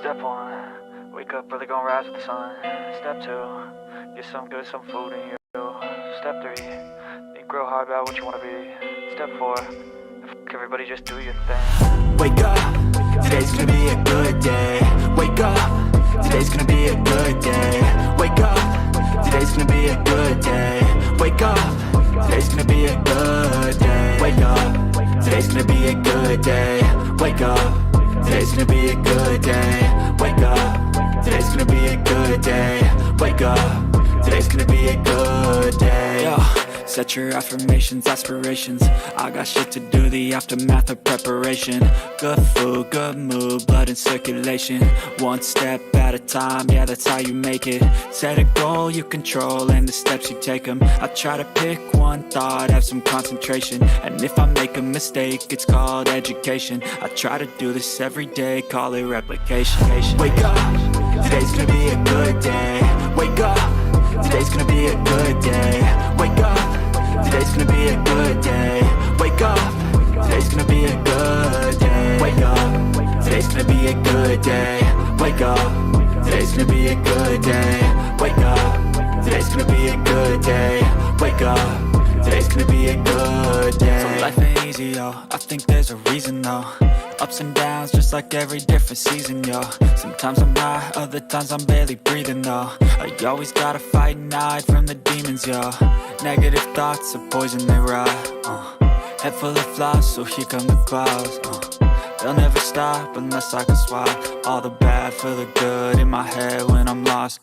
Step 1, wake up early, gonna rise with the sun. Step 2, get some good, some food in you. Step 3, think real hard about what you wanna be. Step 4, everybody just do your thing. Wake up, today's gonna be a good day. Wake up, today's gonna be a good day. Wake up, today's gonna be a good day. Wake up, today's gonna be a good day. Wake up, today's gonna be a good day. Wake up, today's gonna be a good day. Wake up, today's gonna be a good day. Wake up, today's gonna be a good day. Yo. Set your affirmations, aspirations. I got shit to do, the aftermath of preparation. Good food, good mood, blood in circulation. One step at a time, yeah, that's how you make it. Set a goal you control and the steps you take them. I try to pick one thought, have some concentration. And if I make a mistake, it's called education. I try to do this every day, call it replication. Wake up, today's gonna be a good day. Wake up, today's gonna be a good day. Wake up, today's gonna be a good day. Wake up, today's gonna be a good day. Wake up, today's gonna be a good day. Wake up, today's gonna be a good day. Wake up, today's gonna be a good day. Wake up, today's gonna be a good day. So life ain't easy, yo, I think there's a reason though. Ups and downs, just like every different season, yo. Sometimes I'm high, other times I'm barely breathing, though. I always gotta fight and hide from the demons, yo. Negative thoughts are poison, they rot. Head full of flies, so here come the clouds. They'll never stop unless I can swap all the bad for the good in my head when I'm lost.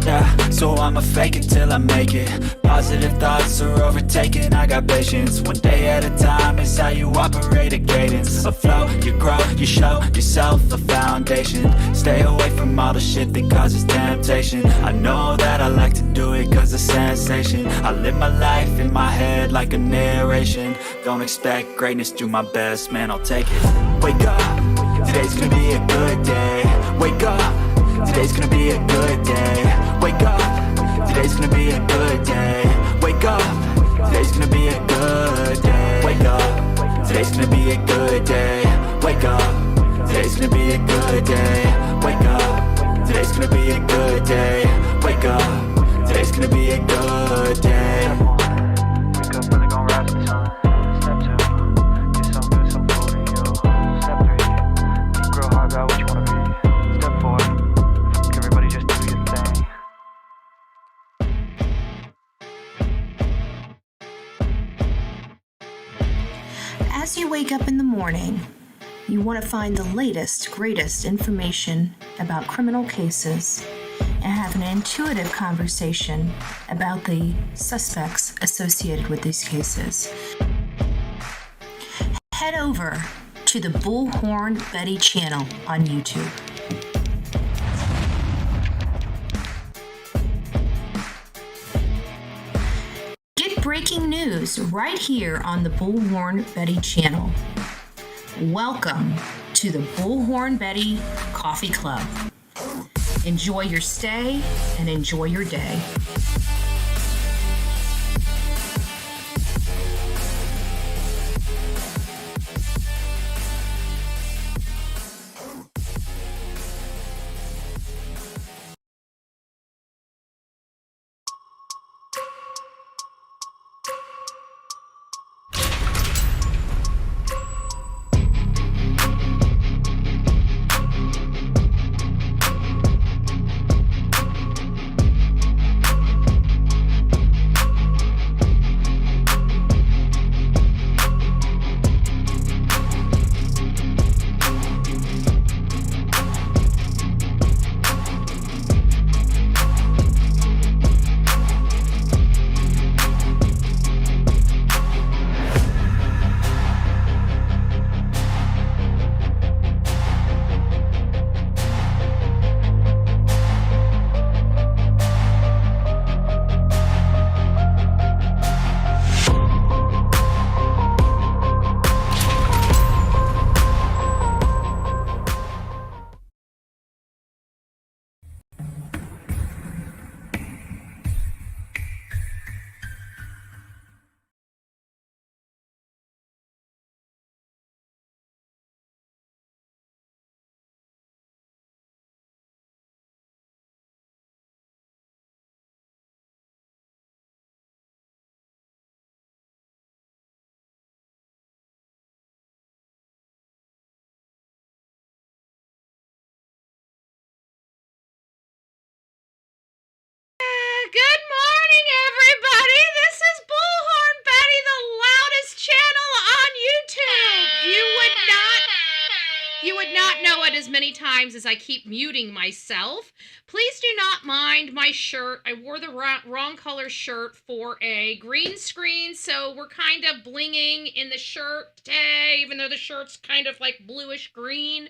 Yeah, so I'ma fake it till I make it. Positive thoughts are overtaken, I got patience. One day at a time is how you operate a cadence. A flow, you grow, you show yourself a foundation. Stay away from all the shit that causes temptation. I know that I like to do it cause it's sensation. I live my life in my head like a narration. Don't expect greatness, do my best, man, I'll take it. Wake up, today's gonna be a good day. Wake up, today's gonna be a good day. Wake up, today's gonna be a good day. Wake up, today's gonna be a good day. Wake up, today's gonna be a good day. Wake up, today's gonna be a good day. Wake up, today's gonna be a good day. Wake up, today's gonna be a good day. Wake up early, gonna rise with the sun. Step 2, get some good, some food in you. Step 3, think real hard about what you wanna be. Step 4, everybody just do your thing. As you wake up in the morning, you want to find the latest, greatest information about criminal cases and have an intuitive conversation about the suspects associated with these cases. Head over to the Bullhorn Betty channel on YouTube. Breaking news right here on the Bullhorn Betty channel. Welcome to the Bullhorn Betty Coffee Club. Enjoy your stay and enjoy your day. You would not know it as many times as I keep muting myself. Please do not mind my shirt. I wore the wrong color shirt for a green screen, so we're kind of blinging in the shirt today, even though the shirt's kind of like bluish green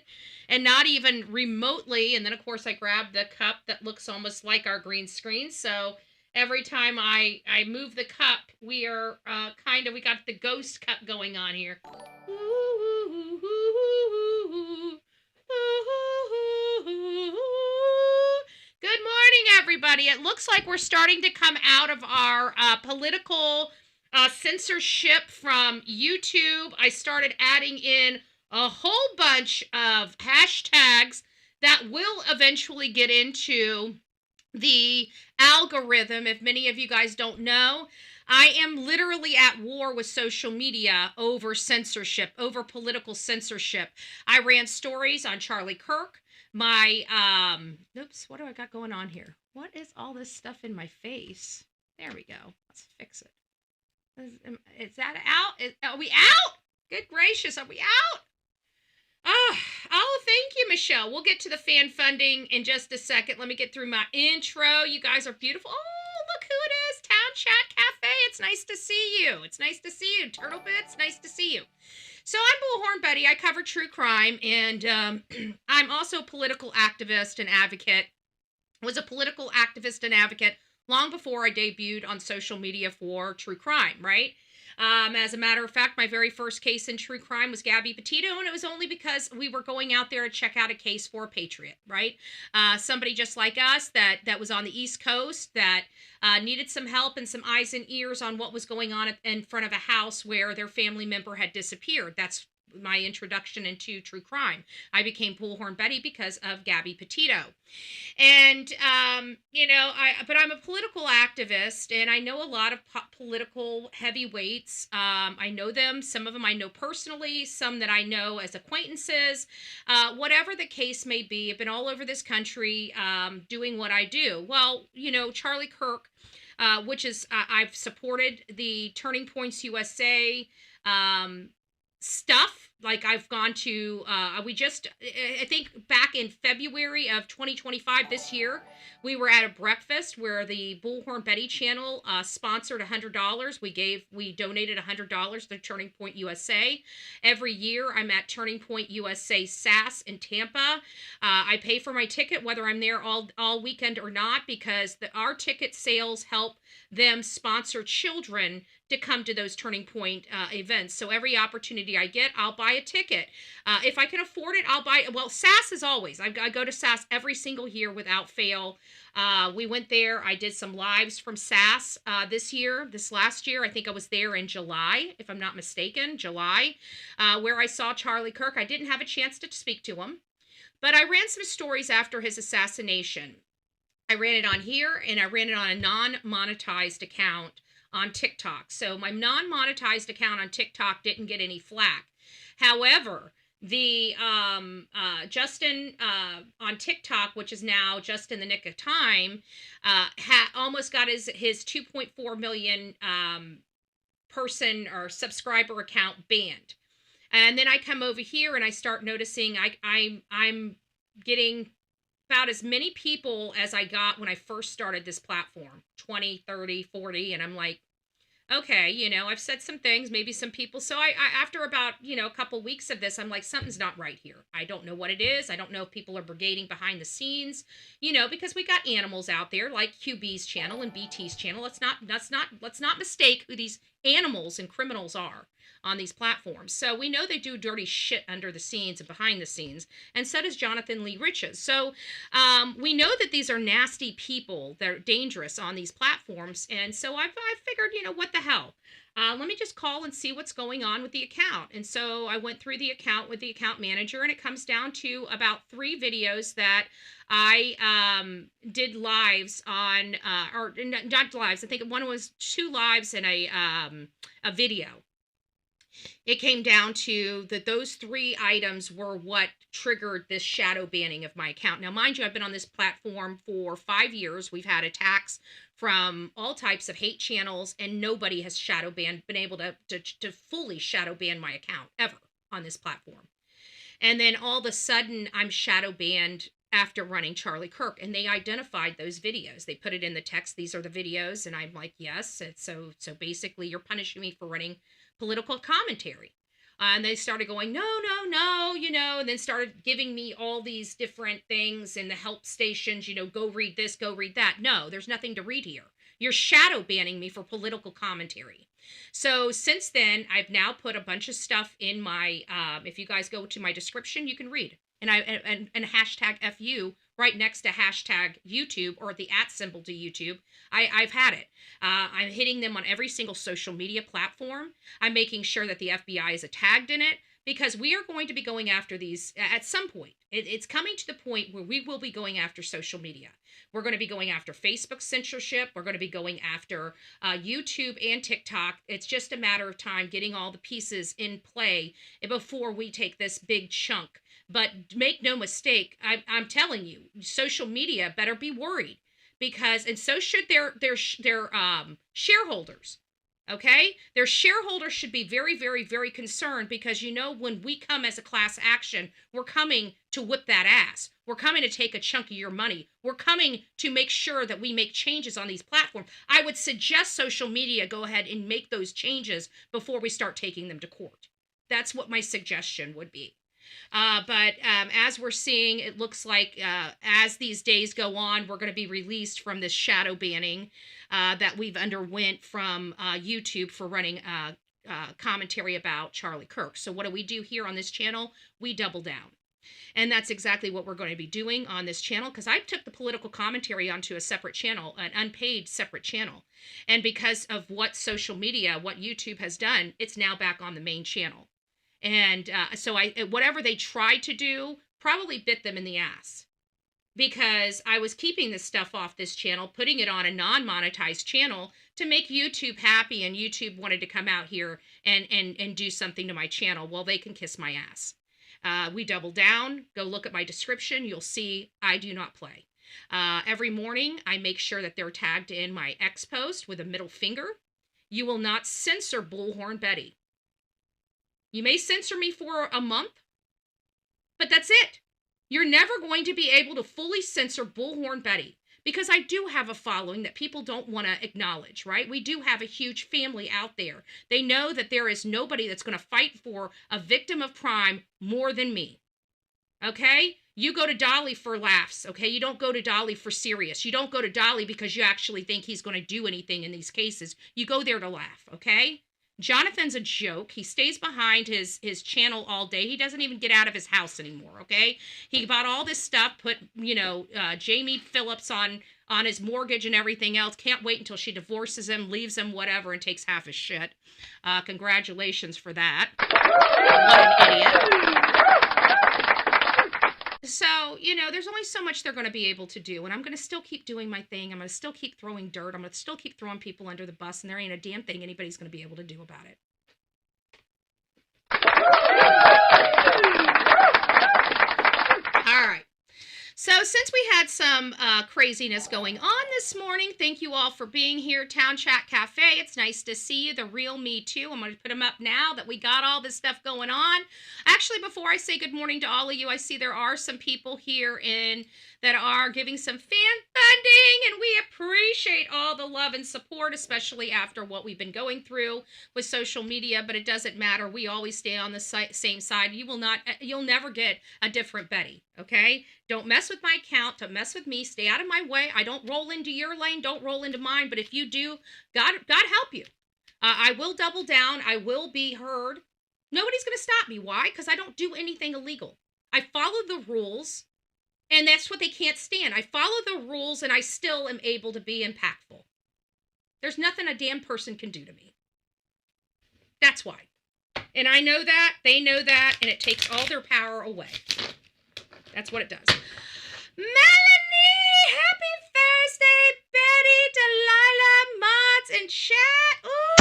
and not even remotely. And then, of course, I grabbed the cup that looks almost like our green screen, so every time I move the cup, we are we got the ghost cup going on here. Good morning, everybody. It looks like we're starting to come out of our political censorship from YouTube. I started adding in a whole bunch of hashtags that will eventually get into the algorithm. If many of you guys don't know, I am literally at war with social media over censorship, over political censorship. I ran stories on Charlie Kirk. Oops, what do I got going on here? What is all this stuff in my face? There we go. Let's fix it. Is that out? Are we out? Good gracious, are we out? Oh, thank you, Michelle. We'll get to the fan funding in just a second. Let me get through my intro. You guys are beautiful. Oh, look who it is. Town Chat Cafe. It's nice to see you. It's nice to see you. Turtle Bits, nice to see you. So I'm Bullhorn Betty. I cover true crime, and I'm also a political activist and advocate. Was a political activist and advocate long before I debuted on social media for true crime, right? As a matter of fact, my very first case in true crime was Gabby Petito, and it was only because we were going out there to check out a case for a patriot, right? Somebody just like us that was on the East Coast that needed some help and some eyes and ears on what was going on in front of a house where their family member had disappeared. That's my introduction into true crime. I became Bullhorn Betty because of Gabby Petito. And, but I'm a political activist, and I know a lot of political heavyweights. I know them. Some of them I know personally, some that I know as acquaintances. Whatever the case may be, I've been all over this country doing what I do. Well, Charlie Kirk, which is, I've supported the Turning Points USA stuff. Like I've gone to, I think back in February of 2025 this year, we were at a breakfast where the Bullhorn Betty channel sponsored $100. We donated $100 to Turning Point USA. Every year I'm at Turning Point USA SAS in Tampa. I pay for my ticket whether I'm there all weekend or not, because our ticket sales help them sponsor children to come to those Turning Point events. So every opportunity I get, I'll buy a ticket. If I can afford it, I'll buy it. Well, SAS is always. I go to SAS every single year without fail. We went there. I did some lives from SAS this last year. I think I was there in July, if I'm not mistaken, July, where I saw Charlie Kirk. I didn't have a chance to speak to him, but I ran some stories after his assassination. I ran it on here, and I ran it on a non-monetized account on TikTok. So my non-monetized account on TikTok didn't get any flack. However, the Justin on TikTok, which is now Just in the Nick of Time, almost got his 2.4 million person or subscriber account banned. And then I come over here and I start noticing I'm getting about as many people as I got when I first started this platform, 20, 30, 40. And I'm like, okay, I've said some things, maybe some people. So I after about, a couple weeks of this, I'm like, something's not right here. I don't know what it is. I don't know if people are brigading behind the scenes, because we got animals out there like QB's channel and BT's channel. Let's not mistake who these animals and criminals are on these platforms. So we know they do dirty shit under the scenes and behind the scenes, and so does Jonathan Lee Riches. So we know that these are nasty people that are dangerous on these platforms, and so I figured, what the hell? Let me just call and see what's going on with the account. And so I went through the account with the account manager, and it comes down to about 3 videos that I did lives on, or not lives. I think one was 2 lives and a video. It came down to that those 3 items were what triggered this shadow banning of my account. Now, mind you, I've been on this platform for 5 years. We've had attacks from all types of hate channels, and nobody has been able to fully shadow ban my account ever on this platform. And then all of a sudden I'm shadow banned after running Charlie Kirk, and they identified those videos. They put it in the text, these are the videos, and I'm like, yes. So basically you're punishing me for running political commentary. And they started going, no, and then started giving me all these different things in the help stations, go read this, go read that. No, there's nothing to read here. You're shadow banning me for political commentary. So since then, I've now put a bunch of stuff in my, if you guys go to my description, you can read. And hashtag FU right next to hashtag YouTube, or the @ symbol to YouTube. I've had it. I'm hitting them on every single social media platform. I'm making sure that the FBI is tagged in it, because we are going to be going after these at some point. It's coming to the point where we will be going after social media. We're going to be going after Facebook censorship. We're going to be going after YouTube and TikTok. It's just a matter of time getting all the pieces in play before we take this big chunk. But make no mistake, I'm telling you, social media better be worried, because, and so should their shareholders. Okay, their shareholders should be very, very, very concerned, because when we come as a class action, we're coming to whip that ass. We're coming to take a chunk of your money. We're coming to make sure that we make changes on these platforms. I would suggest social media go ahead and make those changes before we start taking them to court. That's what my suggestion would be. But as we're seeing, it looks like as these days go on, we're going to be released from this shadow banning that we've underwent from YouTube for running commentary about Charlie Kirk. So what do we do here on this channel? We double down. And that's exactly what we're going to be doing on this channel, because I took the political commentary onto a separate channel, an unpaid separate channel. And because of what social media, what YouTube has done, it's now back on the main channel. And so whatever they tried to do probably bit them in the ass, because I was keeping this stuff off this channel, putting it on a non-monetized channel to make YouTube happy, and YouTube wanted to come out here and do something to my channel. Well, they can kiss my ass. We double down. Go look at my description. You'll see I do not play. Every morning, I make sure that they're tagged in my X post with a middle finger. You will not censor Bullhorn Betty. You may censor me for a month, but that's it. You're never going to be able to fully censor Bullhorn Betty, because I do have a following that people don't want to acknowledge, right? We do have a huge family out there. They know that there is nobody that's going to fight for a victim of crime more than me, okay? You go to Dolly for laughs, okay? You don't go to Dolly for serious. You don't go to Dolly because you actually think he's going to do anything in these cases. You go there to laugh, okay? Jonathan's a joke. He stays behind his channel all day. He doesn't even get out of his house anymore, okay? He bought all this stuff, put, Jamie Phillips on his mortgage and everything else. Can't wait until she divorces him, leaves him, whatever, and takes half his shit. Congratulations for that. What an idiot. So, there's only so much they're going to be able to do, and I'm going to still keep doing my thing. I'm going to still keep throwing dirt. I'm going to still keep throwing people under the bus, and there ain't a damn thing anybody's going to be able to do about it. All right. So since we had some craziness going on this morning, thank you all for being here. Town Chat Cafe, it's nice to see you. The real me too. I'm going to put them up now that we got all this stuff going on. Actually, before I say good morning to all of you, I see there are some people here that are giving some fan funding, and we appreciate all the love and support, especially after what we've been going through with social media, but it doesn't matter. We always stay on the same side. You'll never get a different Betty, okay? Don't mess with my account. Don't mess with me. Stay out of my way. I don't roll into your lane. Don't roll into mine, but if you do, God help you. I will double down. I will be heard. Nobody's going to stop me. Why? Because I don't do anything illegal. I follow the rules. And that's what they can't stand. I follow the rules, and I still am able to be impactful. There's nothing a damn person can do to me. That's why. And I know that, they know that, and it takes all their power away. That's what it does. Melanie, happy Thursday, Betty, Delilah, Mods, and chat. Ooh,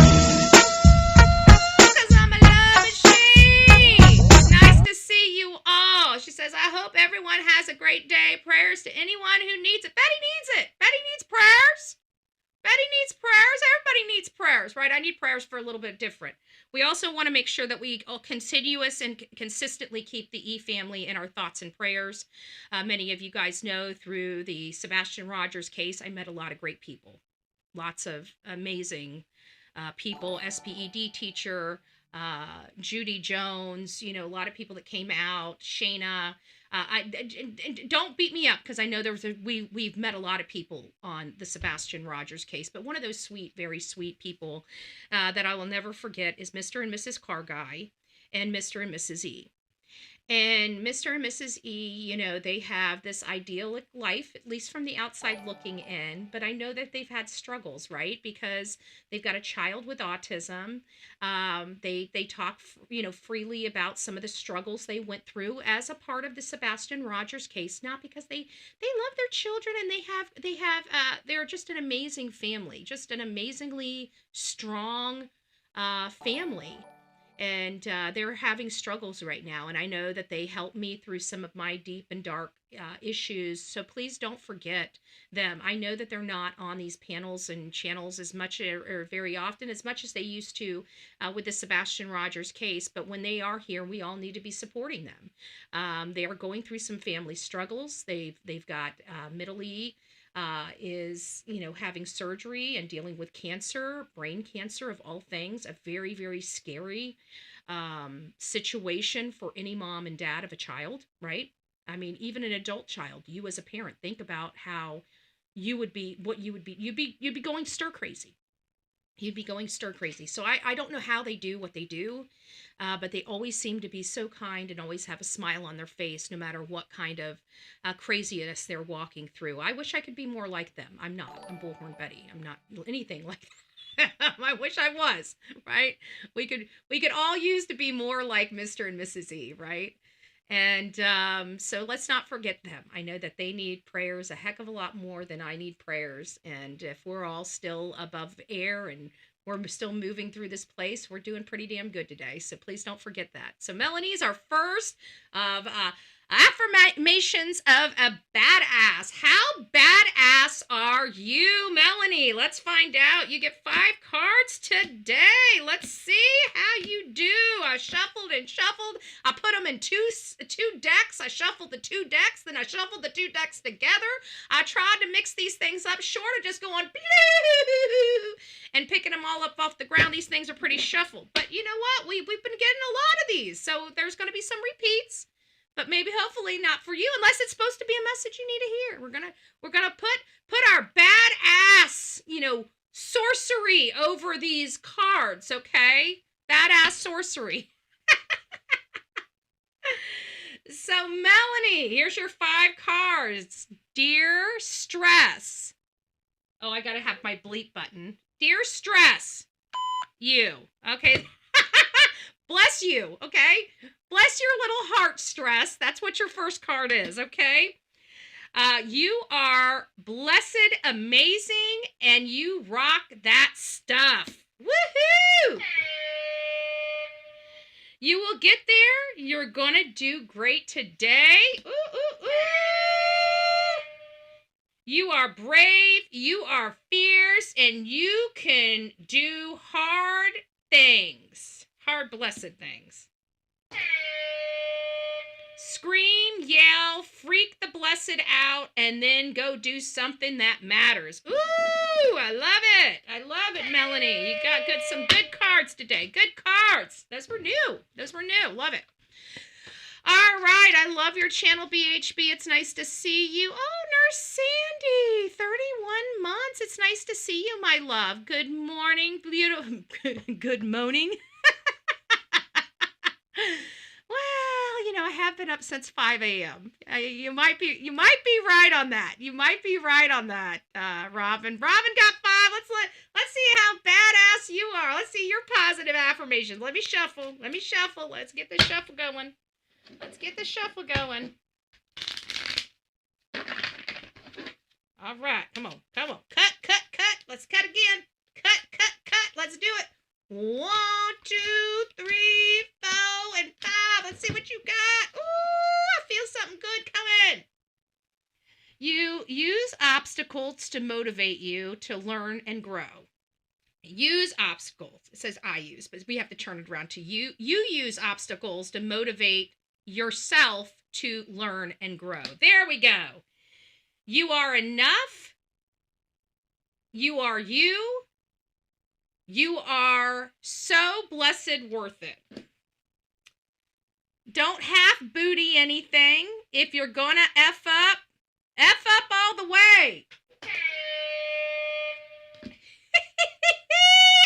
'cause I'm a love machine. It's nice to see you all. She says, I hope everyone has a great day. Prayers to anyone who needs it. Betty needs it. Betty needs prayers. Betty needs prayers. Everybody needs prayers, right? I need prayers for a little bit different. We also want to make sure that we all continuous and consistently keep the E family in our thoughts and prayers. Many of you guys know through the Sebastian Rogers case, I met a lot of great people, lots of amazing people, SPED teacher, Judy Jones, a lot of people that came out, Shayna. Don't beat me up because I know we've met a lot of people on the Sebastian Rogers case, but one of those sweet, very sweet people that I will never forget is Mr. and Mrs. Carguy and Mr. and Mrs. E. And Mr. and Mrs. E, they have this idyllic life, at least from the outside looking in. But I know that they've had struggles, right? Because they've got a child with autism. They talk, freely about some of the struggles they went through as a part of the Sebastian Rogers case. Not because they love their children and they're just an amazing family, just an amazingly strong family. And they're having struggles right now. And I know that they helped me through some of my deep and dark issues. So please don't forget them. I know that they're not on these panels and channels as much or very often as much as they used to with the Sebastian Rogers case. But when they are here, we all need to be supporting them. They are going through some family struggles. They've got Melodee is having surgery and dealing with cancer, brain cancer of all things, a very, very scary situation for any mom and dad of a child, right? I mean, even an adult child, you as a parent, think about how you'd be going stir crazy. You'd be going stir crazy. So I don't know how they do what they do, but they always seem to be so kind and always have a smile on their face, no matter what kind of craziness they're walking through. I wish I could be more like them. I'm not. I'm Bullhorn Betty. I'm not anything like them. I wish I was, right? We could all use to be more like Mr. and Mrs. E, right? And so let's not forget them. I know that they need prayers a heck of a lot more than I need prayers. And if we're all still above air and we're still moving through this place, we're doing pretty damn good today. So please don't forget that. So Melanie's our first of affirmations of a badass. How badass are you, Melanie? Let's find out. You get 5 cards today. Let's see how you do. I shuffled and shuffled. I put them in two decks. I shuffled the 2 decks, then I shuffled the 2 decks together. I tried to mix these things up short of just going blue and picking them all up off the ground. These things are pretty shuffled. But you know what? We've been getting a lot of these. So there's going to be some repeats. But maybe, hopefully, not for you, unless it's supposed to be a message you need to hear. We're gonna put our badass, sorcery over these cards, okay? Badass sorcery. So, Melanie, here's your 5 cards. Dear Stress. Oh, I gotta have my bleep button. Dear Stress. You. Okay. Bless you, okay? Bless your little heart, Stress. That's what your first card is, okay? You are blessed, amazing, and you rock that stuff. Woohoo! You will get there. You're going to do great today. Ooh, ooh, ooh. You are brave, you are fierce, and you can do hard things. Hard, blessed things. Scream, yell, freak the blessed out, and then go do something that matters. Ooh, I love it. I love it, Melanie. You got some good cards today. Good cards. Those were new. Love it. All right. I love your channel, BHB. It's nice to see you. Oh, Nurse Sandy, 31 months. It's nice to see you, my love. Good morning. Beautiful. Good morning. Well, I have been up since 5 a.m. You might be right on that. Robin. Robin got 5. Let's see how badass you are. Let's see your positive affirmations. Let me shuffle. Let's get the shuffle going. All right, come on. Cut. Let's cut again. Cut. Let's do it. 1, 2, 3, 4, and 5. Let's see what you got. Ooh, I feel something good coming. You use obstacles to motivate you to learn and grow. Use obstacles. It says I use, but we have to turn it around to you. You use obstacles to motivate yourself to learn and grow. There we go. You are enough. You are you. You are so blessed worth it. Don't half booty anything. If you're gonna F up all the way.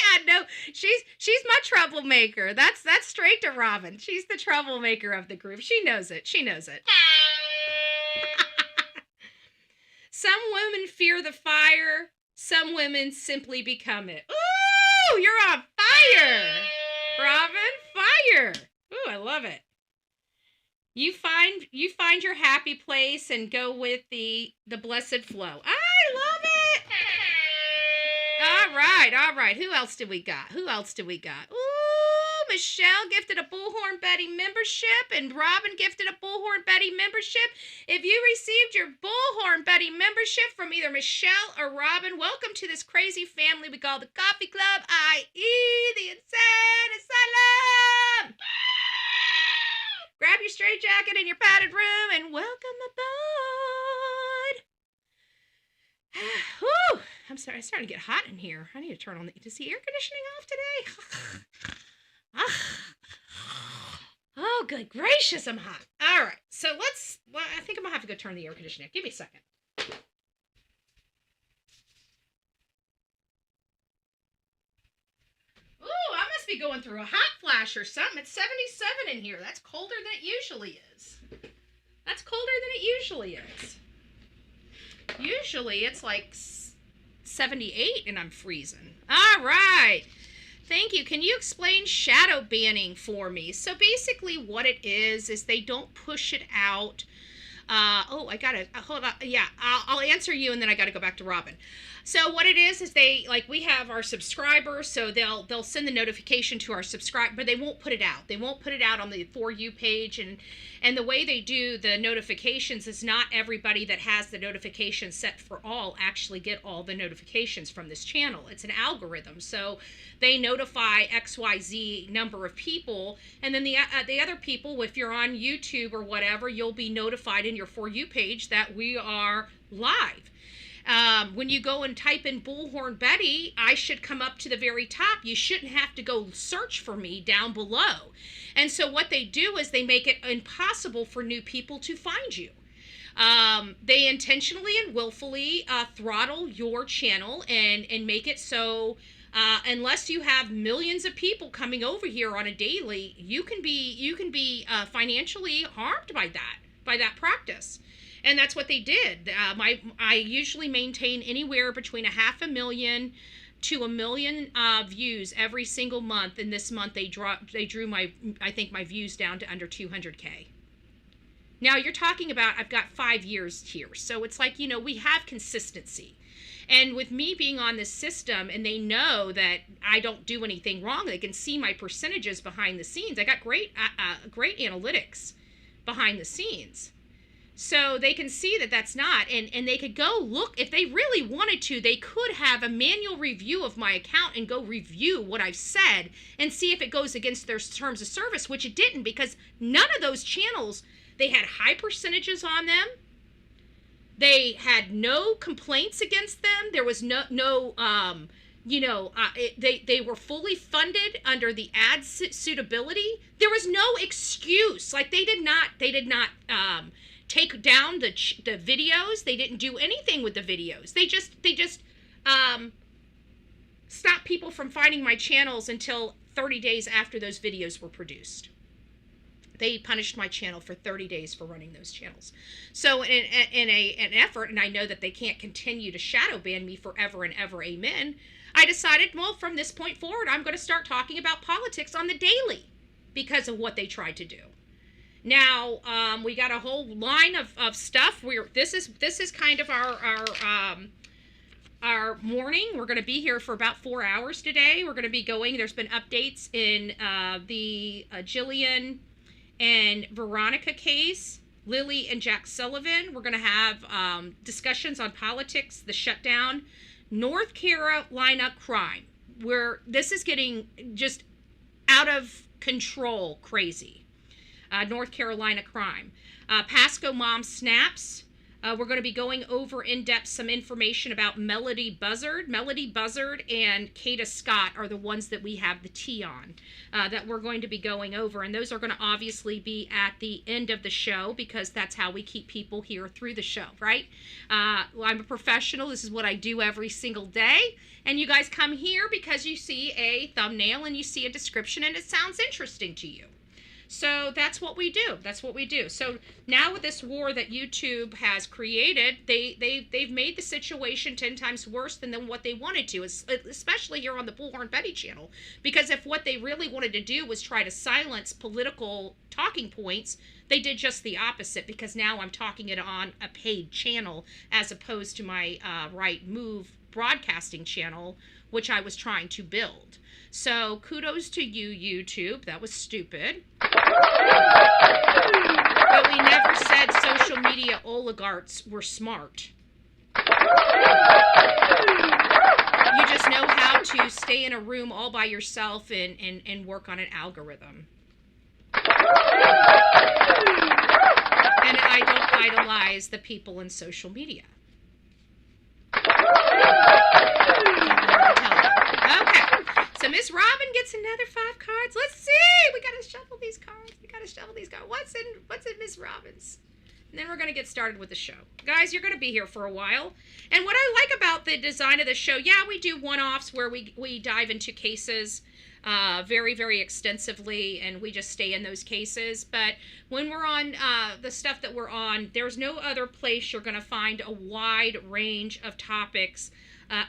I know she's my troublemaker. That's straight to Robin. She's the troublemaker of the group. She knows it. Some women fear the fire. Some women simply become it. Ooh, you're on fire, Robin. Fire. Ooh, I love it. You find your happy place and go with the blessed flow. I love it. All right. Who else do we got? Ooh, Michelle gifted a Bullhorn Betty membership, and Robin gifted a Bullhorn Betty membership. If you received your Bullhorn Betty membership from either Michelle or Robin, welcome to this crazy family we call the Coffee Club, i.e. the Insane Asylum. Grab your straitjacket in your padded room and welcome aboard. Whew. I'm sorry, it's starting to get hot in here. I need to turn on is the air conditioning off today? Oh, good gracious, I'm hot. All right, so I think I'm gonna have to go turn the air conditioning. Give me a second. Ooh, I must be going through a hot flash or something. It's 77 in here. That's colder than it usually is. Usually it's like 78 and I'm freezing. All right. Thank you. Can you explain shadow banning for me? So basically what it is they don't push it out. I gotta, hold on. Yeah, I'll answer you and then I gotta go back to Robin. So what it is we have our subscribers, so they'll send the notification to our subscriber, but they won't put it out. They won't put it out on the For You page, and the way they do the notifications is not everybody that has the notification set for all actually get all the notifications from this channel. It's an algorithm, so they notify XYZ number of people, and then the other people, if you're on YouTube or whatever, you'll be notified in your For You page that we are live. When you go and type in Bullhorn Betty, I should come up to the very top. You shouldn't have to go search for me down below. And so what they do is they make it impossible for new people to find you. They intentionally and willfully throttle your channel and make it so unless you have millions of people coming over here on a daily, you can be financially harmed by that practice. And that's what they did. I usually maintain anywhere between 500,000 to 1 million views every single month. And this month they drew my views down to under 200K. Now you're talking about I've got 5 years here, so it's like we have consistency. And with me being on this system, and they know that I don't do anything wrong, they can see my percentages behind the scenes. I got great analytics behind the scenes. So they can see that that's not, and they could go look, if they really wanted to, they could have a manual review of my account and go review what I've said and see if it goes against their terms of service, which it didn't, because none of those channels, they had high percentages on them. They had no complaints against them. There was they were fully funded under the ad suitability. There was no excuse. Like they did not take down the videos. They didn't do anything with the videos. They just stopped people from finding my channels until 30 days after those videos were produced. They punished my channel for 30 days for running those channels. So in an effort, and I know that they can't continue to shadow ban me forever and ever, amen, I decided, well, from this point forward, I'm going to start talking about politics on the daily because of what they tried to do. Now, we got a whole line of stuff. This is kind of our morning. We're going to be here for about 4 hours today. We're going to be going. There's been updates in the Jillian and Veronica case, Lily and Jack Sullivan. We're going to have discussions on politics, the shutdown, North Carolina crime. this is getting just out of control crazy. North Carolina crime. Pasco mom snaps. We're going to be going over in depth some information about Melodee Buzzard. Melodee Buzzard and Kada Scott are the ones that we have the tea on that we're going to be going over. And those are going to obviously be at the end of the show because that's how we keep people here through the show, right? I'm a professional. This is what I do every single day. And you guys come here because you see a thumbnail and you see a description and it sounds interesting to you. So that's what we do. That's what we do. So now with this war that YouTube has created, they've made the situation 10 times worse than what they wanted to, especially here on the Bullhorn Betty channel. Because if what they really wanted to do was try to silence political talking points, they did just the opposite, because now I'm talking it on a paid channel as opposed to my Right Move broadcasting channel, which I was trying to build. So kudos to you, YouTube. That was stupid. But we never said social media oligarchs were smart. You just know how to stay in a room all by yourself and work on an algorithm. And I don't idolize the people in social media. Okay. So Miss Robin gets another 5 cards. Let's see. We gotta shuffle these cards. What's in Miss Robin's? And then we're gonna get started with the show. Guys, you're gonna be here for a while. And what I like about the design of the show, yeah, we do one-offs where we dive into cases very, very extensively, and we just stay in those cases. But when we're on the stuff that we're on, there's no other place you're gonna find a wide range of topics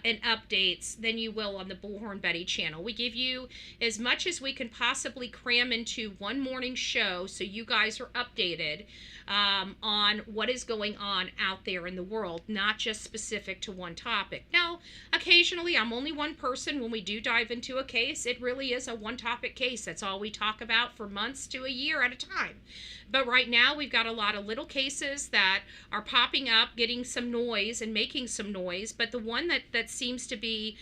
and updates than you will on the Bullhorn Betty channel. We give you as much as we can possibly cram into one morning show so you guys are updated on what is going on out there in the world, not just specific to one topic. Now, occasionally, I'm only one person. When we do dive into a case, it really is a one-topic case. That's all we talk about for months to a year at a time. But right now, we've got a lot of little cases that are popping up, getting some noise and making some noise. But the one that seems to be,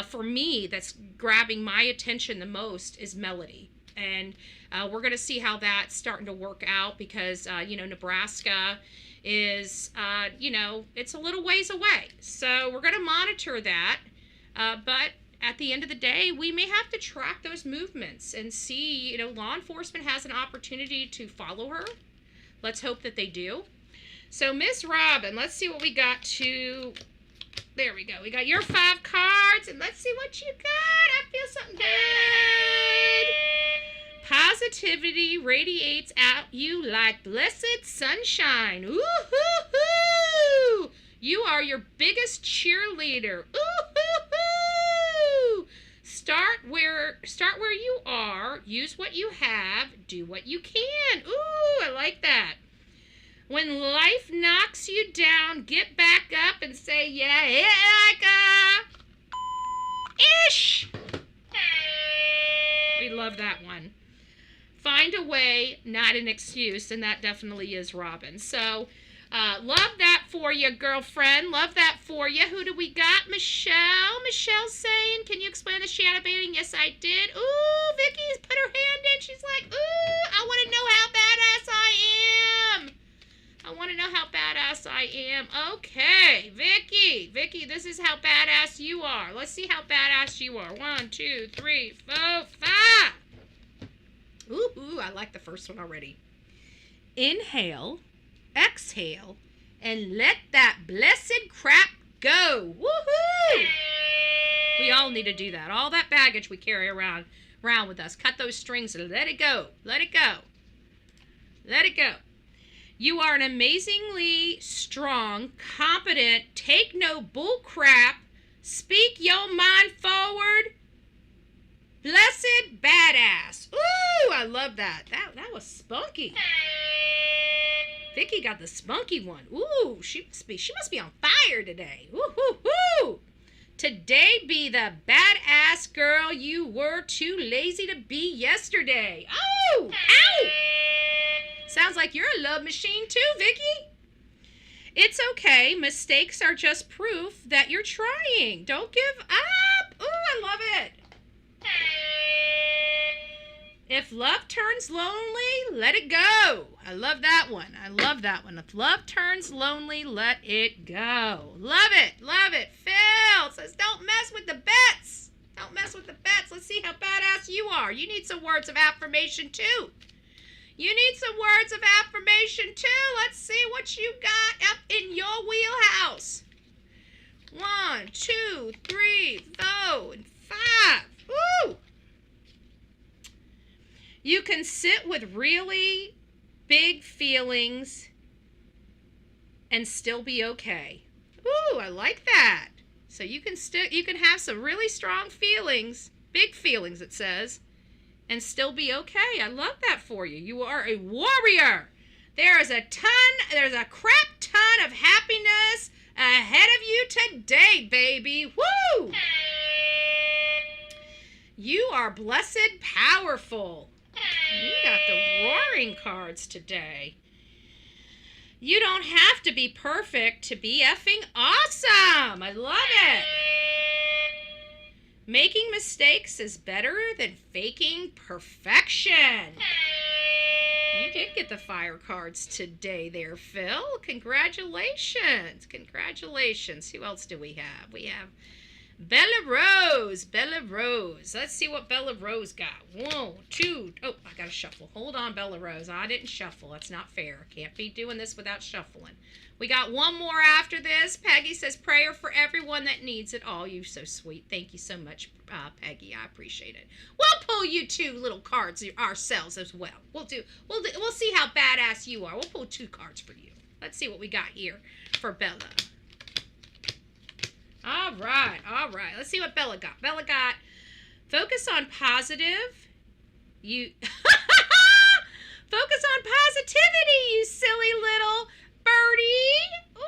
for me, that's grabbing my attention the most is Melodee. And we're going to see how that's starting to work out because, Nebraska is, it's a little ways away. So we're going to monitor that. But at the end of the day, we may have to track those movements and see, law enforcement has an opportunity to follow her. Let's hope that they do. So Miss Robin, let's see what we got to... There we go. We got your 5 cards, and let's see what you got. I feel something good. Positivity radiates out you like blessed sunshine. Ooh-hoo-hoo! You are your biggest cheerleader. Ooh-hoo-hoo! Start where you are. Use what you have. Do what you can. Ooh, I like that. When life knocks you down, get back up and say, yeah, like ish. We love that one. Find a way, not an excuse, and that definitely is Robin. So, love that for you, girlfriend. Love that for you. Who do we got? Michelle. Michelle's saying, can you explain the shadow banning? Yes, I did. Ooh, Vicky's put her hand in. She's like, ooh, I want to know how badass I am. I want to know how badass I am. Okay, Vicky, this is how badass you are. Let's see how badass you are. 1, 2, 3, 4, 5. Ooh, I like the first one already. Inhale, exhale, and let that blessed crap go. Woohoo! We all need to do that. All that baggage we carry around with us. Cut those strings and let it go. Let it go. Let it go. You are an amazingly strong, competent, take no bull crap, speak your mind forward, blessed badass. Ooh, I love that. That was spunky. Vicky got the spunky one. Ooh, she must be on fire today. Woo-hoo-hoo. Today be the badass girl you were too lazy to be yesterday. Oh, ow. Sounds like you're a love machine too, Vicky. It's okay. Mistakes are just proof that you're trying. Don't give up. Ooh, I love it. If love turns lonely, let it go. I love that one. I love that one. If love turns lonely, let it go. Love it. Love it. Phil says, don't mess with the bets. Don't mess with the bets. Let's see how badass you are. You need some words of affirmation, too. You need some words of affirmation, too. Let's see what you got up in your wheelhouse. 1, 2, 3, 4, and 5. Woo! You can sit with really big feelings and still be okay. Ooh, I like that. So you can have some really strong feelings, big feelings it says, and still be okay. I love that for you. You are a warrior. There's a crap ton of happiness ahead of you today, baby. Woo! You are blessed, powerful. You got the roaring cards today. You don't have to be perfect to be effing awesome. I love it. Making mistakes is better than faking perfection. You did get the fire cards today there, Phil. Congratulations. Congratulations. Who else do we have? We have Bella Rose. Bella Rose. Let's see what Bella Rose got. 1, 2. Oh, I got to shuffle. Hold on, Bella Rose. I didn't shuffle. That's not fair. Can't be doing this without shuffling. We got one more after this. Peggy says, prayer for everyone that needs it. Oh, you're so sweet. Thank you so much, Peggy. I appreciate it. We'll pull you 2 little cards ourselves as well. We'll see how badass you are. We'll pull 2 cards for you. Let's see what we got here for Bella. All right. Let's see what Bella got. Bella got focus on positive. Focus on positivity, you silly little birdie. Ooh.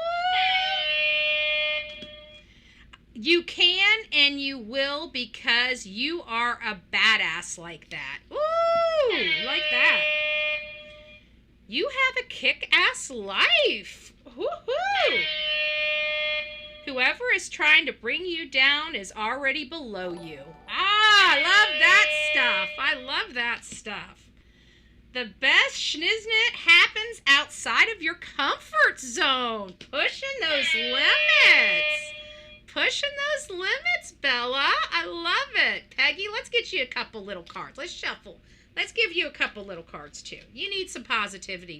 You can and you will because you are a badass like that. Ooh, like that. You have a kick-ass life. Woohoo! Whoever is trying to bring you down is already below you. Ah, I love that stuff. I love that stuff. The best schniznit happens outside of your comfort zone. Pushing those limits. Pushing those limits, Bella. I love it. Peggy, let's get you a couple little cards. Let's shuffle. Let's give you a couple little cards, too. You need some positivity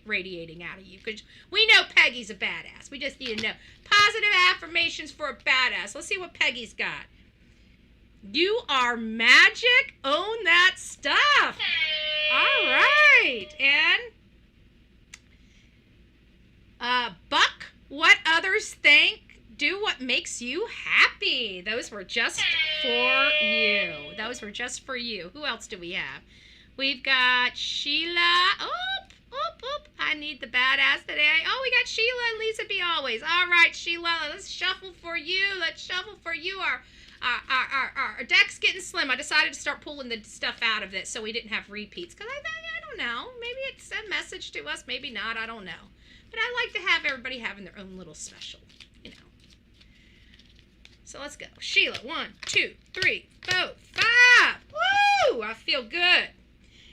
radiating out of you, because we know Peggy's a badass. We just need to know. Positive affirmations for a badass. Let's see what Peggy's got. You are magic. Own that stuff. All right. And buck what others think. Do what makes you happy. Those were just for you. Those were just for you. Who else do we have? We've got Sheila. Oop. I need the badass today. Oh, we got Sheila and Lisa B. Always. All right, Sheila. Let's shuffle for you. Let's shuffle for you. Our deck's getting slim. I decided to start pulling the stuff out of it so we didn't have repeats. Because I don't know. Maybe it's a message to us. Maybe not. I don't know. But I like to have everybody having their own little special. So let's go. Sheila, 1, 2, 3, 4, 5. Woo! I feel good.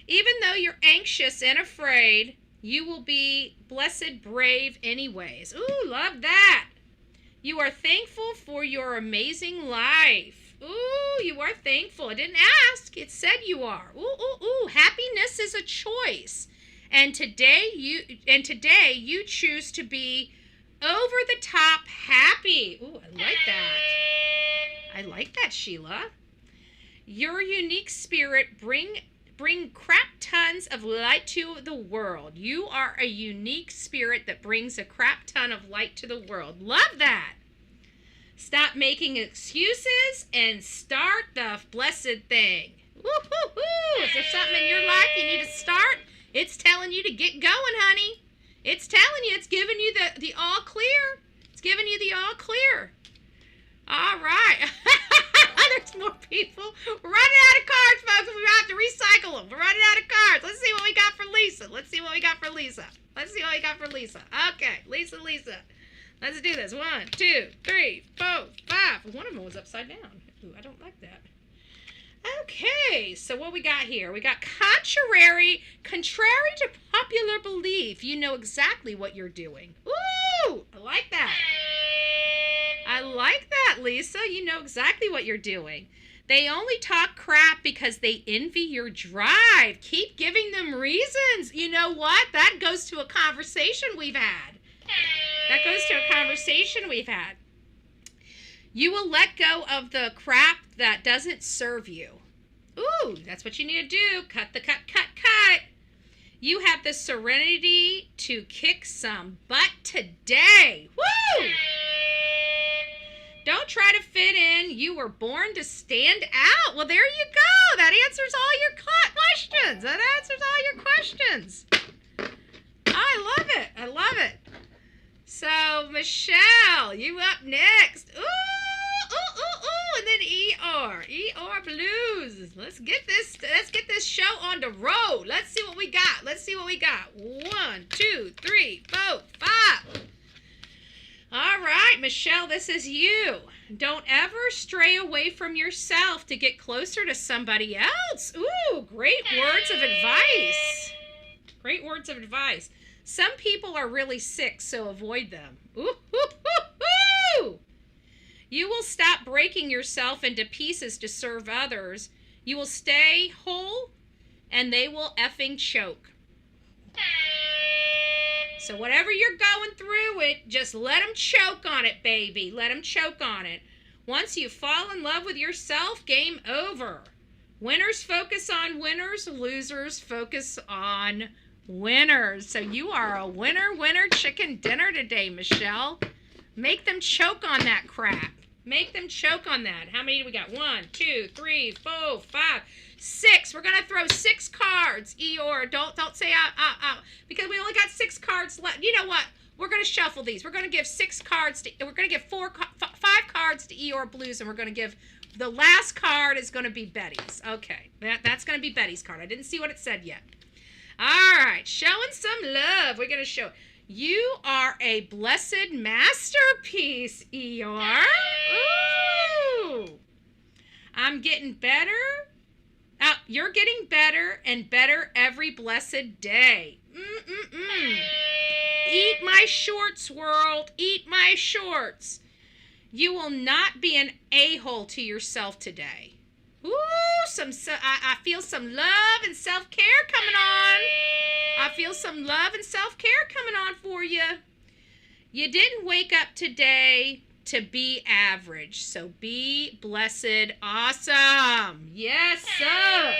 Even though you're anxious and afraid, you will be blessed brave anyways. Ooh, love that. You are thankful for your amazing life. Ooh, you are thankful. I didn't ask. It said you are. Ooh. Happiness is a choice. And today you choose to be over the top happy. Ooh, I like that. I like that, Sheila. Your unique spirit bring crap tons of light to the world. You are a unique spirit that brings a crap ton of light to the world. Love that. Stop making excuses and start the blessed thing. Woo-hoo-hoo. Is there something in your life you need to start? It's telling you to get going, honey. It's telling you, it's giving you the all clear. It's giving you the all clear. All right. There's more people. We're running out of cards, folks. We have to recycle them. We're running out of cards. Let's see what we got for Lisa. Okay, Lisa. Let's do this. 1, 2, 3, 4, 5. One of them was upside down. Ooh, I don't like that. Okay, so what we got here? We got contrary to popular belief. You know exactly what you're doing. Ooh, I like that. I like that, Lisa. You know exactly what you're doing. They only talk crap because they envy your drive. Keep giving them reasons. You know what? That goes to a conversation we've had. You will let go of the crap that doesn't serve you. Ooh, that's what you need to do. Cut the cut. You have the serenity to kick some butt today. Woo! Don't try to fit in. You were born to stand out. Well, there you go. That answers all your questions. I love it. So, Michelle, you up next. Ooh, and then ER Blues. Let's get this show on the road. Let's see what we got. 1, 2, 3, 4, 5. All right, Michelle, this is you. Don't ever stray away from yourself to get closer to somebody else. Ooh, great words of advice. Some people are really sick, so avoid them. Ooh. You will stop breaking yourself into pieces to serve others. You will stay whole, and they will effing choke. So whatever you're going through, just let them choke on it, baby. Let them choke on it. Once you fall in love with yourself, game over. Winners focus on winners. Losers focus on winners. So you are a winner chicken dinner today, Michelle. Make them choke on that crap. How many do we got? 1, 2, 3, 4, 5, 6. We're gonna throw 6 cards. Eeyore, don't say out, because we only got 6 cards left. You know what? We're gonna shuffle these. We're gonna give 6 cards to. We're gonna give 5 cards to Eeyore Blues, and we're gonna give the last card is gonna be Betty's. Okay, that's gonna be Betty's card. I didn't see what it said yet. All right, showing some love. We're gonna show. You are a blessed masterpiece, Eeyore. Ooh. I'm getting better. You're getting better and better every blessed day. Eat my shorts, world. Eat my shorts. You will not be an a-hole to yourself today. Ooh, I feel some love and self-care coming on. For you. You didn't wake up today to be average, so be blessed awesome. Yes, sir.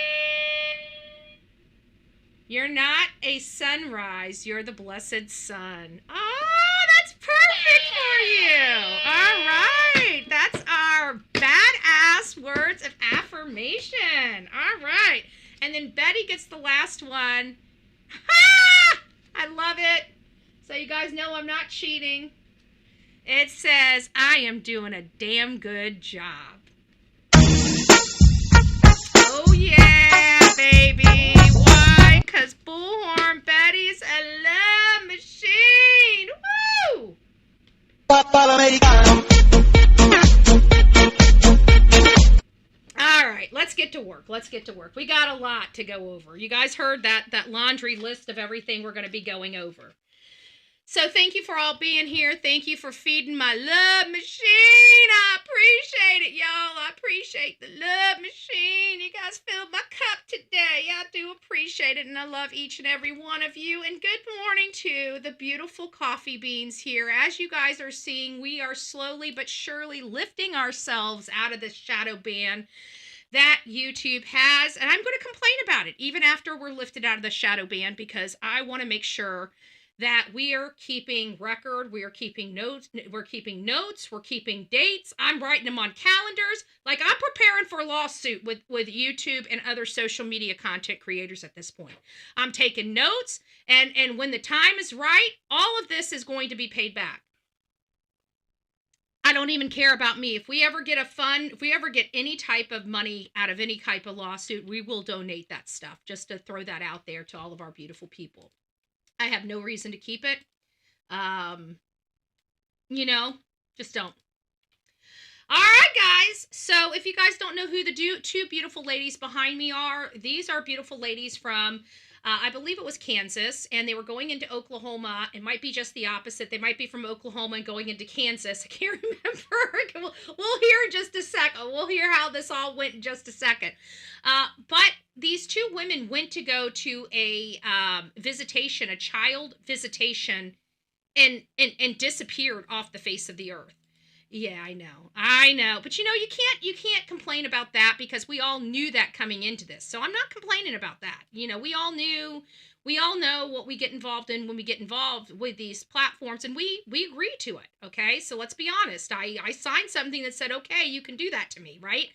You're not a sunrise, you're the blessed sun. Oh, that's perfect for you. All right, that's our badass words of affirmation. All right, and then Betty gets the last one. Ha! I love it. So you guys know I'm not cheating. It says, I am doing a damn good job. Oh yeah, baby. Why? Because Bullhorn Betty's a love machine. Woo! All right, let's get to work. We got a lot to go over. You guys heard that laundry list of everything we're going to be going over. So thank you for all being here. Thank you for feeding my love machine. I appreciate it, y'all. I appreciate the love machine. You guys filled my cup today. I do appreciate it, and I love each and every one of you. And good morning to the beautiful coffee beans here. As you guys are seeing, we are slowly but surely lifting ourselves out of this shadow ban that YouTube has. And I'm going to complain about it even after we're lifted out of the shadow ban, because I want to make sure that we are keeping record, we're keeping notes, we're keeping dates. I'm writing them on calendars. Like, I'm preparing for a lawsuit with YouTube and other social media content creators at this point. I'm taking notes, and when the time is right, all of this is going to be paid back. I don't even care about me. If we ever get any type of money out of any type of lawsuit, we will donate that stuff, just to throw that out there to all of our beautiful people. I have no reason to keep it. Just don't. All right, guys. So if you guys don't know who the two beautiful ladies behind me are, these are beautiful ladies from, I believe it was Kansas, and they were going into Oklahoma. It might be just the opposite. They might be from Oklahoma and going into Kansas. I can't remember. We'll hear in just a second. We'll hear how this all went in just a second. But these two women went to go to a visitation, a child visitation, and disappeared off the face of the earth. Yeah, I know. But you can't complain about that, because we all knew that coming into this. So I'm not complaining about that. We all know what we get involved in when we get involved with these platforms, and we agree to it. Okay, so let's be honest. I signed something that said, okay, you can do that to me, right?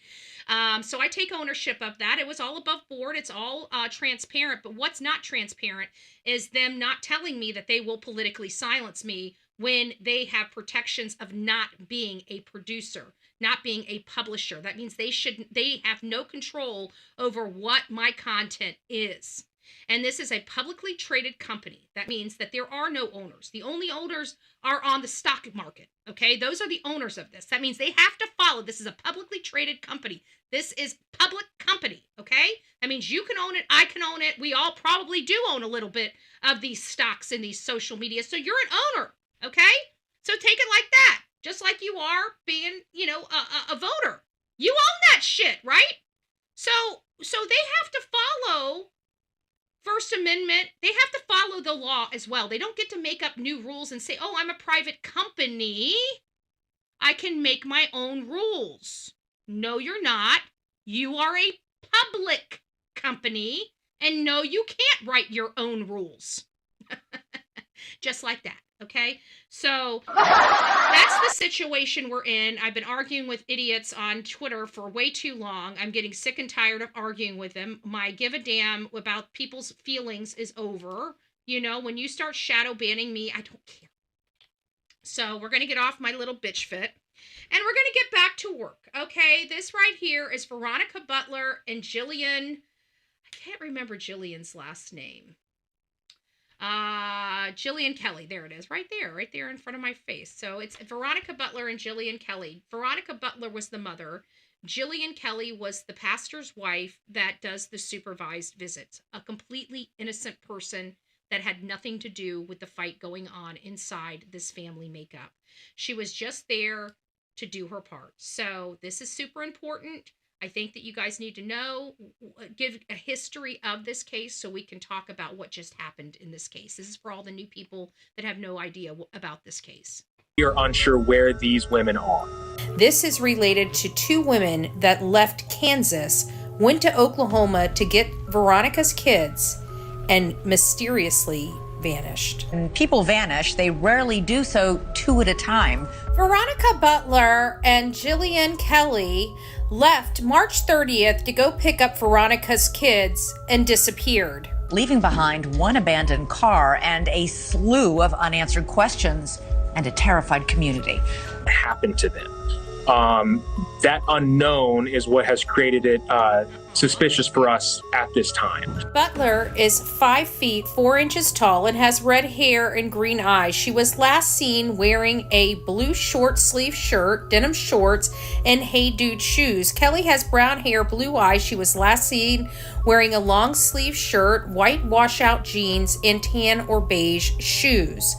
So I take ownership of that. It was all above board. It's all transparent. But what's not transparent is them not telling me that they will politically silence me when they have protections of not being a producer, not being a publisher. That means they have no control over what my content is. And this is a publicly traded company. That means that there are no owners. The only owners are on the stock market. Okay, those are the owners of this. That means they have to follow. This is a publicly traded company. This is public company. Okay, that means you can own it. I can own it. We all probably do own a little bit of these stocks in these social media. So you're an owner. Okay, so take it like that. Just like you are being, a voter. You own that shit, right? So they have to follow First Amendment. They have to follow the law as well. They don't get to make up new rules and say, oh, I'm a private company. I can make my own rules. No, you're not. You are a public company, and no, you can't write your own rules. Just like that. Okay, so that's the situation we're in. I've been arguing with idiots on Twitter for way too long. I'm getting sick and tired of arguing with them. My give a damn about people's feelings is over. When you start shadow banning me, I don't care. So we're going to get off my little bitch fit, and we're going to get back to work. Okay, this right here is Veronica Butler and Jillian. I can't remember Jillian's last name. Jillian Kelly. There it is. Right there in front of my face. So it's Veronica Butler and Jillian Kelly. Veronica Butler was the mother. Jillian Kelly was the pastor's wife that does the supervised visits. A completely innocent person that had nothing to do with the fight going on inside this family makeup. She was just there to do her part. So this is super important. I think that you guys need to know, give a history of this case so we can talk about what just happened in this case. This is for all the new people that have no idea about this case. You're unsure where these women are. This is related to two women that left Kansas, went to Oklahoma to get Veronica's kids, and mysteriously vanished. When people vanish, they rarely do so two at a time. Veronica Butler and Jillian Kelly left March 30th to go pick up Veronica's kids and disappeared, leaving behind one abandoned car and a slew of unanswered questions and a terrified community. What happened to them? That unknown is what has created it suspicious for us at this time. Butler is 5 feet 4 inches tall and has red hair and green eyes. She was last seen wearing a blue short sleeve shirt, denim shorts, and Hey Dude shoes. Kelly has brown hair, blue eyes. She was last seen wearing a long sleeve shirt, white washout jeans, and tan or beige shoes.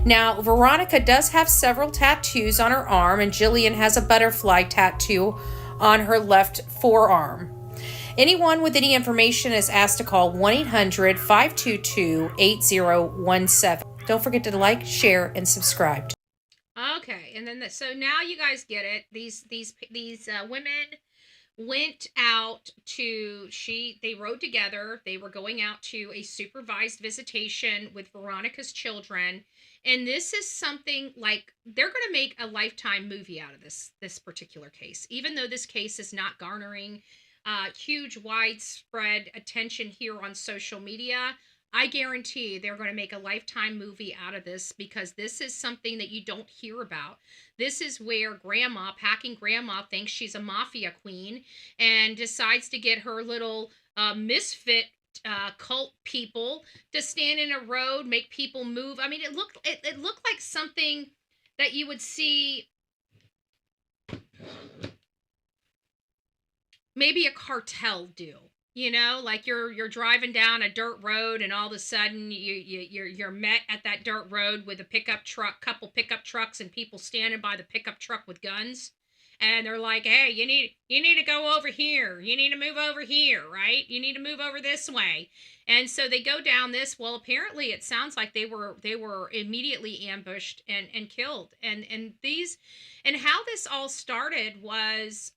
Now, Veronica does have several tattoos on her arm, and Jillian has a butterfly tattoo on her left forearm. Anyone with any information is asked to call 1-800-522-8017. Don't forget to like, share, and subscribe. Okay, and then so now you guys get it. These women went out to they rode together. They were going out to a supervised visitation with Veronica's children. And this is something like they're going to make a Lifetime movie out of this particular case, even though this case is not garnering huge widespread attention here on social media. I guarantee they're going to make a Lifetime movie out of this, because this is something that you don't hear about. This is where packing grandma thinks she's a mafia queen and decides to get her little misfit cult people to stand in a road, make people move. I mean, it looked like something that you would see maybe a cartel do. Like you're driving down a dirt road, and all of a sudden you're met at that dirt road with a pickup truck, couple pickup trucks, and people standing by the pickup truck with guns, and they're like, "Hey, you need to go over here. You need to move over here, right? You need to move over this way." And so they go down this. Well, apparently it sounds like they were immediately ambushed and killed. And how this all started was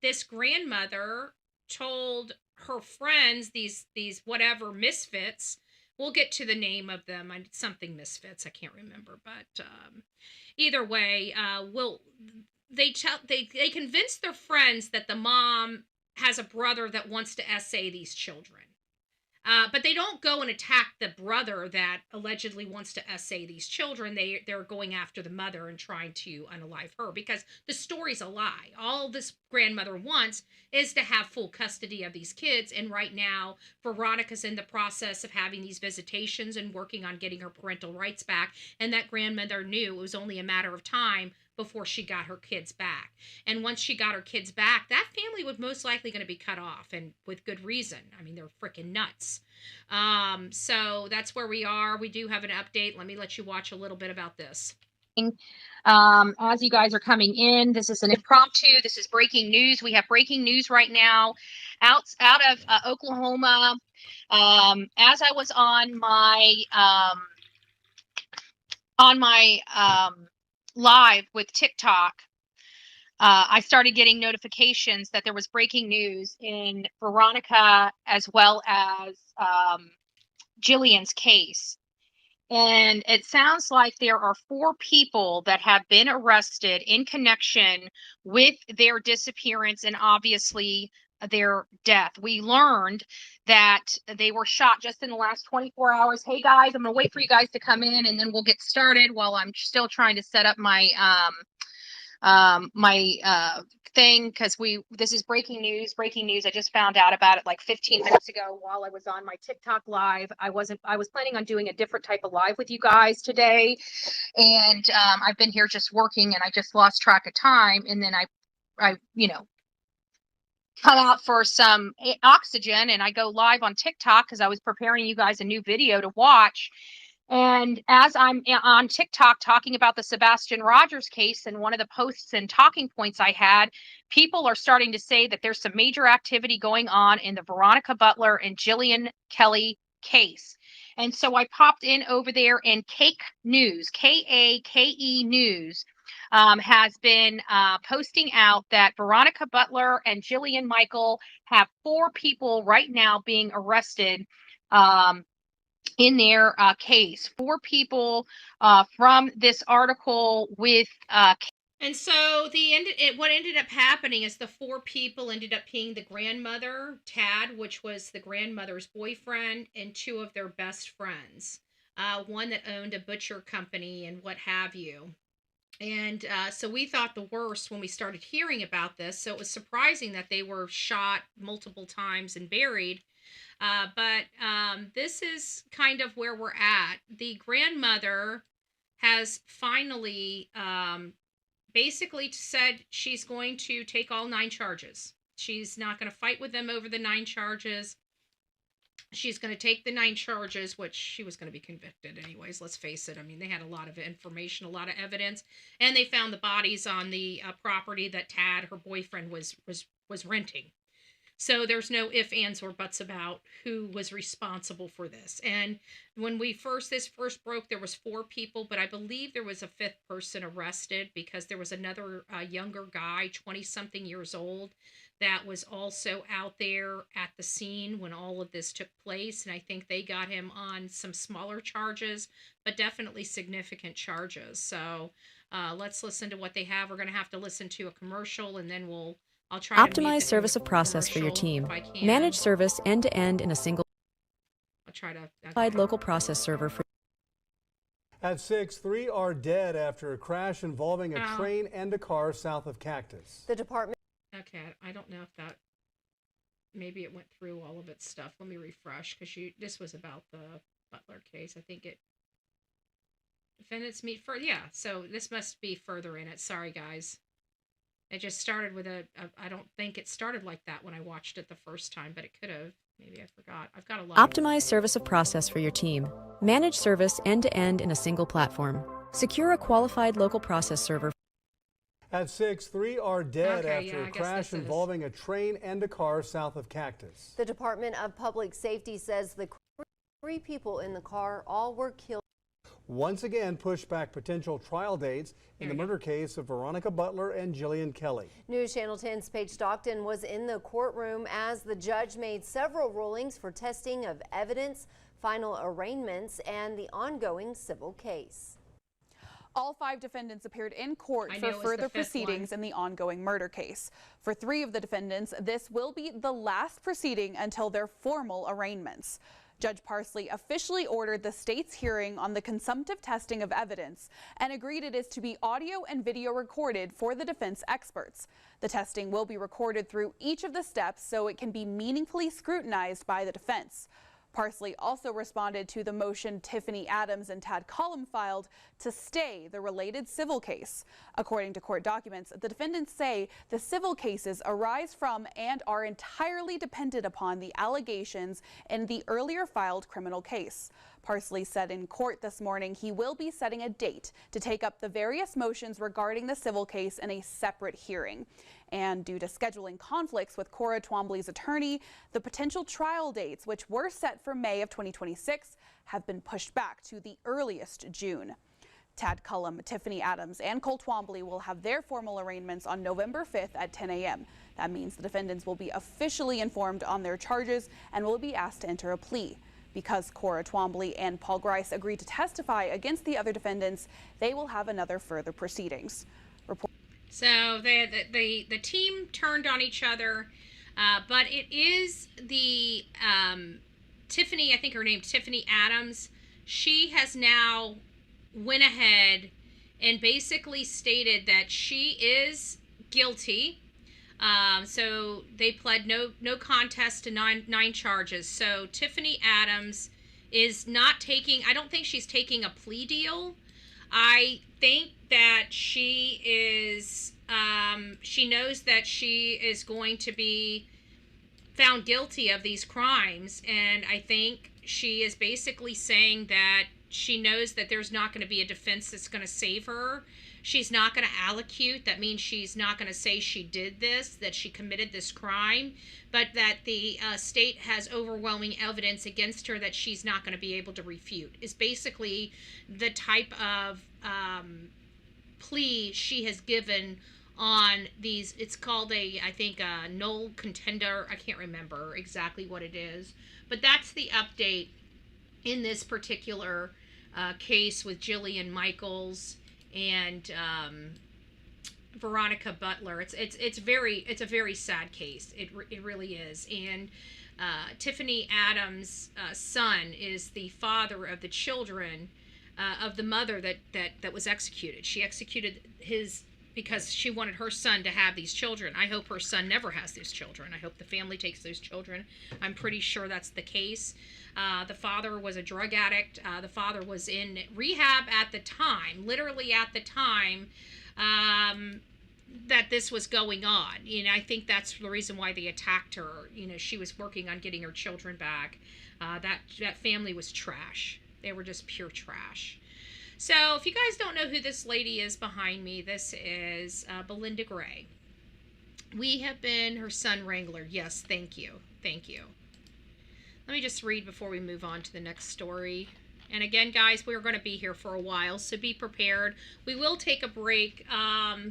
this grandmother told her friends, these whatever misfits, we'll get to the name of them, something misfits, I can't remember, but either way, they convince their friends that the mom has a brother that wants to essay these children. But they don't go and attack the brother that allegedly wants to essay these children. They're going after the mother and trying to unalive her, because the story's a lie. All this grandmother wants is to have full custody of these kids. And right now, Veronica's in the process of having these visitations and working on getting her parental rights back. And that grandmother knew it was only a matter of time before she got her kids back. And once she got her kids back, that family was most likely going to be cut off, and with good reason. I mean, they're freaking nuts. So that's where we are. We do have an update. Let me let you watch a little bit about this. As you guys are coming in, this is an impromptu. This is breaking news. We have breaking news right now out of Oklahoma. As I was on my live with TikTok, I started getting notifications that there was breaking news in Veronica as well as Jillian's case. And it sounds like there are 4 people that have been arrested in connection with their disappearance and obviously their death. We learned that they were shot just in the last 24 hours. Hey guys, I'm going to wait for you guys to come in, and then we'll get started while I'm still trying to set up my thing, because this is breaking news. I just found out about it like 15 minutes ago while I was on my TikTok live. I was planning on doing a different type of live with you guys today, and I've been here just working, and I just lost track of time, and then I come out for some oxygen, and I go live on TikTok because I was preparing you guys a new video to watch. And as I'm on TikTok talking about the Sebastian Rogers case, and one of the posts and talking points I had, people are starting to say that there's some major activity going on in the Veronica Butler and Jillian Kelly case. And so I popped in over there, and Cake News, Kake News, has been posting out that Veronica Butler and Jillian Michael have 4 people right now being arrested in their case. 4 people from this article with and so what ended up happening is the 4 people ended up being the grandmother, Tad, which was the grandmother's boyfriend, and 2 of their best friends, one that owned a butcher company and what have you. And so we thought the worst when we started hearing about this. So it was surprising that they were shot multiple times and buried. But this is kind of where we're at. The grandmother has finally basically said she's going to take all 9 charges. She's not going to fight with them over the 9 charges. She's going to take the 9 charges, which she was going to be convicted anyways. Let's face it. I mean, they had a lot of information, a lot of evidence, and they found the bodies on the property that Tad, her boyfriend, was renting. So there's no ifs, ands, or buts about who was responsible for this. And when this first broke, there was 4 people, but I believe there was a 5th person arrested, because there was another younger guy, 20-something years old, that was also out there at the scene when all of this took place. And I think they got him on some smaller charges, but definitely significant charges. So let's listen to what they have. We're going to have to listen to a commercial, and then I'll try to optimize service of process for your team. Manage service end to end in a single local process server for. At 6, 3 are dead after a crash involving a train and a car south of Cactus. The department. Okay, I don't know if that. Maybe it went through all of its stuff. Let me refresh, because this was about the Butler case. I think it. Defendants meet for. Yeah, so this must be further in it. Sorry, guys. It just started with I don't think it started like that when I watched it the first time, but it could have. Maybe I forgot. I've got a lot. Optimize service of process for your team. Manage service end-to-end in a single platform. Secure a qualified local process server. At 6, 3 are dead Okay, after yeah, a I guess crash this is- involving a train and a car south of Cactus. The Department of Public Safety says the 3 people in the car all were killed. Once again pushed back potential trial dates in the murder case of Veronica Butler and Jillian Kelly. News Channel 10's Paige Stockton was in the courtroom as the judge made several rulings for testing of evidence, final arraignments, and the ongoing civil case. All 5 defendants appeared in court for further proceedings in the ongoing murder case. For 3 of the defendants, this will be the last proceeding until their formal arraignments. Judge Parsley officially ordered the state's hearing on the consumptive testing of evidence and agreed it is to be audio and video recorded for the defense experts. The testing will be recorded through each of the steps so it can be meaningfully scrutinized by the defense. Parsley also responded to the motion Tiffany Adams and Tad Cullum filed to stay the related civil case. According to court documents, the defendants say the civil cases arise from and are entirely dependent upon the allegations in the earlier filed criminal case. Parsley said in court this morning he will be setting a date to take up the various motions regarding the civil case in a separate hearing. And due to scheduling conflicts with Cora Twombly's attorney, the potential trial dates, which were set for May of 2026, have been pushed back to the earliest June. Tad Cullum, Tiffany Adams, and Cole Twombly will have their formal arraignments on November 5th at 10 a.m. That means the defendants will be officially informed on their charges and will be asked to enter a plea. Because Cora Twombly and Paul Grice agreed to testify against the other defendants, they will have another further proceedings. So the team turned on each other, but it is the Tiffany, I think her name Tiffany Adams. She has now went ahead and basically stated that she is guilty. So they pled no contest to nine charges. So Tiffany Adams is not taking, I don't think she's taking a plea deal. I think that she is, she knows that she is going to be found guilty of these crimes. And I think she is basically saying that she knows that there's not going to be a defense that's going to save her. She's not going to allocute. That means she's not going to say she did this, that she committed this crime, but that the state has overwhelming evidence against her that she's not going to be able to refute, is basically the type of plea she has given on these. It's called I think a null contender. I can't remember exactly what it is, but that's the update in this particular case with Jillian Michaels and Veronica Butler. It's a very sad case. It really is. And Tiffany Adams' son is the father of the children of the mother that was executed. She executed his because she wanted her son to have these children. I hope her son never has these children. I hope the family takes those children. I'm pretty sure that's the case. The father was a drug addict. The father was in rehab at the time, literally at the time that this was going on. You know, I think that's the reason why they attacked her. You know, she was working on getting her children back. That family was trash. They were just pure trash. So if you guys don't know who this lady is behind me, this is Belinda Gray. We have been her son wrangler. Yes, thank you. Thank you. Let me just read before we move on to the next story. And again, guys, we're going to be here for a while, so be prepared. We will take a break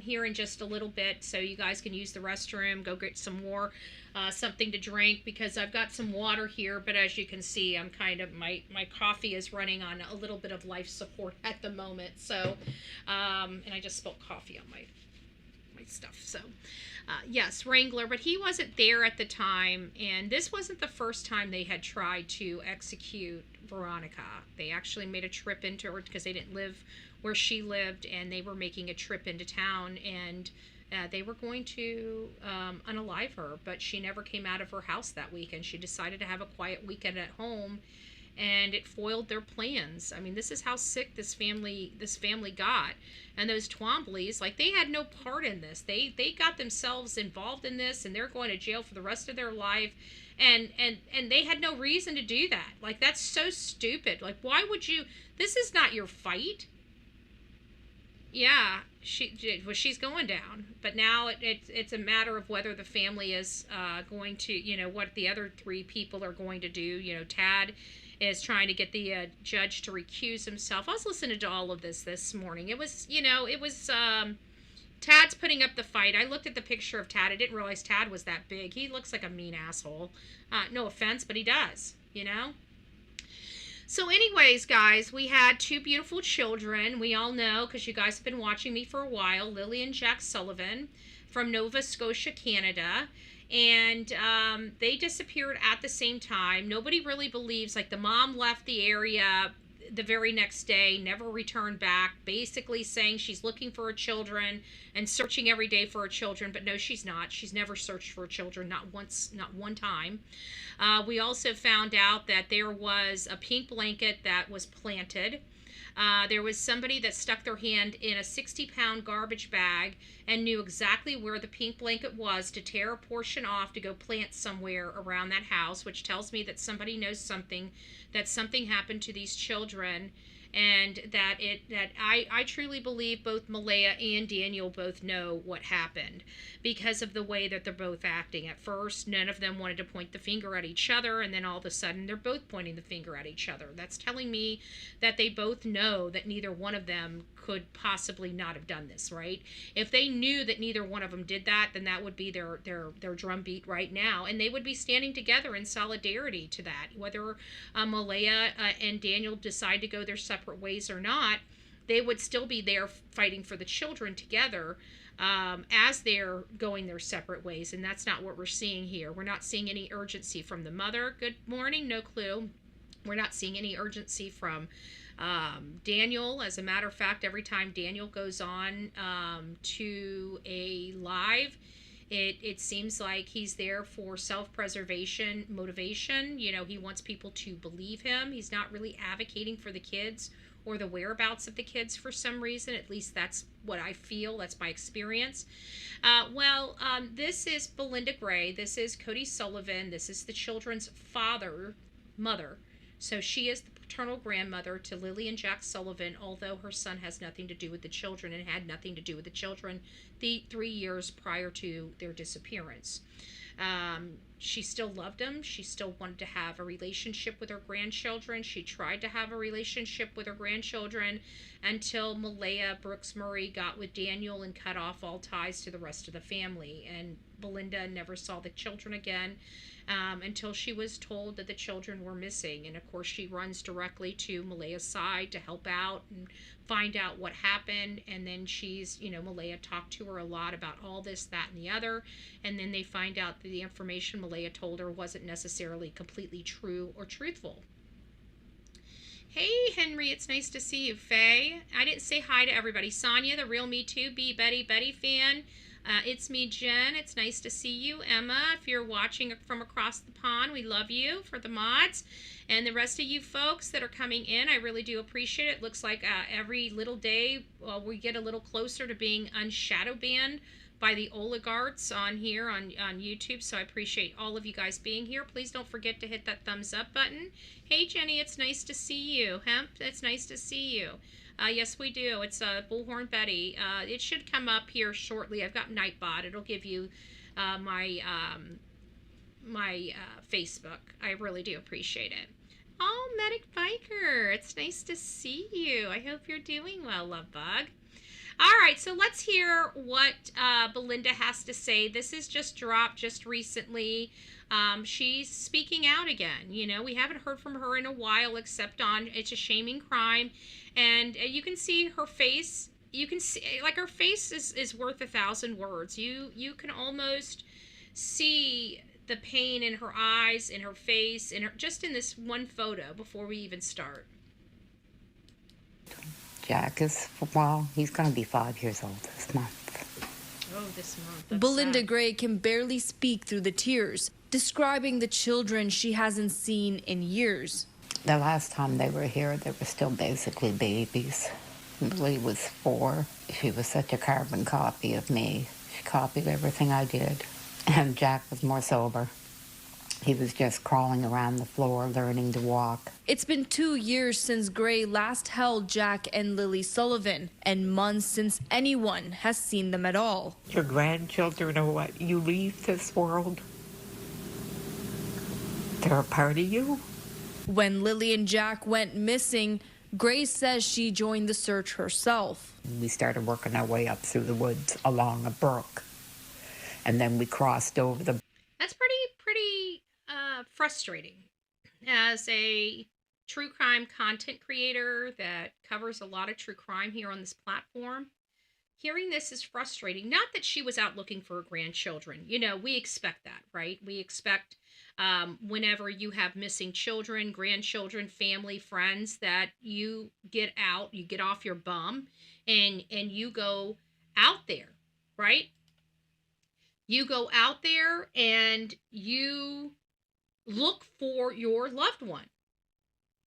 here in just a little bit, so you guys can use the restroom, go get some more, something to drink, because I've got some water here, but as you can see, I'm kind of, my coffee is running on a little bit of life support at the moment. So, and I just spilled coffee on my stuff. So, yes, Wrangler, but he wasn't there at the time, and this wasn't the first time they had tried to execute Veronica. They actually made a trip into her because they didn't live where she lived, and they were making a trip into town, and they were going to unalive her, but she never came out of her house that weekend. She decided to have a quiet weekend at home, and it foiled their plans. I mean, this is how sick this family got. And those Twombly's, like, they had no part in this. They got themselves involved in this, and they're going to jail for the rest of their life. And they had no reason to do that. Like, that's so stupid. Like, why would you? This is not your fight. Yeah, she's going down. But now it's a matter of whether the family is going to, you know, what the other three people are going to do. You know, Tad is trying to get the judge to recuse himself. I was listening to all of this morning. It was, you know, Tad's putting up the fight. I looked at the picture of Tad. I didn't realize Tad was that big. He looks like a mean asshole. No offense, but he does, you know? So anyways, guys, we had two beautiful children. We all know, because you guys have been watching me for a while, Lily and Jack Sullivan from Nova Scotia, Canada. And they disappeared at the same time. Nobody really believes, like, the mom left the area the very next day, never returned back, basically saying she's looking for her children and searching every day for her children. But no, she's not. She's never searched for her children, not once, not one time. We also found out that there was a pink blanket that was planted. There was somebody that stuck their hand in a 60-pound garbage bag and knew exactly where the pink blanket was to tear a portion off to go plant somewhere around that house, which tells me that somebody knows something, that something happened to these children, and that I truly believe both Malaya and Daniel both know what happened because of the way that they're both acting. At first, none of them wanted to point the finger at each other, and then all of a sudden they're both pointing the finger at each other. That's telling me that they both know that neither one of them could possibly not have done this, right? If they knew that neither one of them did that, then that would be their drumbeat right now, and they would be standing together in solidarity to that. Whether Malaya and Daniel decide to go their separate ways or not, they would still be there fighting for the children together as they're going their separate ways, and that's not what we're seeing here. We're not seeing any urgency from the mother. Good morning, no clue. We're not seeing any urgency from Daniel. As a matter of fact, every time Daniel goes on to a live, it seems like he's there for self-preservation motivation. You know, he wants people to believe him. He's not really advocating for the kids or the whereabouts of the kids for some reason. At least that's what I feel. That's my experience. This is Belinda Gray. This is Cody Sullivan. This is the children's mother. So she is the paternal grandmother to Lily and Jack Sullivan, although her son has nothing to do with the children and had nothing to do with the children the 3 years prior to their disappearance. She still loved them. She still wanted to have a relationship with her grandchildren. She tried to have a relationship with her grandchildren until Malaya Brooks Murray got with Daniel and cut off all ties to the rest of the family. And Belinda never saw the children again until she was told that the children were missing. And of course, she runs directly to Malaya's side to help out and find out what happened. And then Malaya talked to her a lot about all this, that, and the other. And then they find out that the information Malaya told her wasn't necessarily completely true or truthful. Hey, Henry, it's nice to see you. Faye, I didn't say hi to everybody. Sonia, the real Me Too, Betty fan. It's me, Jen. It's nice to see you. Emma, if you're watching from across the pond, we love you. For the mods and the rest of you folks that are coming in, I really do appreciate it. It looks like every little day we get a little closer to being unshadow banned by the oligarchs on here on YouTube. So I appreciate all of you guys being here. Please don't forget to hit that thumbs up button. Hey, Jenny, it's nice to see you. Hemp, it's nice to see you. Yes, we do. It's Bullhorn Betty. It should come up here shortly. I've got Nightbot. It'll give you my Facebook. I really do appreciate it. Oh, Medic Biker. It's nice to see you. I hope you're doing well, love bug. All right, so let's hear what Belinda has to say. This is just dropped just recently. She's speaking out again. You know, we haven't heard from her in a while except on It's a Shaming Crime. And you can see her face. You can see, like, her face is worth 1,000 words. You can almost see the pain in her eyes, in her face, just in this one photo before we even start. Jack is, well, he's going to be 5 years old this month. Oh, this month. That's Belinda sad. Gray can barely speak through the tears, describing the children she hasn't seen in years. The last time they were here, they were still basically babies. Lily was 4. She was such a carbon copy of me. She copied everything I did. And Jack was more sober. He was just crawling around the floor, learning to walk. It's been 2 years since Gray last held Jack and Lily Sullivan, and months since anyone has seen them at all. Your grandchildren are what you leave this world. They're a part of you. When Lily and Jack went missing, Gray says she joined the search herself. We started working our way up through the woods along a brook, and then we crossed over the... That's pretty frustrating. As a true crime content creator that covers a lot of true crime here on this platform, hearing this is frustrating. Not that she was out looking for grandchildren. You know, we expect that, right? We expect whenever you have missing children, grandchildren, family, friends, that you get out, you get off your bum, and you go out there, right? You go out there and you look for your loved one.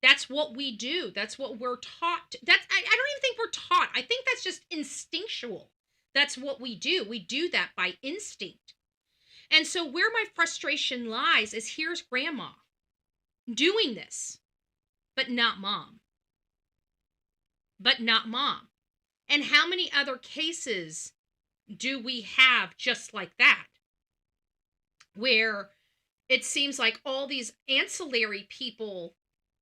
That's what we do. That's what we're taught. I don't even think we're taught. I think that's just instinctual. That's what we do. We do that by instinct. And so where my frustration lies is here's grandma doing this, but not mom. But not mom. And how many other cases do we have just like that? Where it seems like all these ancillary people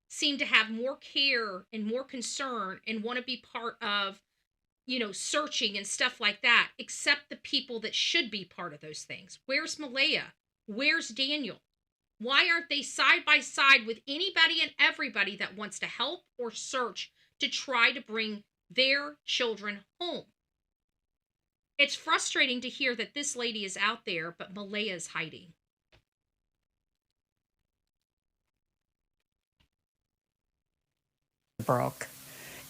seem to have more care and more concern and want to be part of, you know, searching and stuff like that, except the people that should be part of those things. Where's Malaya? Where's Daniel? Why aren't they side by side with anybody and everybody that wants to help or search to try to bring their children home? It's frustrating to hear that this lady is out there, but Malaya's hiding. Brook,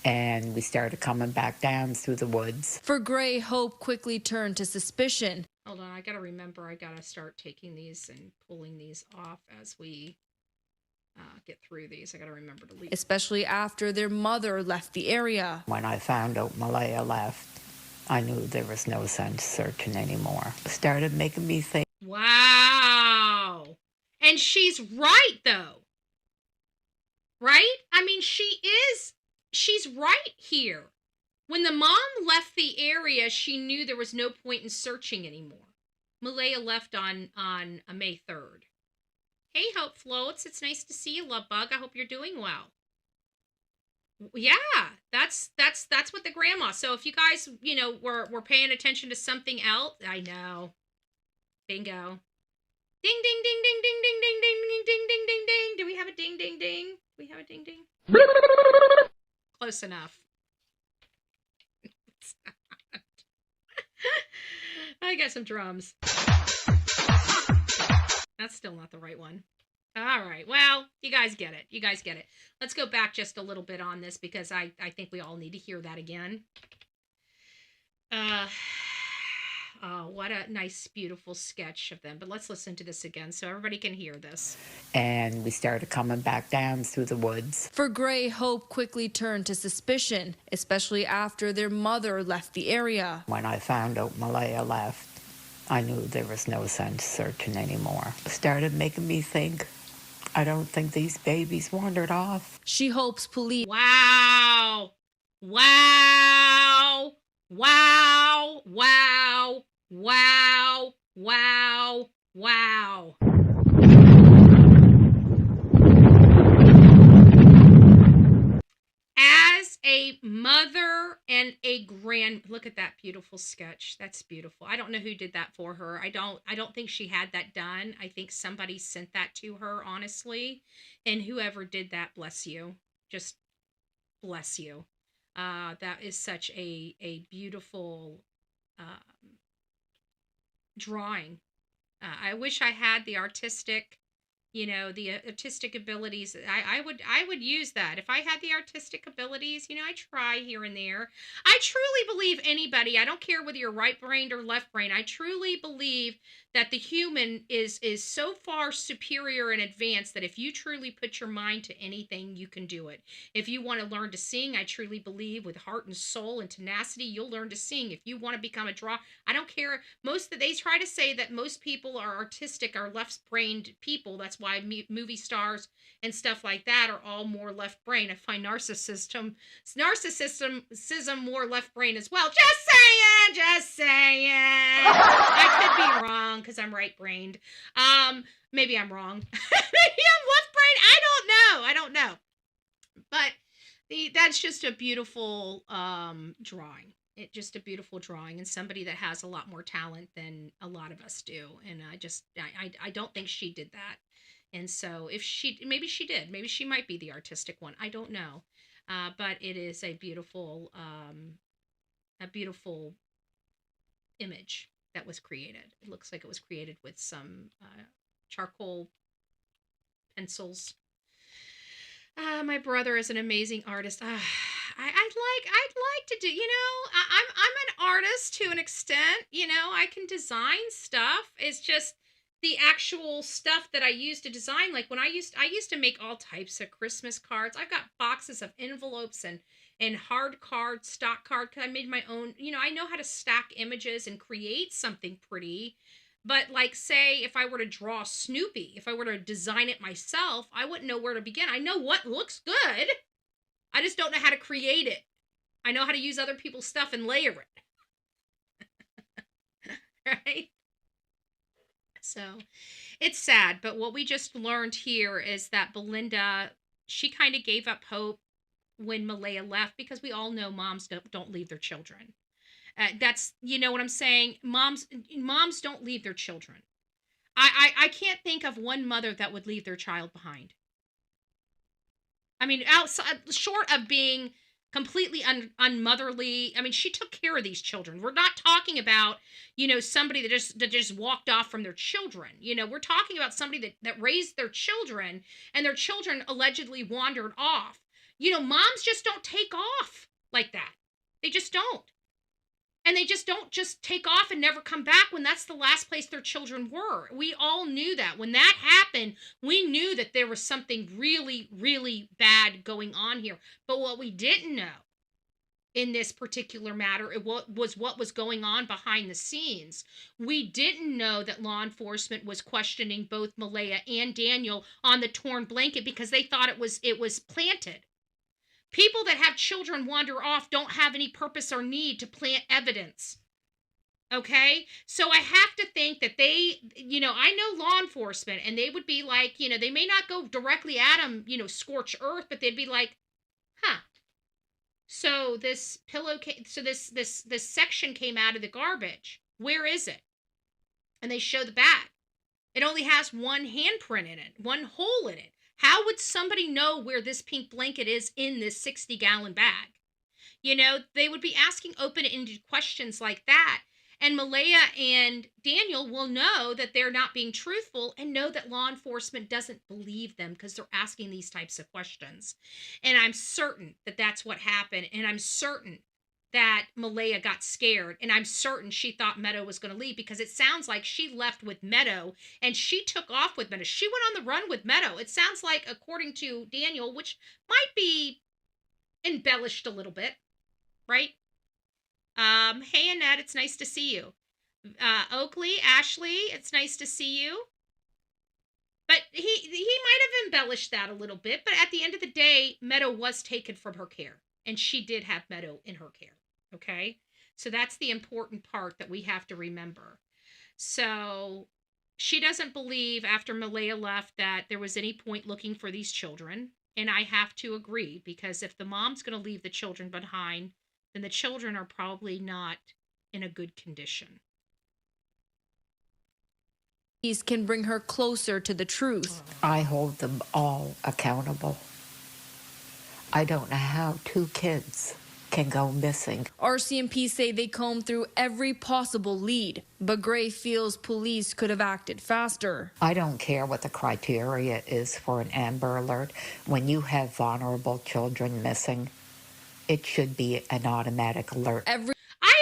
and we started coming back down through the woods. For Gray, hope quickly turned to suspicion. Hold on, I gotta remember, I gotta start taking these and pulling these off as we get through these. I gotta remember to leave. Especially after their mother left the area. When I found out Malaya left, I knew there was no sense searching anymore. It started making me think. Wow. And she's right, though. Right? I mean, she's right here. When the mom left the area, she knew there was no point in searching anymore. Malaya left on May 3rd. Hey, Hope Floats. It's nice to see you, love bug. I hope you're doing well. Yeah, that's what the grandma. So if you guys, you know, were paying attention to something else, I know. Bingo. Ding, ding, ding, ding, ding, ding, ding, ding, ding, ding, ding, ding, ding. Do we have a ding, ding, ding? Do we have a ding, ding? Close enough. I got some drums. That's still not the right one. All right. Well, you guys get it. You guys get it. Let's go back just a little bit on this because I think we all need to hear that again. Oh, what a nice, beautiful sketch of them. But let's listen to this again so everybody can hear this. And we started coming back down through the woods. For Gray, hope quickly turned to suspicion, especially after their mother left the area. When I found out Malaya left, I knew there was no sense searching anymore. It started making me think, I don't think these babies wandered off. She hopes police... Wow! Wow! Wow! Wow! Wow! Wow! Wow! As a mother and a look at that beautiful sketch. That's beautiful. I don't know who did that for her. I don't think she had that done. I think somebody sent that to her, honestly. And whoever did that, bless you. Just bless you. That is such a beautiful drawing. I wish I had the artistic The artistic abilities. I would use that if I had the artistic abilities. I try here and there. I truly believe anybody, I don't care whether you're right-brained or left-brained, I truly believe that the human is so far superior and advanced that if you truly put your mind to anything, you can do it. If you want to learn to sing, I truly believe with heart and soul and tenacity, you'll learn to sing. If you want to become a draw, I don't care. They try to say that most people are artistic, are left-brained people. That's why movie stars and stuff like that are all more left-brained. I find narcissism more left-brained as well. Just saying. I could be wrong because I'm right-brained. Maybe I'm wrong. Maybe I'm left-brained. I don't know. But that's just a beautiful drawing. It's just a beautiful drawing, and somebody that has a lot more talent than a lot of us do. And I don't think she did that. And so maybe she did. Maybe she might be the artistic one. I don't know. But it is a beautiful image that was created. It looks like it was created with some charcoal pencils. My brother is an amazing artist. I'd like to do, I'm an artist to an extent, I can design stuff. It's just the actual stuff that I used to design. Like when I used to make all types of Christmas cards. I've got boxes of envelopes and hard cards, stock card, because I made my own, I know how to stack images and create something pretty. But like, say, if I were to draw Snoopy, if I were to design it myself, I wouldn't know where to begin. I know what looks good. I just don't know how to create it. I know how to use other people's stuff and layer it. Right? So it's sad. But what we just learned here is that Belinda, she kind of gave up hope when Malaya left, because we all know moms don't leave their children. That's, what I'm saying? Moms don't leave their children. I can't think of one mother that would leave their child behind. I mean, outside, short of being completely unmotherly. I mean, she took care of these children. We're not talking about, somebody that just walked off from their children. We're talking about somebody that raised their children, and their children allegedly wandered off. Moms just don't take off like that. They just don't. And they just don't just take off and never come back when that's the last place their children were. We all knew that. When that happened, we knew that there was something really, really bad going on here. But what we didn't know in this particular matter was what was going on behind the scenes. We didn't know that law enforcement was questioning both Malaya and Daniel on the torn blanket because they thought it was planted. People that have children wander off don't have any purpose or need to plant evidence. Okay? So I have to think that they, I know law enforcement, and they would be like, they may not go directly at them, scorch earth, but they'd be like, so this this section came out of the garbage. Where is it? And they show the bag. It only has one handprint in it, one hole in it. How would somebody know where this pink blanket is in this 60-gallon bag? They would be asking open-ended questions like that. And Malaya and Daniel will know that they're not being truthful and know that law enforcement doesn't believe them because they're asking these types of questions. And I'm certain that that's what happened. And I'm certain that Malaya got scared, and I'm certain she thought Meadow was going to leave, because it sounds like she left with Meadow and she took off with Meadow. She went on the run with Meadow. It sounds like, according to Daniel, which might be embellished a little bit, right? Hey, Annette, it's nice to see you. Oakley, Ashley, it's nice to see you. But he might have embellished that a little bit, but at the end of the day, Meadow was taken from her care. And she did have Meadow in her care, okay? So that's the important part that we have to remember. So she doesn't believe, after Malaya left, that there was any point looking for these children. And I have to agree, because if the mom's going to leave the children behind, then the children are probably not in a good condition. These can bring her closer to the truth. I hold them all accountable. I don't know how two kids can go missing. RCMP say they combed through every possible lead, but Gray feels police could have acted faster. I don't care what the criteria is for an Amber Alert. When you have vulnerable children missing, it should be an automatic alert. I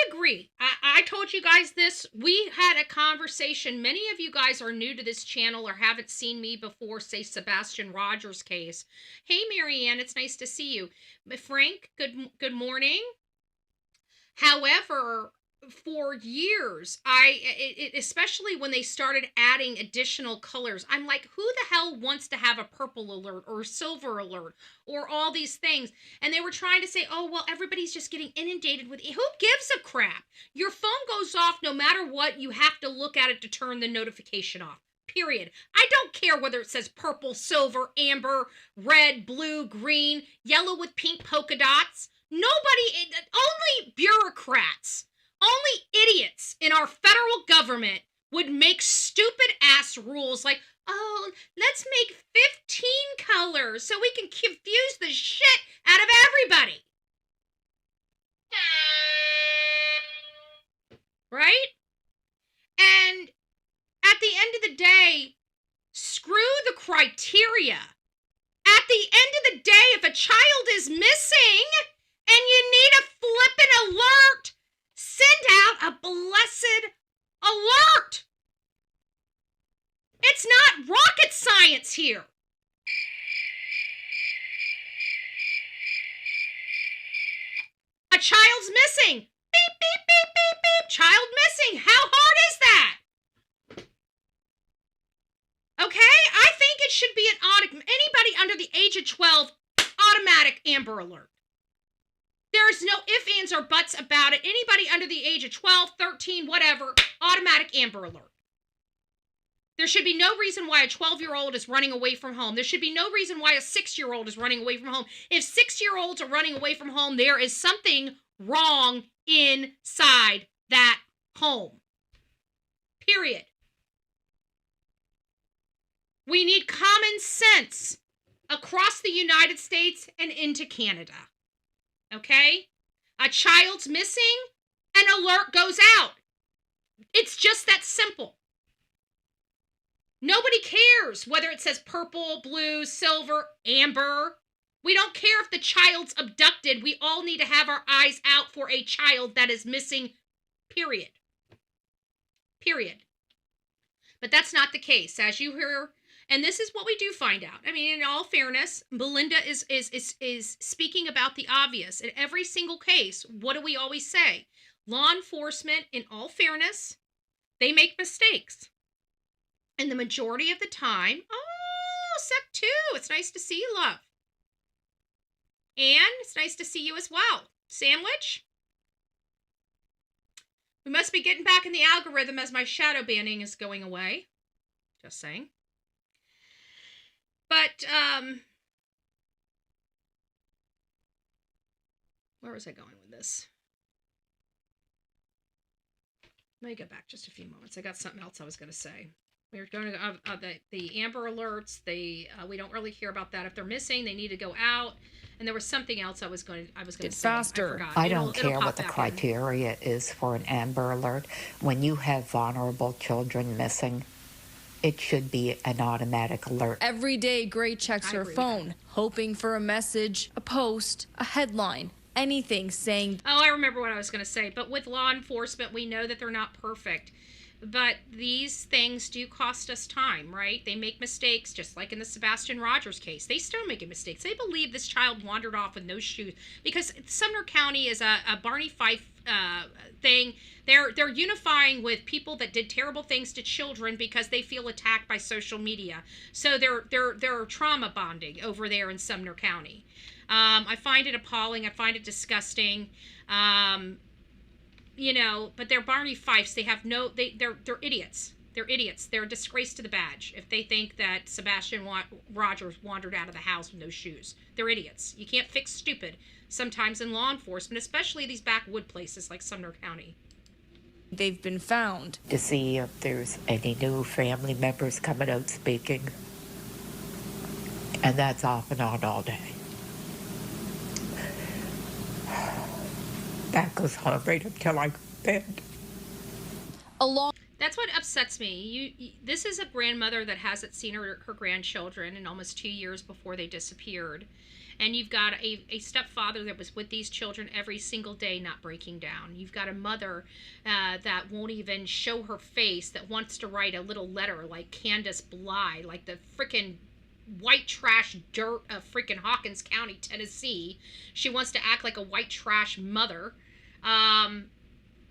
agree. I told you guys this. We had a conversation. Many of you guys are new to this channel or haven't seen me before, say Sebastian Rogers' case. Hey, Marianne, it's nice to see you. Frank, good morning. However, for years, especially when they started adding additional colors, I'm like, who the hell wants to have a purple alert or a silver alert or all these things? And they were trying to say, oh, well, everybody's just getting inundated with who gives a crap? Your phone goes off no matter what. You have to look at it to turn the notification off. Period. I don't care whether it says purple, silver, amber, red, blue, green, yellow with pink polka dots. Nobody, only bureaucrats, only idiots in our federal government would make stupid ass rules like, oh, let's make 15 colors so we can confuse the shit out of everybody. Right? And at the end of the day, screw the criteria. At the end of the day, if a child is missing and you need a flippin' alert, send out a blessed alert. It's not rocket science here. A child's missing. Beep, beep, beep, beep, beep. Child missing. How hard is that? Okay? I think it should be an anybody under the age of 12, automatic Amber Alert. There's no ifs, ands, or buts about it. Anybody under the age of 12, 13, whatever, automatic Amber Alert. There should be no reason why a 12-year-old is running away from home. There should be no reason why a 6-year-old is running away from home. If 6-year-olds are running away from home, there is something wrong inside that home. Period. We need common sense across the United States and into Canada. Okay? A child's missing, an alert goes out. It's just that simple. Nobody cares whether it says purple, blue, silver, amber. We don't care if the child's abducted. We all need to have our eyes out for a child that is missing, period. Period. But that's not the case. As you hear, and this is what we do find out. I mean, in all fairness, Belinda is speaking about the obvious. In every single case, what do we always say? Law enforcement, in all fairness, they make mistakes. And the majority of the time, oh, Sec 2, it's nice to see you, love. And it's nice to see you as well. Sandwich? We must be getting back in the algorithm as my shadow banning is going away. Just saying. But, where was I going with this? Let me go back just a few moments. I got something else I was going to say. We were going to the Amber Alerts. We don't really care about that. If they're missing, they need to go out. And there was something else I was going to say. Faster. I don't care what the criteria is for an Amber Alert. When you have vulnerable children missing, it should be an automatic alert. Every day, Gray checks her phone, hoping for a message, a post, a headline, anything saying... Oh, I remember what I was going to say. But with law enforcement, we know that they're not perfect. But these things do cost us time, right? They make mistakes, just like in the Sebastian Rogers case. They still making mistakes. They believe this child wandered off with no shoes because Sumner County is a Barney Fife thing. They're unifying with people that did terrible things to children because they feel attacked by social media. So they're trauma bonding over there in Sumner County. I find it appalling. I find it disgusting. You know, but they're Barney Fifes. They have no, they're idiots. They're idiots. They're a disgrace to the badge if they think that Sebastian Rogers wandered out of the house with no shoes. They're idiots. You can't fix stupid sometimes in law enforcement, especially these backwood places like Sumner County. They've been found. To see if there's any new family members coming out speaking. And that's off and on all day. That goes on right up till I go to bed. That's what upsets me. This is a grandmother that hasn't seen her grandchildren in almost 2 years before they disappeared. And you've got a stepfather that was with these children every single day, not breaking down. You've got a mother that won't even show her face, that wants to write a little letter like Candace Bly, like the frickin' white trash dirt of frickin' Hawkins County, Tennessee. She wants to act like a white trash mother.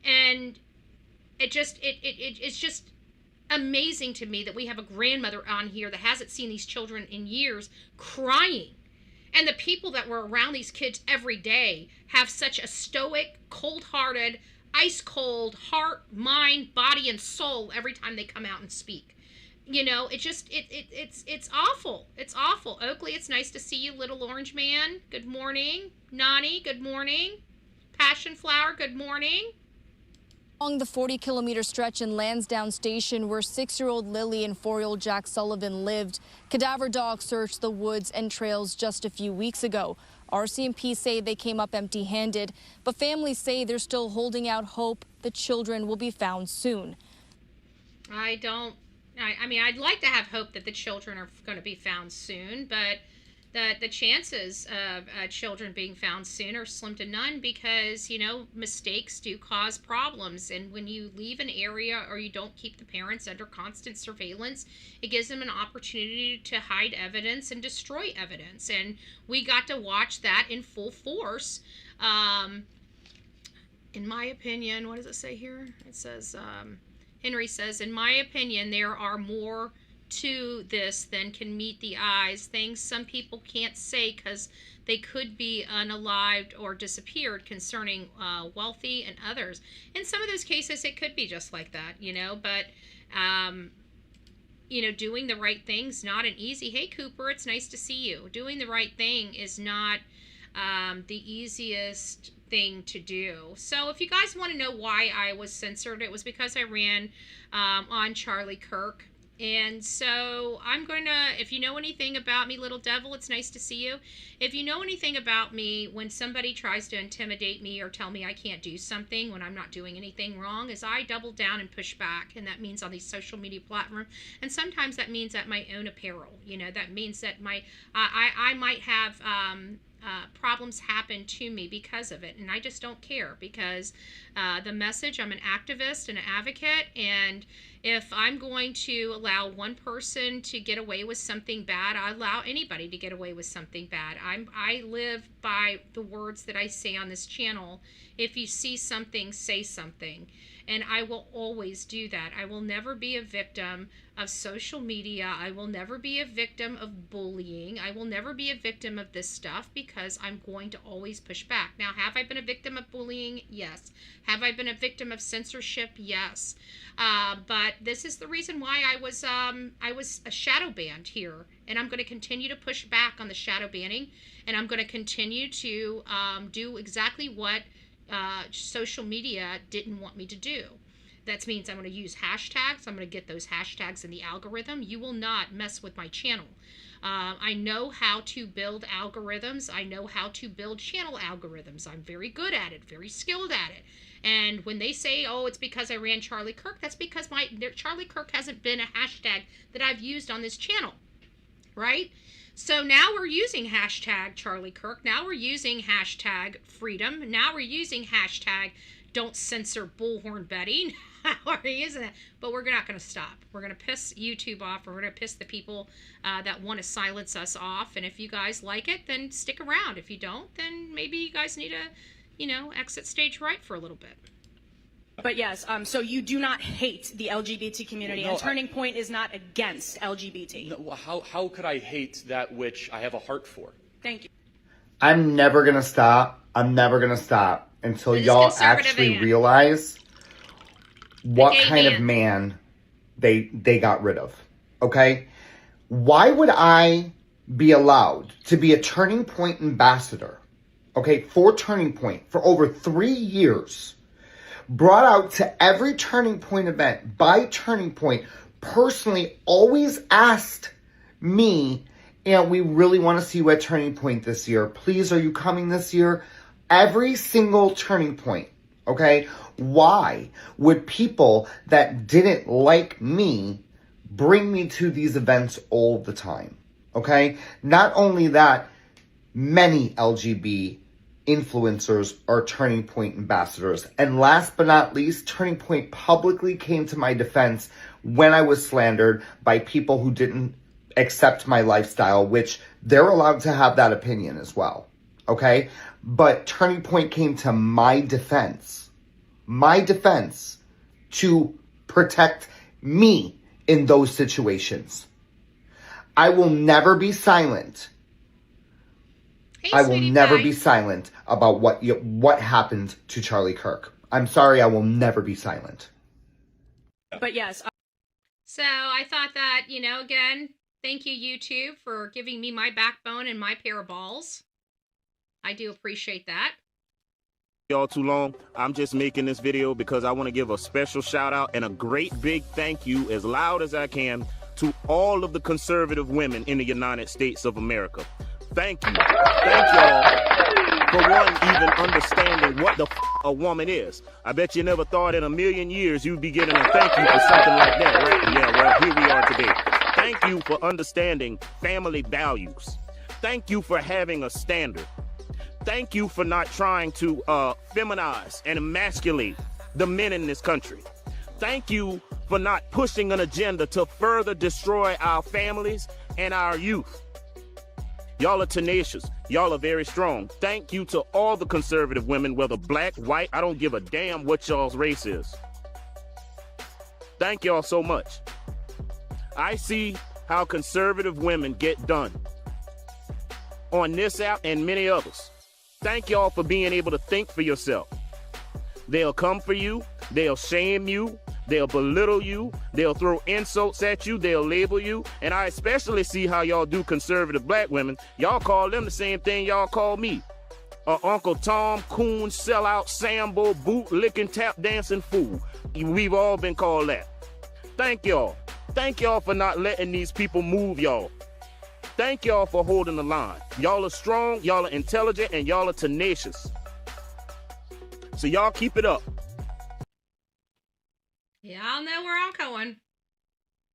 And it's just amazing to me that we have a grandmother on here that hasn't seen these children in years crying. And the people that were around these kids every day have such a stoic, cold-hearted, ice-cold heart, mind, body, and soul every time they come out and speak. You know, it's awful. It's awful. Oakley, it's nice to see you. Little Orange Man, good morning. Nani, good morning. Passion Flower, good morning. Along the 40-kilometer stretch in Lansdowne Station where 6-year-old Lily and 4-year-old Jack Sullivan lived, cadaver dogs searched the woods and trails just a few weeks ago. RCMP say they came up empty-handed, but families say they're still holding out hope the children will be found soon. I mean, I'd like to have hope that the children are going to be found soon, but the chances of children being found soon are slim to none because, you know, mistakes do cause problems. And when you leave an area or you don't keep the parents under constant surveillance, it gives them an opportunity to hide evidence and destroy evidence. And we got to watch that in full force. In my opinion, what does it say here? It says, Henry says, in my opinion, there are more to this than can meet the eyes, things some people can't say because they could be unalived or disappeared concerning wealthy and others. In some of those cases, it could be just like that, you know, but, you know, doing the right thing's not an easy, hey, Cooper, it's nice to see you. Doing the right thing is not the easiest thing to do. So if you guys want to know why I was censored, it was because I ran on Charlie Kirk. And so I'm going to, if you know anything about me, Little Devil, it's nice to see you. If you know anything about me, when somebody tries to intimidate me or tell me I can't do something when I'm not doing anything wrong, is I double down and push back. And that means on these social media platforms. And sometimes that means at my own apparel. You know, that means that I might have problems happen to me because of it. And I just don't care because the message, I'm an activist and an advocate, and if I'm going to allow one person to get away with something bad, I allow anybody to get away with something bad. I live by the words that I say on this channel. If you see something, say something. And I will always do that. I will never be a victim of social media. I will never be a victim of bullying. I will never be a victim of this stuff because I'm going to always push back. Now, have I been a victim of bullying? Yes. Have I been a victim of censorship? Yes. But this is the reason why I was a shadow banned here. And I'm going to continue to push back on the shadow banning. And I'm going to continue to do exactly what social media didn't want me to do. That means I'm going to use hashtags. I'm going to get those hashtags in the algorithm. You will not mess with my channel. I know how to build algorithms. I know how to build channel algorithms. I'm very good at it, very skilled at it. And when they say, oh, it's because I ran Charlie Kirk, that's because Charlie Kirk hasn't been a hashtag that I've used on this channel, right? So now we're using hashtag Charlie Kirk. Now we're using hashtag freedom. Now we're using hashtag don't censor Bullhorn Betty. We're using that, but we're not going to stop. We're going to piss YouTube off, or we're going to piss the people that want to silence us off. And if you guys like it, then stick around. If you don't, then maybe you guys need to, you know, exit stage right for a little bit. But yes, so you do not hate the LGBT community, and Turning Point is not against LGBT. No, how could I hate that which I have a heart for? Thank you. I'm never going to stop. I'm never going to stop until y'all actually realize what kind of man they got rid of. Okay? Why would I be allowed to be a Turning Point ambassador, okay, for Turning Point for over 3 years? Brought out to every Turning Point event by Turning Point, personally always asked me, and we really want to see you at Turning Point this year. Please, are you coming this year? Every single turning point, okay? Why would people that didn't like me bring me to these events all the time, okay? Not only that, many LGB influencers are Turning Point ambassadors. And last but not least, Turning Point publicly came to my defense when I was slandered by people who didn't accept my lifestyle, which they're allowed to have that opinion as well, okay? But Turning Point came to my defense to protect me in those situations. I will never be silent. I will never be silent about what happened to Charlie Kirk. I'm sorry, I will never be silent. But yes. So I thought that, again, thank you, YouTube, for giving me my backbone and my pair of balls. I do appreciate that. Y'all too long. I'm just making this video because I want to give a special shout out and a great big thank you as loud as I can to all of the conservative women in the United States of America. Thank you. Thank y'all for one, even understanding what the a woman is. I bet you never thought in a million years you'd be getting a thank you for something like that, right? Yeah, well, here we are today. Thank you for understanding family values. Thank you for having a standard. Thank you for not trying to feminize and emasculate the men in this country. Thank you for not pushing an agenda to further destroy our families and our youth. Y'all are tenacious. Y'all are very strong. Thank you to all the conservative women, whether black, white, I don't give a damn what y'all's race is. Thank y'all so much. I see how conservative women get done on this app and many others. Thank y'all for being able to think for yourself. They'll come for you. They'll shame you. They'll belittle you. They'll throw insults at you. They'll label you. And I especially see how y'all do conservative black women. Y'all call them the same thing y'all call me. Uncle Tom, coon, sellout, Sambo, boot licking, tap dancing fool. We've all been called that. Thank y'all. Thank y'all for not letting these people move y'all. Thank y'all for holding the line. Y'all are strong, y'all are intelligent, and y'all are tenacious. So y'all keep it up. Y'all know where I'm going.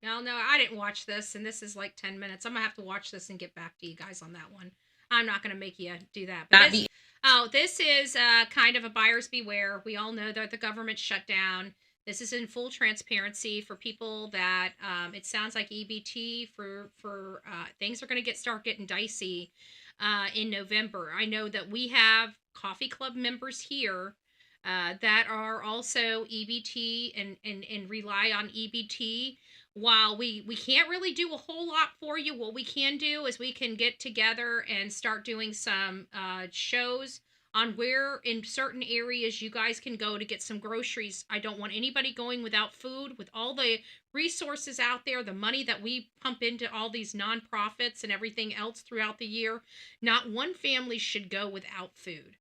Y'all know I didn't watch this, and this is like 10 minutes. I'm going to have to watch this and get back to you guys on that one. I'm not going to make you do that. But this is kind of a buyer's beware. We all know that the government shut down. This is in full transparency for people that it sounds like EBT for things are going to start getting dicey in November. I know that we have coffee club members here that are also EBT and rely on EBT. While we can't really do a whole lot for you, what we can do is we can get together and start doing some shows on where in certain areas you guys can go to get some groceries. I don't want anybody going without food. With all the resources out there, the money that we pump into all these nonprofits and everything else throughout the year, not one family should go without food.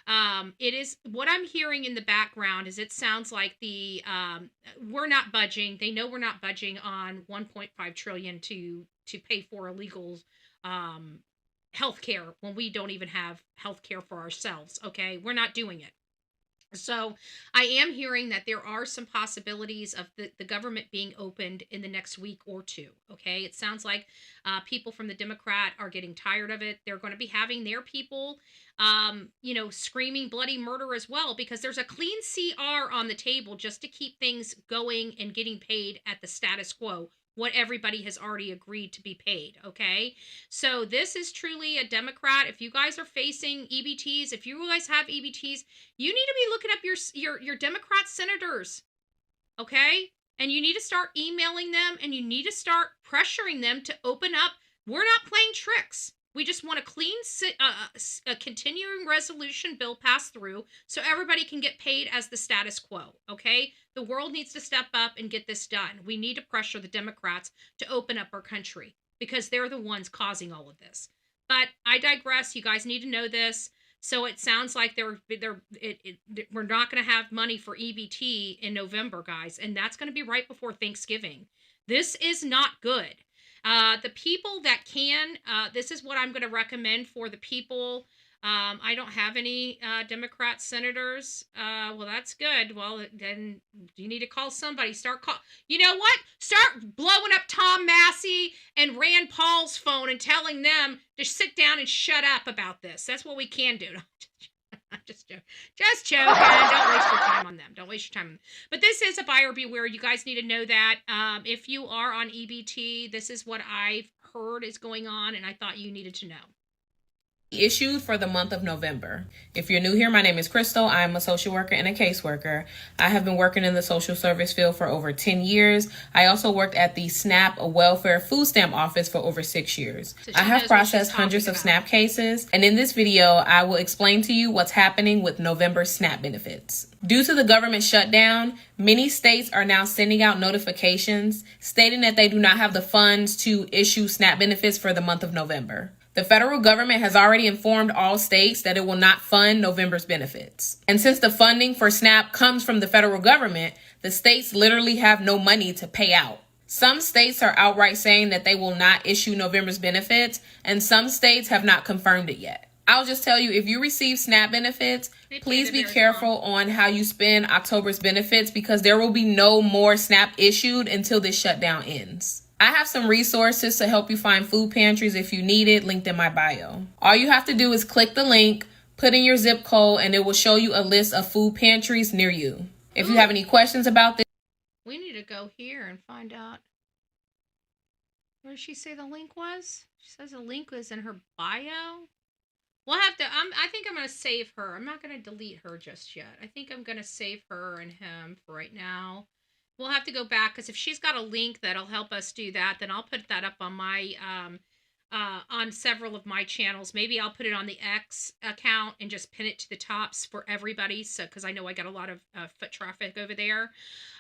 It is what I'm hearing in the background is it sounds like we're not budging. They know we're not budging on 1.5 trillion to pay for illegal healthcare when we don't even have healthcare for ourselves. Okay, we're not doing it. So I am hearing that there are some possibilities of the government being opened in the next week or two. Okay, it sounds like people from the Democrat are getting tired of it. They're going to be having their people, screaming bloody murder as well, because there's a clean CR on the table just to keep things going and getting paid at the status quo, what everybody has already agreed to be paid. Okay, so this is truly a Democrat. If you guys are facing EBTs, if you guys have EBTs, you need to be looking up your Democrat senators. Okay, and you need to start emailing them and you need to start pressuring them to open up. We're not playing tricks. We just want a clean, a continuing resolution bill passed through so everybody can get paid as the status quo, okay? The world needs to step up and get this done. We need to pressure the Democrats to open up our country because they're the ones causing all of this. But I digress. You guys need to know this. So it sounds like we're not going to have money for EBT in November, guys, and that's going to be right before Thanksgiving. This is not good. The people that can, this is what I'm going to recommend for the people I don't have any Democrat senators. Well, that's good. Well, then you need to call somebody. You know what? Start blowing up Tom Massey and Rand Paul's phone and telling them to sit down and shut up about this. That's what we can do. Just joking. Don't waste your time on them. Don't waste your time on them. But this is a buyer beware. You guys need to know that. If you are on EBT, this is what I've heard is going on, and I thought you needed to know. Issued for the month of November. If you're new here, my name is Crystal. I'm a social worker and a caseworker. I have been working in the social service field for over 10 years. I also worked at the SNAP Welfare Food Stamp Office for over 6 years. I have processed hundreds of SNAP cases, and in this video, I will explain to you what's happening with November SNAP benefits. Due to the government shutdown, many states are now sending out notifications stating that they do not have the funds to issue SNAP benefits for the month of November. The federal government has already informed all states that it will not fund November's benefits. And since the funding for SNAP comes from the federal government, the states literally have no money to pay out. Some states are outright saying that they will not issue November's benefits, and some states have not confirmed it yet. I'll just tell you, if you receive SNAP benefits, please be careful on how you spend October's benefits, because there will be no more SNAP issued until this shutdown ends. I have some resources to help you find food pantries if you need it, linked in my bio. All you have to do is click the link, put in your zip code, and it will show you a list of food pantries near you. If you have any questions about this, we need to go here and find out. Where did she say the link was? She says the link was in her bio. We'll have to, I think I'm going to save her. I'm not going to delete her just yet. I think I'm going to save her and him for right now. We'll have to go back, because if she's got a link that'll help us do that, then I'll put that up on my, on several of my channels. Maybe I'll put it on the X account and just pin it to the tops for everybody. So, because I know I got a lot of foot traffic over there.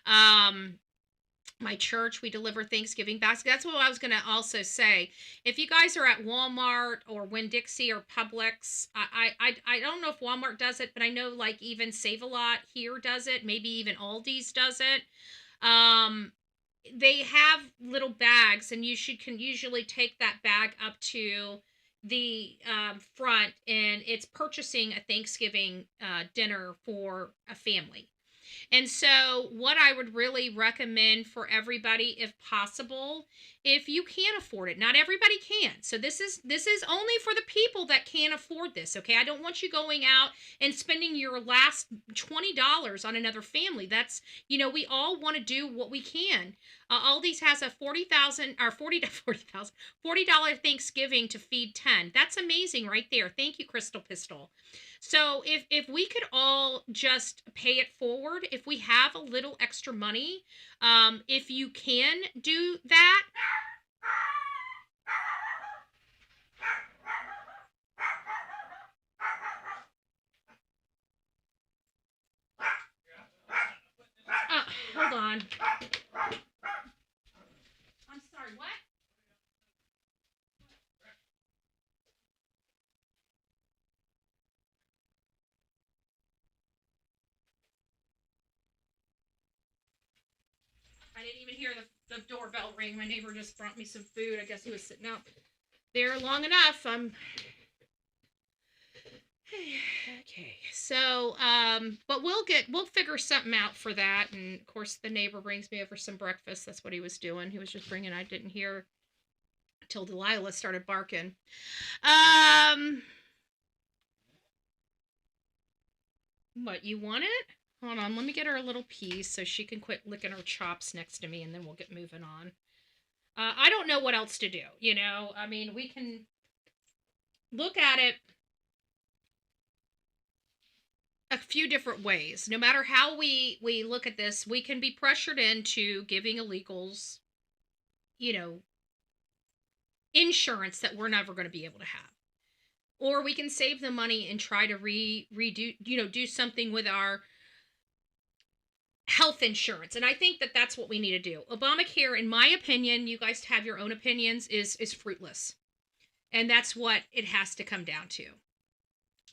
My church, we deliver Thanksgiving baskets. That's what I was going to also say. If you guys are at Walmart or Winn-Dixie or Publix, I don't know if Walmart does it, but I know like even Save-A-Lot here does it. Maybe even Aldi's does it. They have little bags, and you can usually take that bag up to the front, and it's purchasing a Thanksgiving dinner for a family. And so what I would really recommend for everybody, if possible, if you can afford it, not everybody can. So this is only for the people that can't afford this. Okay. I don't want you going out and spending your last $20 on another family. That's, we all want to do what we can. Aldi's has a $40 Thanksgiving to feed 10. That's amazing right there. Thank you, Crystal Pistol. So if we could all just pay it forward, if we have a little extra money, if you can do that. Hold on. I'm sorry, what? I didn't even hear the doorbell ring. My neighbor just brought me some food. I guess he was sitting out there long enough. Okay. So, but we'll figure something out for that. And of course, the neighbor brings me over some breakfast. That's what he was doing. He was just bringing. I didn't hear until Delilah started barking. What, you want it? Hold on, let me get her a little piece so she can quit licking her chops next to me, and then we'll get moving on. I don't know what else to do, I mean, we can look at it a few different ways. No matter how we look at this, we can be pressured into giving illegals, insurance that we're never going to be able to have. Or we can save the money and try to redo, do something with our health insurance. And I think that that's what we need to do. Obamacare, in my opinion, you guys have your own opinions, is fruitless. And that's what it has to come down to.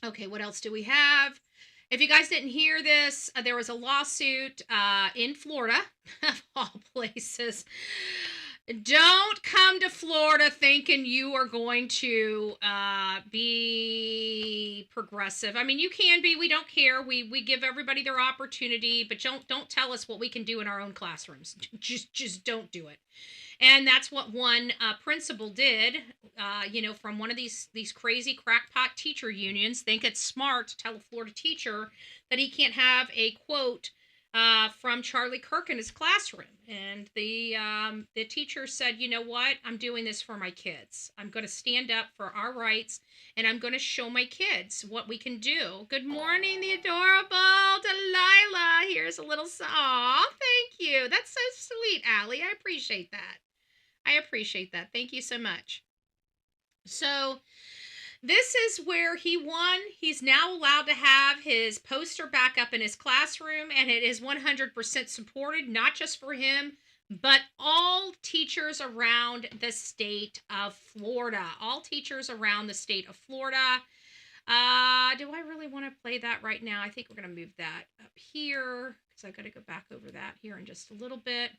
Okay, what else do we have? If you guys didn't hear this, there was a lawsuit in Florida, of all places. Don't come to Florida thinking you are going to be progressive. I mean, you can be. We don't care. We give everybody their opportunity, but don't tell us what we can do in our own classrooms. Just don't do it. And that's what one principal did. From one of these crazy crackpot teacher unions, think it's smart to tell a Florida teacher that he can't have a quote from Charlie Kirk in his classroom. And the teacher said, you know what? I'm doing this for my kids. I'm going to stand up for our rights, and I'm going to show my kids what we can do. Good morning, the adorable Delilah. Here's a little song. Aw, thank you. That's so sweet, Allie. I appreciate that. Thank you so much. So this is where he won. He's now allowed to have his poster back up in his classroom, and it is 100% supported, not just for him, but all teachers around the state of Florida. Do I really want to play that right now? I think we're going to move that up here because I've got to go back over that here in just a little bit.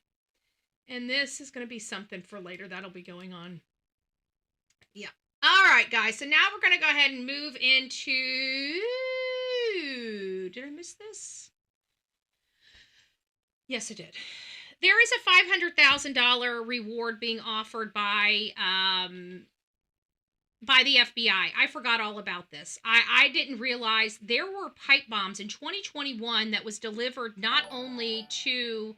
And this is going to be something for later. That'll be going on. Yeah. All right, guys. So now we're going to go ahead and move into... Did I miss this? Yes, I did. There is a $500,000 reward being offered by the FBI. I forgot all about this. I didn't realize there were pipe bombs in 2021 that was delivered not only to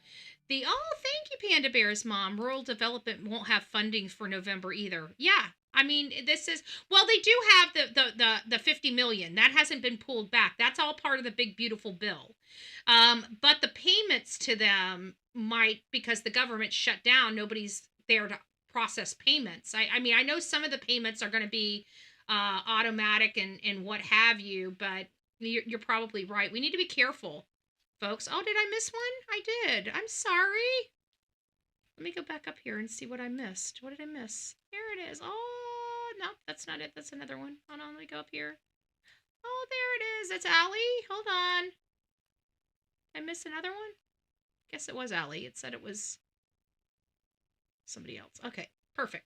the... Oh, thank you, Panda Bear's mom. Rural development won't have funding for November either. Yeah. I mean, this is, well, they do have the $50 million. That hasn't been pulled back. That's all part of the big, beautiful bill. But the payments to them might, because the government shut down, nobody's there to process payments. I mean, I know some of the payments are going to be automatic and what have you, but you're probably right. We need to be careful, folks. Oh, did I miss one? I did. I'm sorry. Let me go back up here and see what I missed. What did I miss? Here it is. Oh, no, that's not it. That's another one. Hold on, let me go up here. Oh, there it is. That's Allie. Hold on. Did I miss another one? Guess it was Allie. It said it was somebody else. Okay, perfect.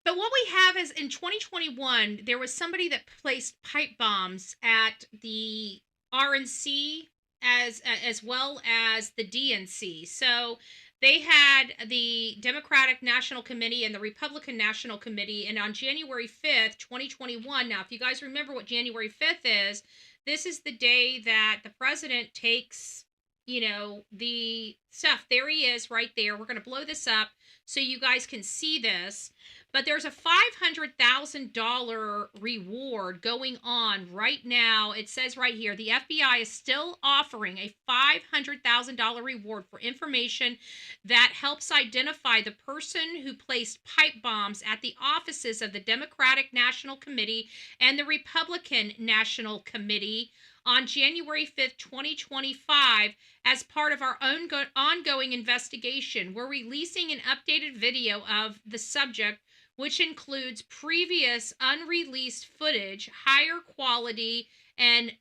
But what we have is in 2021, there was somebody that placed pipe bombs at the RNC as well as the DNC. So they had the Democratic National Committee and the Republican National Committee, and on January 5th, 2021, now if you guys remember what January 5th is, this is the day that the president takes, the stuff. There he is right there. We're going to blow this up so you guys can see this. But there's a $500,000 reward going on right now. It says right here, the FBI is still offering a $500,000 reward for information that helps identify the person who placed pipe bombs at the offices of the Democratic National Committee and the Republican National Committee on January 5th, 2025, as part of our own ongoing investigation. We're releasing an updated video of the subject, which includes previous unreleased footage, higher quality, and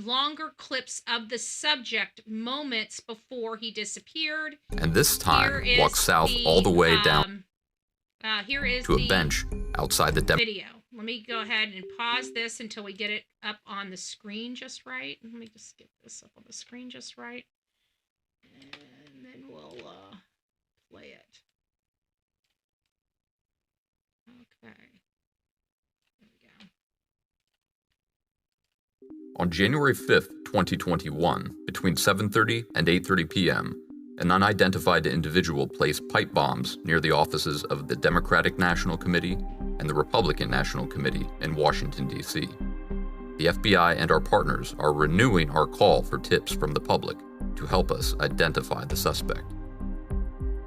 longer clips of the subject moments before he disappeared. And this time, walk south all the way down here is to a bench outside the video. Let me go ahead and pause this until we get it up on the screen just right. Let me just get this up on the screen just right. And then we'll play it. Okay. There we go. On January 5th, 2021, between 7:30 and 8:30 p.m., an unidentified individual placed pipe bombs near the offices of the Democratic National Committee and the Republican National Committee in Washington, D.C. The FBI and our partners are renewing our call for tips from the public to help us identify the suspect.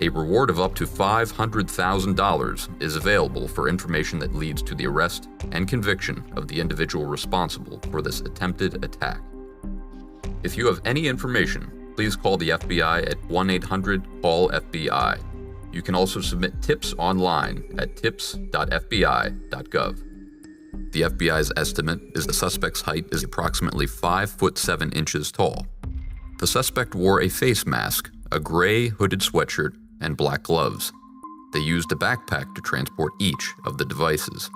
A reward of up to $500,000 is available for information that leads to the arrest and conviction of the individual responsible for this attempted attack. If you have any information, please call the FBI at 1-800-CALL-FBI. You can also submit tips online at tips.fbi.gov. The FBI's estimate is the suspect's height is approximately 5'7" tall. The suspect wore a face mask, a gray hooded sweatshirt, and black gloves. They used a backpack to transport each of the devices.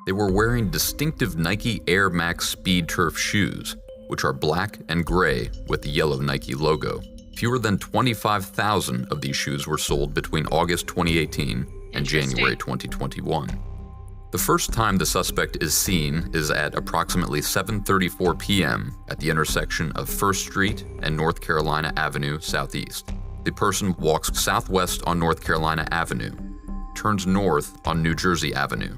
They were wearing distinctive Nike Air Max Speed Turf shoes, which are black and gray with the yellow Nike logo. Fewer than 25,000 of these shoes were sold between August 2018 and January 2021. The first time the suspect is seen is at approximately 7:34 p.m. at the intersection of 1st Street and North Carolina Avenue Southeast. The person walks southwest on North Carolina Avenue, turns north on New Jersey Avenue,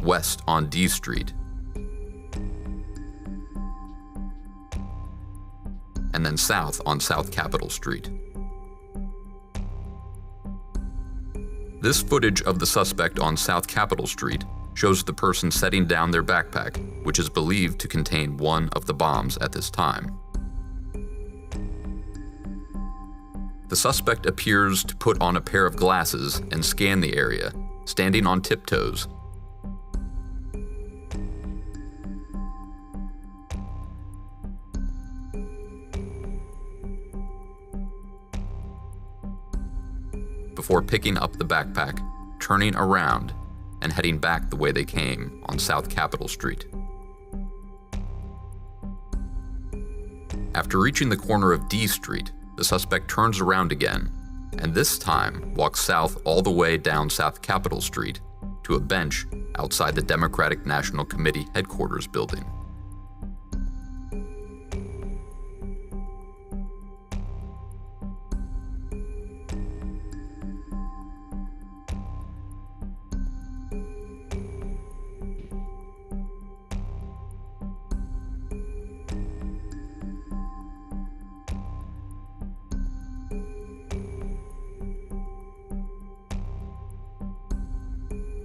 west on D Street, and then south on South Capitol Street. This footage of the suspect on South Capitol Street shows the person setting down their backpack, which is believed to contain one of the bombs at this time. The suspect appears to put on a pair of glasses and scan the area, standing on tiptoes. Before picking up the backpack, turning around, and heading back the way they came on South Capitol Street. After reaching the corner of D Street, the suspect turns around again, and this time walks south all the way down South Capitol Street to a bench outside the Democratic National Committee headquarters building.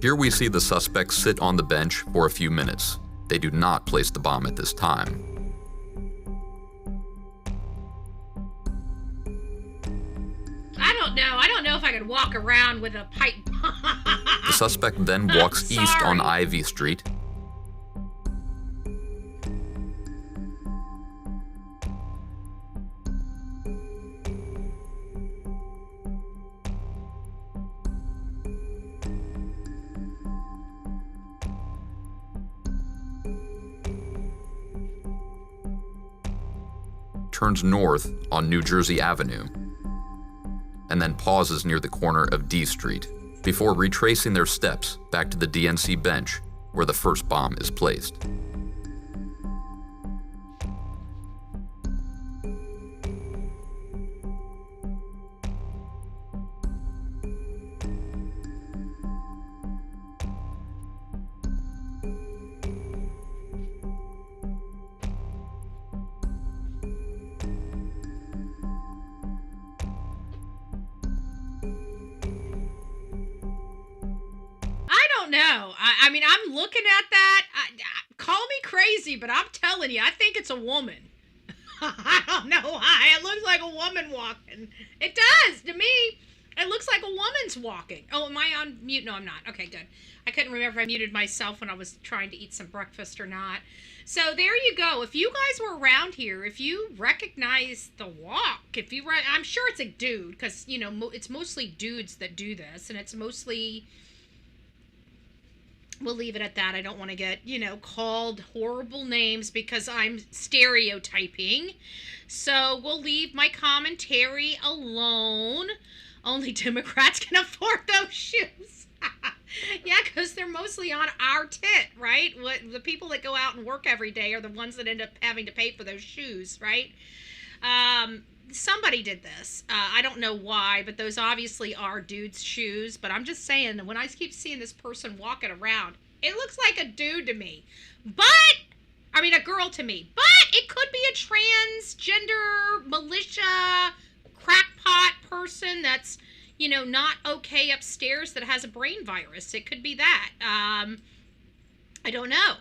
Here we see the suspects sit on the bench for a few minutes. They do not place the bomb at this time. I don't know if I could walk around with a pipe bomb. The suspect then walks east on Ivy Street, turns north on New Jersey Avenue, and then pauses near the corner of D Street before retracing their steps back to the DNC bench where the first bomb is placed. No, I mean, I'm looking at that. Call me crazy, but I'm telling you, I think it's a woman. I don't know why. It looks like a woman walking. It does to me. It looks like a woman's walking. Oh, am I on mute? No, I'm not. Okay, good. I couldn't remember if I muted myself when I was trying to eat some breakfast or not. So there you go. If you guys were around here, if you recognize the walk, I'm sure it's a dude, because it's mostly dudes that do this, and it's mostly. We'll leave it at that. I don't want to get, called horrible names because I'm stereotyping. So we'll leave my commentary alone. Only Democrats can afford those shoes. Yeah, because they're mostly on our tit, right? The people that go out and work every day are the ones that end up having to pay for those shoes, right? Somebody did this. I don't know why, but those obviously are dudes' shoes. But I'm just saying that when I keep seeing this person walking around, it looks like a dude to me. A girl to me. But it could be a transgender, militia, crackpot person that's, not okay upstairs that has a brain virus. It could be that. I don't know.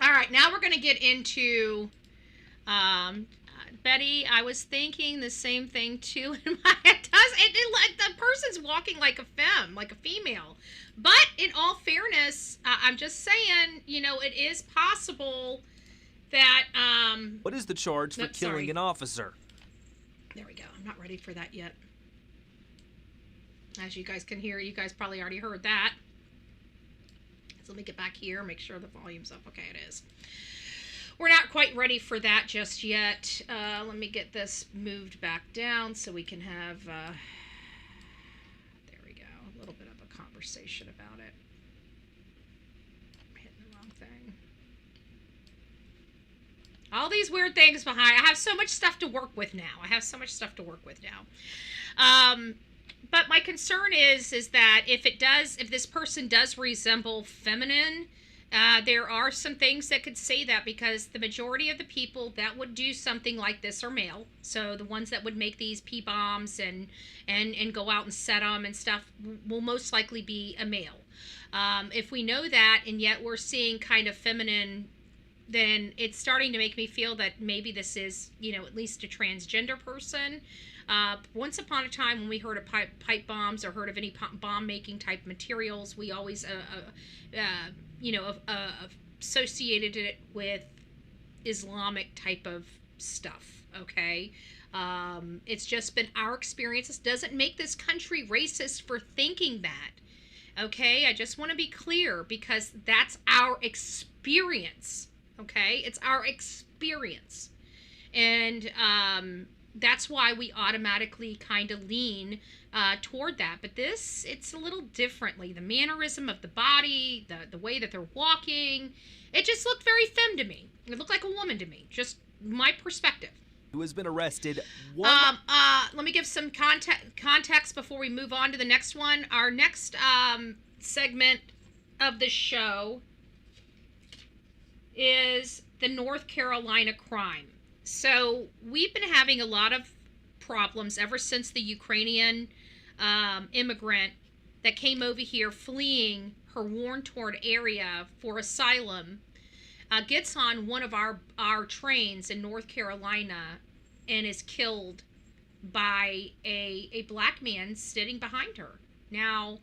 All right, now we're going to get into Betty, I was thinking the same thing too in my head. The person's walking like a femme, like a female. But in all fairness, I'm just saying, it is possible that... What is the charge for killing an officer? There we go. I'm not ready for that yet. As you guys can hear, you guys probably already heard that. So let me get back here, make sure the volume's up. Okay, it is. We're not quite ready for that just yet. Let me get this moved back down so we can have, there we go, a little bit of a conversation about it. I'm hitting the wrong thing. All these weird things behind. I have so much stuff to work with now. But my concern is that if this person does resemble feminine, there are some things that could say that, because the majority of the people that would do something like this are male. So the ones that would make these pee bombs and go out and set them and stuff will most likely be a male. If we know that, and yet we're seeing kind of feminine, then it's starting to make me feel that maybe this is, at least a transgender person. Once upon a time, when we heard of pipe bombs or heard of any bomb making type materials, we always associated it with Islamic type of stuff. Okay, it's just been our experience. This doesn't make this country racist for thinking that. Okay, I just want to be clear, because that's our experience. Okay, it's our experience, and that's why we automatically kind of lean toward that. But it's a little differently. The mannerism of the body, the way that they're walking, it just looked very femme to me. It looked like a woman to me. Just my perspective. Who has been arrested? Let me give some context before we move on to the next one. Our next segment of the show is the North Carolina crime. So we've been having a lot of problems ever since the Ukrainian immigrant that came over here fleeing her war-torn area for asylum gets on one of our trains in North Carolina and is killed by a black man sitting behind her. Now,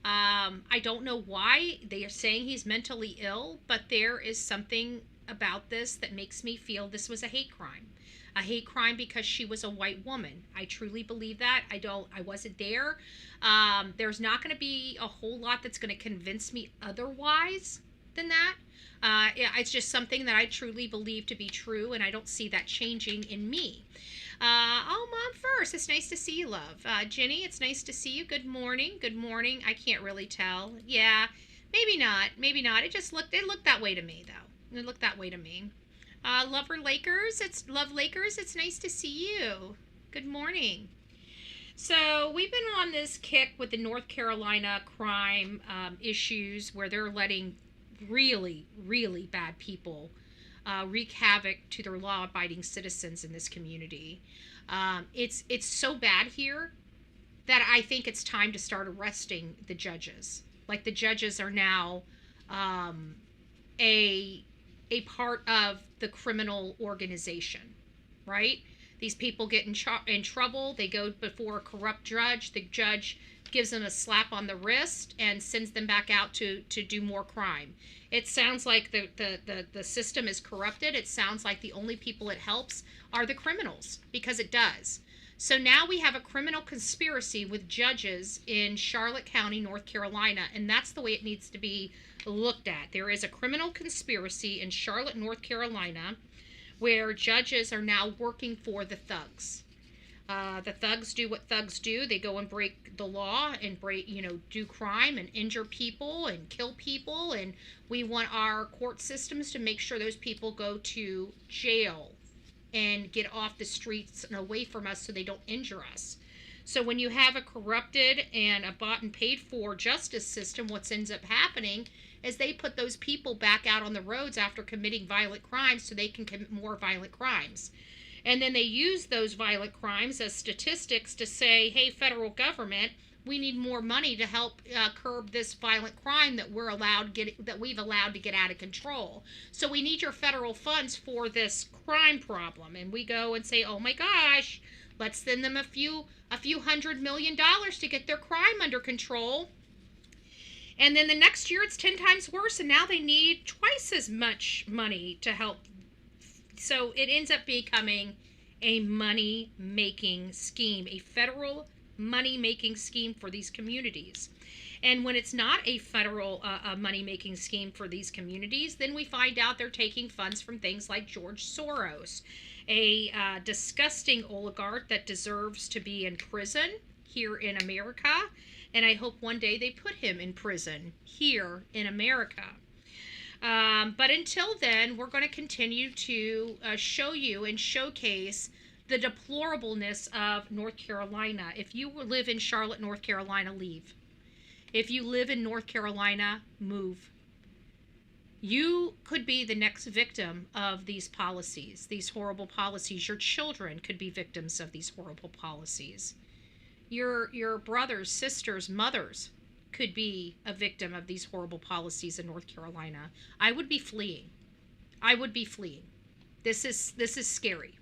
I don't know why they are saying he's mentally ill, but there is something about this that makes me feel this was a hate crime. A hate crime because she was a white woman. I truly believe that. I wasn't there. There's not going to be a whole lot that's going to convince me otherwise than that. It's just something that I truly believe to be true, and I don't see that changing in me. Mom first. It's nice to see you, love. Jenny, it's nice to see you. Good morning. Good morning. I can't really tell. Yeah, maybe not. Maybe not. It looked that way to me, though. It looked that way to me. Lover Lakers. Love Lakers. It's nice to see you. Good morning. So we've been on this kick with the North Carolina crime issues, where they're letting really, really bad people wreak havoc to their law-abiding citizens in this community. It's so bad here that I think it's time to start arresting the judges. Like, the judges are now a part of the criminal organization, right? These people get in trouble. They go before a corrupt judge. The judge gives them a slap on the wrist and sends them back out to do more crime. It sounds like the system is corrupted. It sounds like the only people it helps are the criminals, because it does. So now we have a criminal conspiracy with judges in Charlotte County, North Carolina, and that's the way it needs to be looked at. There is a criminal conspiracy in Charlotte, North Carolina, where judges are now working for the thugs. The thugs do what thugs do. They go and break the law and do crime and injure people and kill people. And we want our court systems to make sure those people go to jail and get off the streets and away from us so they don't injure us. So when you have a corrupted and a bought and paid for justice system, what ends up happening is they put those people back out on the roads after committing violent crimes so they can commit more violent crimes. And then they use those violent crimes as statistics to say, hey, federal government, we need more money to help curb this violent crime that we've allowed to get out of control. So we need your federal funds for this crime problem. And we go and say, oh my gosh, let's send them a few $100 million to get their crime under control. And then the next year it's 10 times worse, and now they need twice as much money to help. So it ends up becoming a money-making scheme, a federal money-making scheme for these communities. And when it's not a federal money-making scheme for these communities, then we find out they're taking funds from things like George Soros, a disgusting oligarch that deserves to be in prison here in America. And I hope one day they put him in prison here in America. But until then, we're going to continue to show you and showcase the deplorableness of North Carolina. If you live in Charlotte, North Carolina, leave. If you live in North Carolina, move. You could be the next victim of these policies, these horrible policies. Your children could be victims of these horrible policies. Your brothers, sisters, mothers could be a victim of these horrible policies in North Carolina. I would be fleeing. I would be fleeing. This is scary.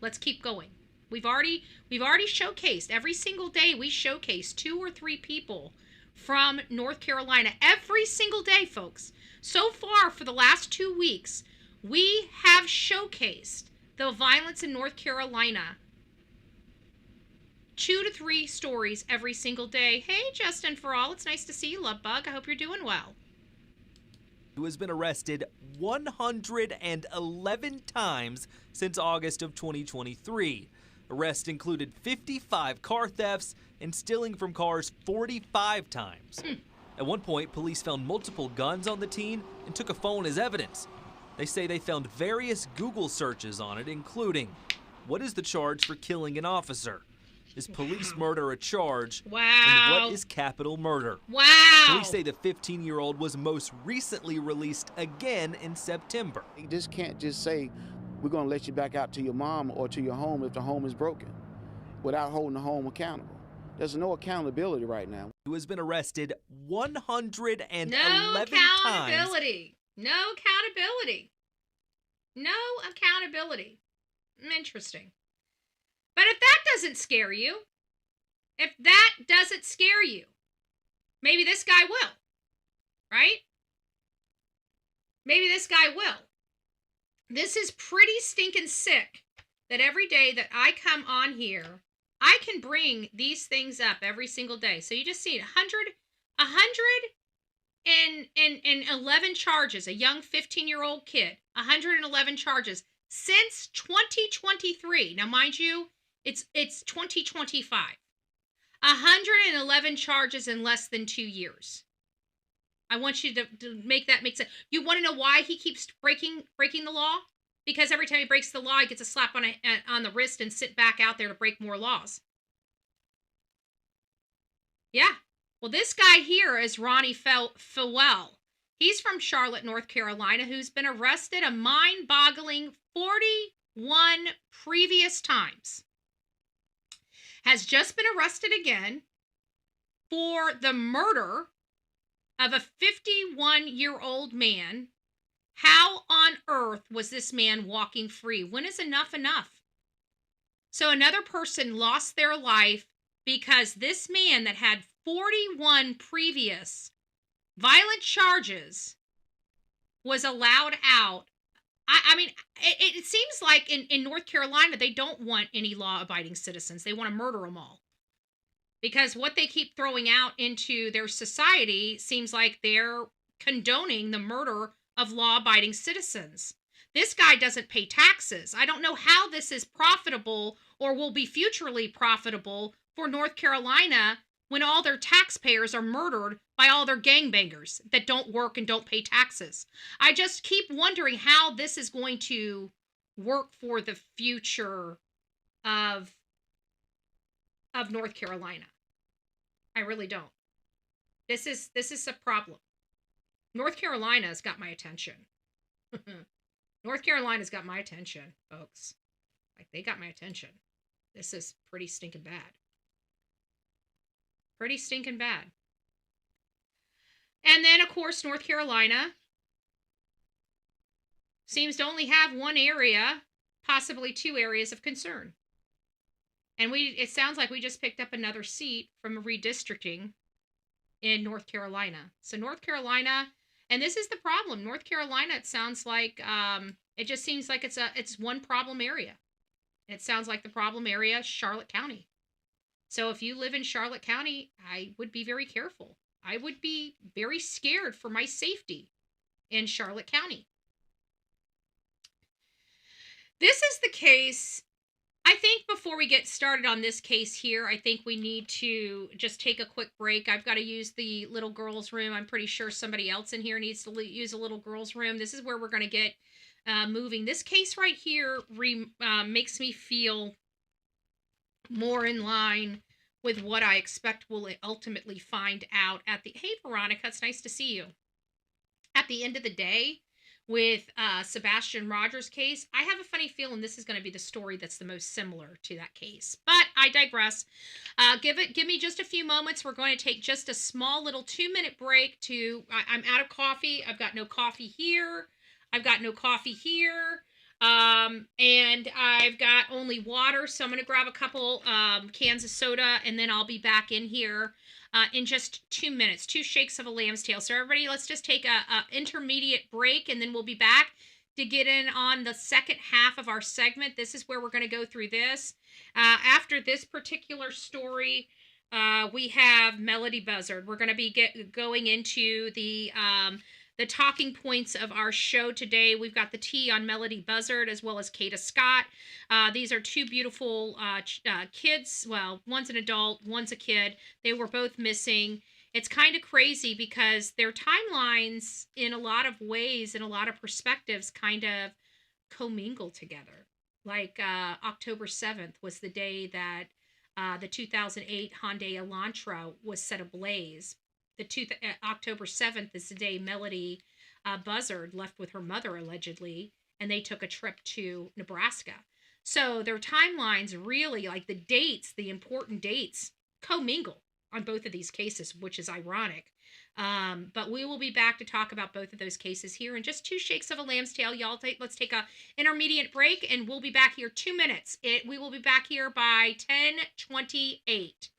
Let's keep going. We've already showcased, every single day we showcase 2 or 3 people from North Carolina every single day, folks. So far for the last 2 weeks, we have showcased the violence in North Carolina. 2 to 3 stories every single day. Hey, Justin For All, it's nice to see you, Lovebug. I hope you're doing well. Who has been arrested 111 times since August of 2023. Arrests included 55 car thefts and stealing from cars 45 times. At one point, police found multiple guns on the teen and took a phone as evidence. They say they found various Google searches on it, including, what is the charge for killing an officer? Is police murder a charge? Wow. And what is capital murder? Wow. Police say the 15-year-old was most recently released again in September. You just can't just say, we're going to let you back out to your mom or to your home if the home is broken without holding the home accountable. There's no accountability right now. Who has been arrested 111 No times. accountability. No accountability. No accountability. Interesting. But if that doesn't scare you, maybe this guy will, right? Maybe this guy will. This is pretty stinking sick that every day that I come on here, I can bring these things up every single day. So you just see it, 111 charges, a young 15-year-old kid, 111 charges since 2023. Now, mind you, it's 2025. 111 charges in less than 2 years. I want you to make that make sense. You want to know why he keeps breaking the law? Because every time he breaks the law, he gets a slap on the wrist and sit back out there to break more laws. Yeah. Well, this guy here is Ronnie Fowell. He's from Charlotte, North Carolina, who's been arrested a mind-boggling 41 previous times. Has just been arrested again for the murder of a 51-year-old man. How on earth was this man walking free? When is enough enough? So another person lost their life because this man that had 41 previous violent charges was allowed out. I mean, it seems like in North Carolina, they don't want any law-abiding citizens. They want to murder them all. Because what they keep throwing out into their society seems like they're condoning the murder of law-abiding citizens. This guy doesn't pay taxes. I don't know how this is profitable or will be futurely profitable for North Carolina when all their taxpayers are murdered by all their gangbangers that don't work and don't pay taxes. I just keep wondering how this is going to work for the future of North Carolina. I really don't. This is a problem. North Carolina's got my attention. North Carolina's got my attention, folks. Like, they got my attention. This is pretty stinking bad. Pretty stinking bad. And then, of course, North Carolina seems to only have one area, possibly two areas of concern. And it sounds like we just picked up another seat from redistricting in North Carolina. So North Carolina, and this is the problem. North Carolina, it sounds like, it just seems like it's one problem area. It sounds like the problem area is Charlotte County. So if you live in Charlotte County, I would be very careful. I would be very scared for my safety in Charlotte County. This is the case. I think before we get started on this case here, I think we need to just take a quick break. I've got to use the little girl's room. I'm pretty sure somebody else in here needs to use a little girl's room. This is where we're going to get moving. This case right here makes me feel more in line with what I expect we'll ultimately find out at the... Hey, Veronica, it's nice to see you. At the end of the day, with Sebastian Rogers' case, I have a funny feeling this is going to be the story that's the most similar to that case. But I digress. Give me just a few moments. We're going to take just a small little 2-minute break I'm out of coffee. I've got no coffee here. I've got no coffee here. And I've got only water, so I'm going to grab a couple cans of soda, and then I'll be back in here in just 2 minutes. 2 shakes of a lamb's tail. So everybody, let's just take a intermediate break, and then we'll be back to get in on the second half of our segment. This is where we're going to go through this. After this particular story, we have Melodee Buzzard. We're going to be going into the talking points of our show today. We've got the tea on Melodee Buzzard as well as Kada Scott. These are 2 beautiful kids. Well, one's an adult, one's a kid. They were both missing. It's kind of crazy because their timelines, in a lot of ways, in a lot of perspectives, kind of commingle together. Like October 7th was the day that the 2008 Hyundai Elantra was set ablaze. October 7th is the day Melodee Buzzard left with her mother, allegedly, and they took a trip to Nebraska. So their timelines really, like the dates, the important dates, commingle on both of these cases, which is ironic. But we will be back to talk about both of those cases here in just 2 shakes of a lamb's tail. Y'all, let's take a intermediate break, and we'll be back here 2 minutes. We will be back here by 10:28.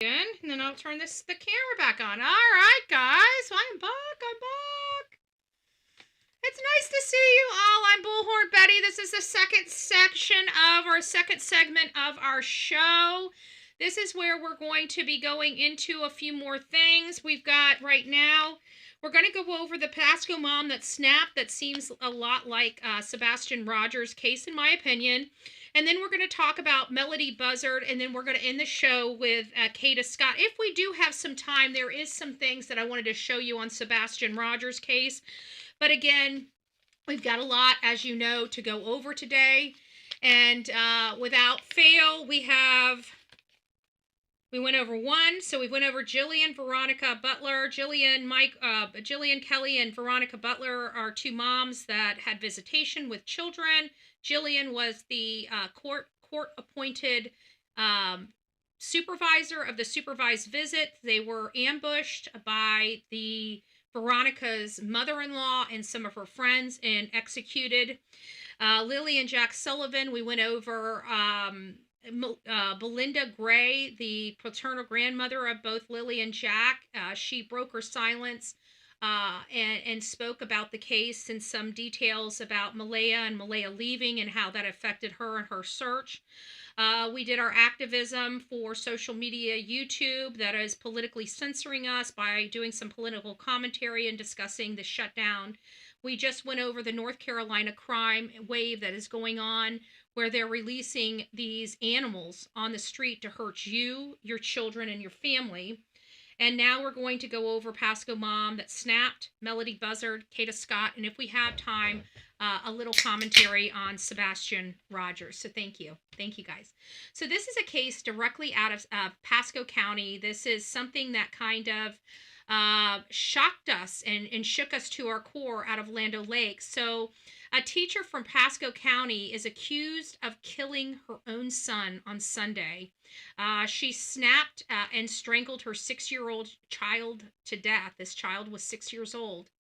And then I'll turn the camera back on. All right, guys, I'm back. It's nice to see you all. I'm Bullhorn Betty. This is the second segment of our show. This is where we're going to be going into a few more things. We've got right now, we're going to go over the Pasco mom that snapped. That seems a lot like Sebastian Rogers' case, in my opinion. And then we're going to talk about Melodee Buzzard, and then we're going to end the show with Kada Scott. If we do have some time, there is some things that I wanted to show you on Sebastian Rogers' case. But again, we've got a lot, as you know, to go over today. And without fail, we went over one. So we went over Jillian, Veronica Butler. Jillian Kelly and Veronica Butler are two moms that had visitation with children. Jillian was the court-appointed supervisor of the supervised visit. They were ambushed by Veronica's mother-in-law and some of her friends and executed. Lily and Jack Sullivan, we went over Belinda Gray, the paternal grandmother of both Lily and Jack. She broke her silence and spoke about the case and some details about Malaya and Malaya leaving and how that affected her and her search. We did our activism for social media YouTube that is politically censoring us by doing some political commentary and discussing the shutdown. We just went over the North Carolina crime wave that is going on, where they're releasing these animals on the street to hurt you, your children, and your family. And now we're going to go over Pasco Mom that snapped, Melodee Buzzard, Kada Scott, and if we have time, a little commentary on Sebastian Rogers. So thank you. Thank you, guys. So this is a case directly out of Pasco County. This is something that kind of shocked us and shook us to our core out of Land O'Lakes. So a teacher from Pasco County is accused of killing her own son on Sunday. She snapped and strangled her 6-year-old child to death. This child was 6 years old.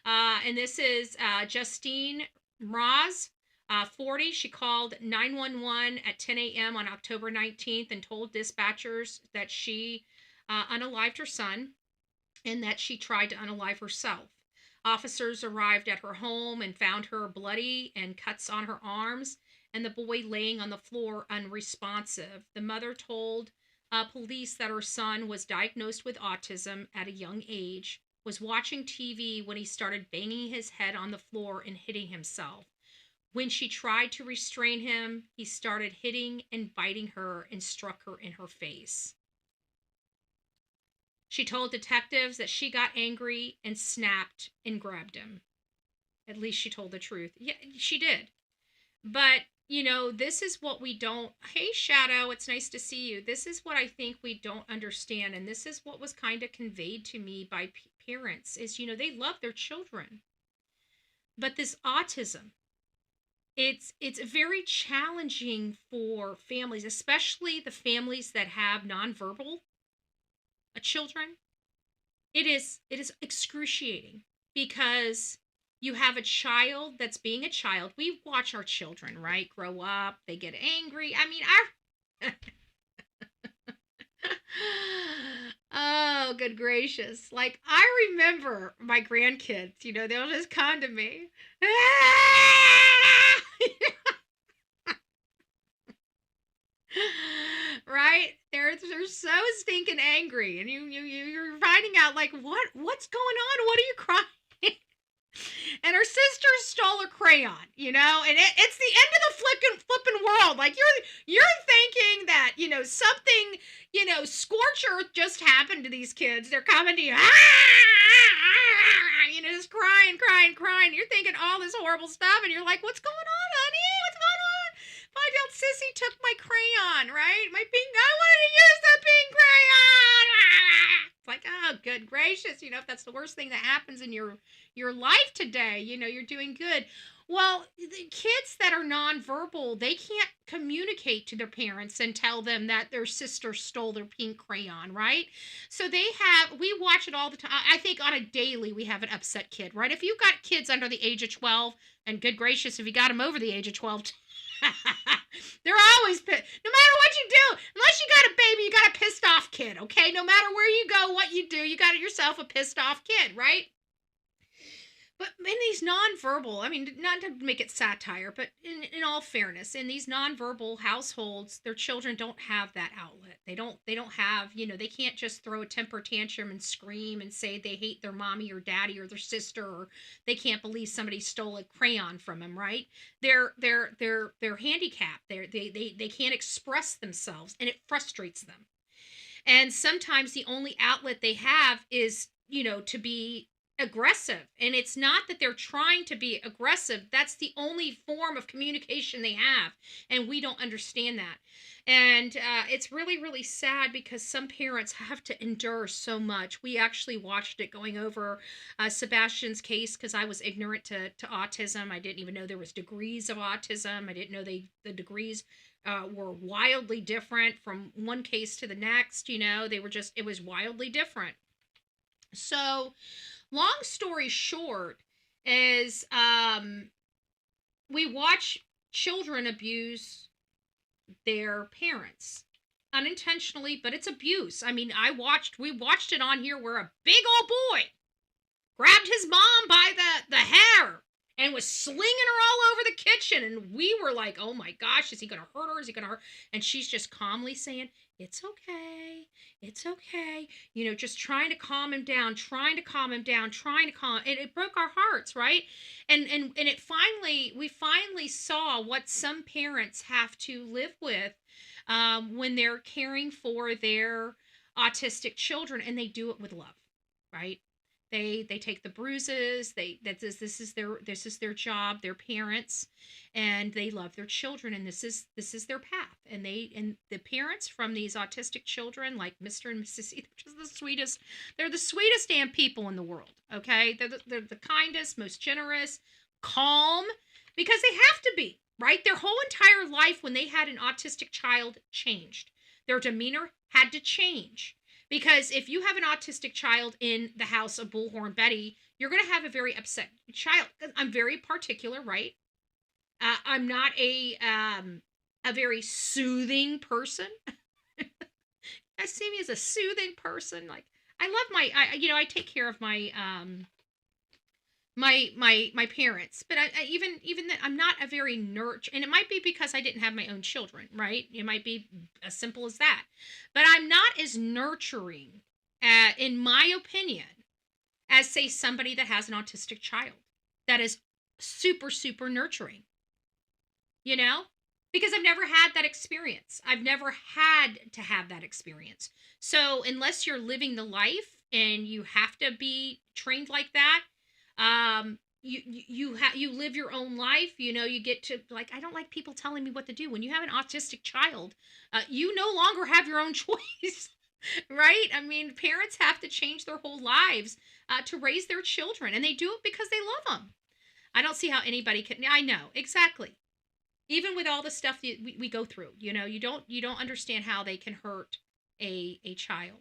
And this is Justine Mraz, 40. She called 911 at 10 a.m. on October 19th and told dispatchers that she unalived her son and that she tried to unalive herself. Officers arrived at her home and found her bloody and cuts on her arms and the boy laying on the floor unresponsive. The mother told police that her son was diagnosed with autism at a young age, was watching TV when he started banging his head on the floor and hitting himself. When she tried to restrain him, he started hitting and biting her and struck her in her face. She told detectives that she got angry and snapped and grabbed him. At least she told the truth. Yeah, she did. But, you know, this is what we don't... Hey, Shadow, it's nice to see you. This is what I think we don't understand. And this is what was kind of conveyed to me by parents is, you know, they love their children. But this autism, it's very challenging for families, especially the families that have nonverbal children. It is excruciating because you have a child that's being a child. We watch our children, right, grow up, they get angry. I mean, oh, good gracious. Like, I remember my grandkids, you know, they'll just come to me. Right? They're so stinking angry, and you're finding out like what's going on? What are you crying? And her sister stole a crayon, you know, and it's the end of the flipping world. Like you're thinking that, you know, something, you know, scorch earth just happened to these kids. They're coming to you, you know, just crying. You're thinking all this horrible stuff, and you're like, what's going on, honey? What's going on? Find out Sissy took my crayon, right? I wanted to use the pink crayon. It's like, oh, good gracious. You know, if that's the worst thing that happens in your life today, you know, you're doing good. Well, the kids that are nonverbal, they can't communicate to their parents and tell them that their sister stole their pink crayon, right? So we watch it all the time. I think on a daily, we have an upset kid, right? If you've got kids under the age of 12, and good gracious, if you got them over the age of 12, they're always pissed. No matter what you do, unless you got a baby, you got a pissed off kid, okay? No matter where you go, what you do, you got yourself a pissed off kid, right? But in these nonverbal, I mean, not to make it satire, but in all fairness, in these nonverbal households, their children don't have that outlet. They don't have, they can't just throw a temper tantrum and scream and say they hate their mommy or daddy or their sister, or they can't believe somebody stole a crayon from them, right? They're handicapped. They can't express themselves, and it frustrates them. And sometimes the only outlet they have is, to be aggressive. And it's not that they're trying to be aggressive. That's the only form of communication they have. And we don't understand that. And it's really, really sad because some parents have to endure so much. We actually watched it going over Sebastian's case because I was ignorant to autism. I didn't even know there was degrees of autism. I didn't know the degrees were wildly different from one case to the next. They were just, it was wildly different. So long story short is we watch children abuse their parents unintentionally, but it's abuse. I mean, we watched it on here where a big old boy grabbed his mom by the hair and was slinging her all over the kitchen. And we were like, oh my gosh, is he going to hurt her? Is he going to hurt? And she's just calmly saying, it's okay. It's okay. Just trying to calm him down, and it broke our hearts, right? And we finally saw what some parents have to live with when they're caring for their autistic children, and they do it with love, right? They take the bruises. This is their job. They're parents, and they love their children, and this is their path. And the parents from these autistic children, like Mr. and Mrs. E, they're just the sweetest. They're the sweetest damn people in the world. Okay, they're the kindest, most generous, calm, because they have to be, right? Their whole entire life when they had an autistic child changed. Their demeanor had to change. Because if you have an autistic child in the house of Bullhorn Betty, you're going to have a very upset child. I'm very particular, right? I'm not a very soothing person. I see me as a soothing person. Like, I love I take care of my my parents, but I even that I'm not a very and it might be because I didn't have my own children, right? It might be as simple as that, but I'm not as nurturing, in my opinion, as say somebody that has an autistic child that is super, super nurturing, because I've never had that experience. I've never had to have that experience. So unless you're living the life and you have to be trained like that, you live your own life, you get to, like, I don't like people telling me what to do. When you have an autistic child, you no longer have your own choice, right? I mean, parents have to change their whole lives to raise their children, and they do it because they love them. I don't see how anybody can. I know, exactly. Even with all the stuff that we go through, you don't understand how they can hurt a child.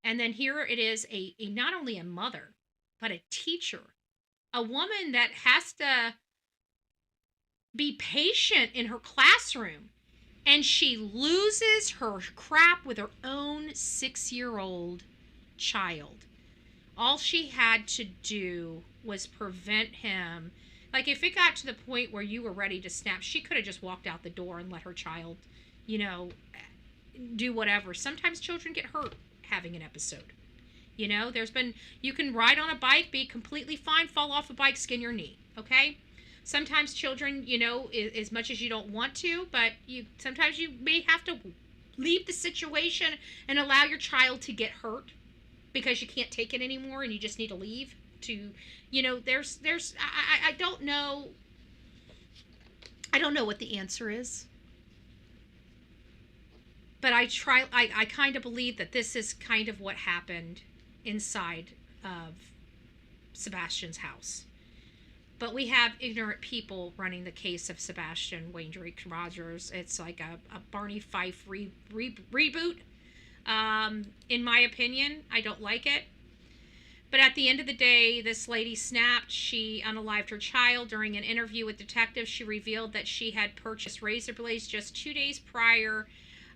And then here it is, a not only a mother, but a teacher, a woman that has to be patient in her classroom, and she loses her crap with her own 6-year-old child. All she had to do was prevent him. Like, if it got to the point where you were ready to snap, she could have just walked out the door and let her child, do whatever. Sometimes children get hurt having an episode. You can ride on a bike, be completely fine, fall off a bike, skin your knee, okay? Sometimes children, as much as you don't want to, but sometimes you may have to leave the situation and allow your child to get hurt because you can't take it anymore and you just need to leave to, I don't know. I don't know what the answer is. But I kind of believe that this is kind of what happened inside of Sebastian's house. But we have ignorant people running the case of Sebastian Wayne Drake Rogers. It's like a Barney Fife reboot. In my opinion, I don't like it. But at the end of the day, this lady snapped. She unalived her child. During an interview with detectives, she revealed that she had purchased razor blades just 2 days prior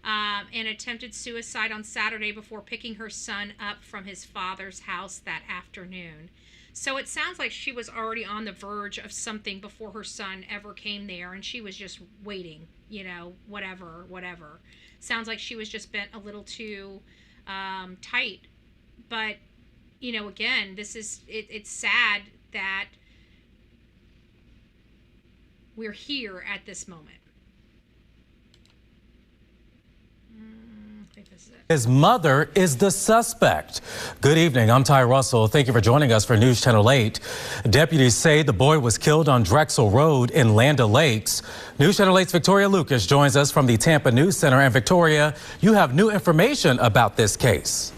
and attempted suicide on Saturday before picking her son up from his father's house that afternoon. So it sounds like she was already on the verge of something before her son ever came there, and she was just waiting, you know, whatever. Sounds like she was just bent a little too tight. But, you know, again, it's sad that we're here at this moment. I think this is it. His mother is the suspect. Good evening. I'm Ty Russell. Thank you for joining us for News Channel 8. Deputies say the boy was killed on Drexel Road in Land O'Lakes. News Channel 8's Victoria Lucas joins us from the Tampa News Center. And Victoria, you have new information about this case.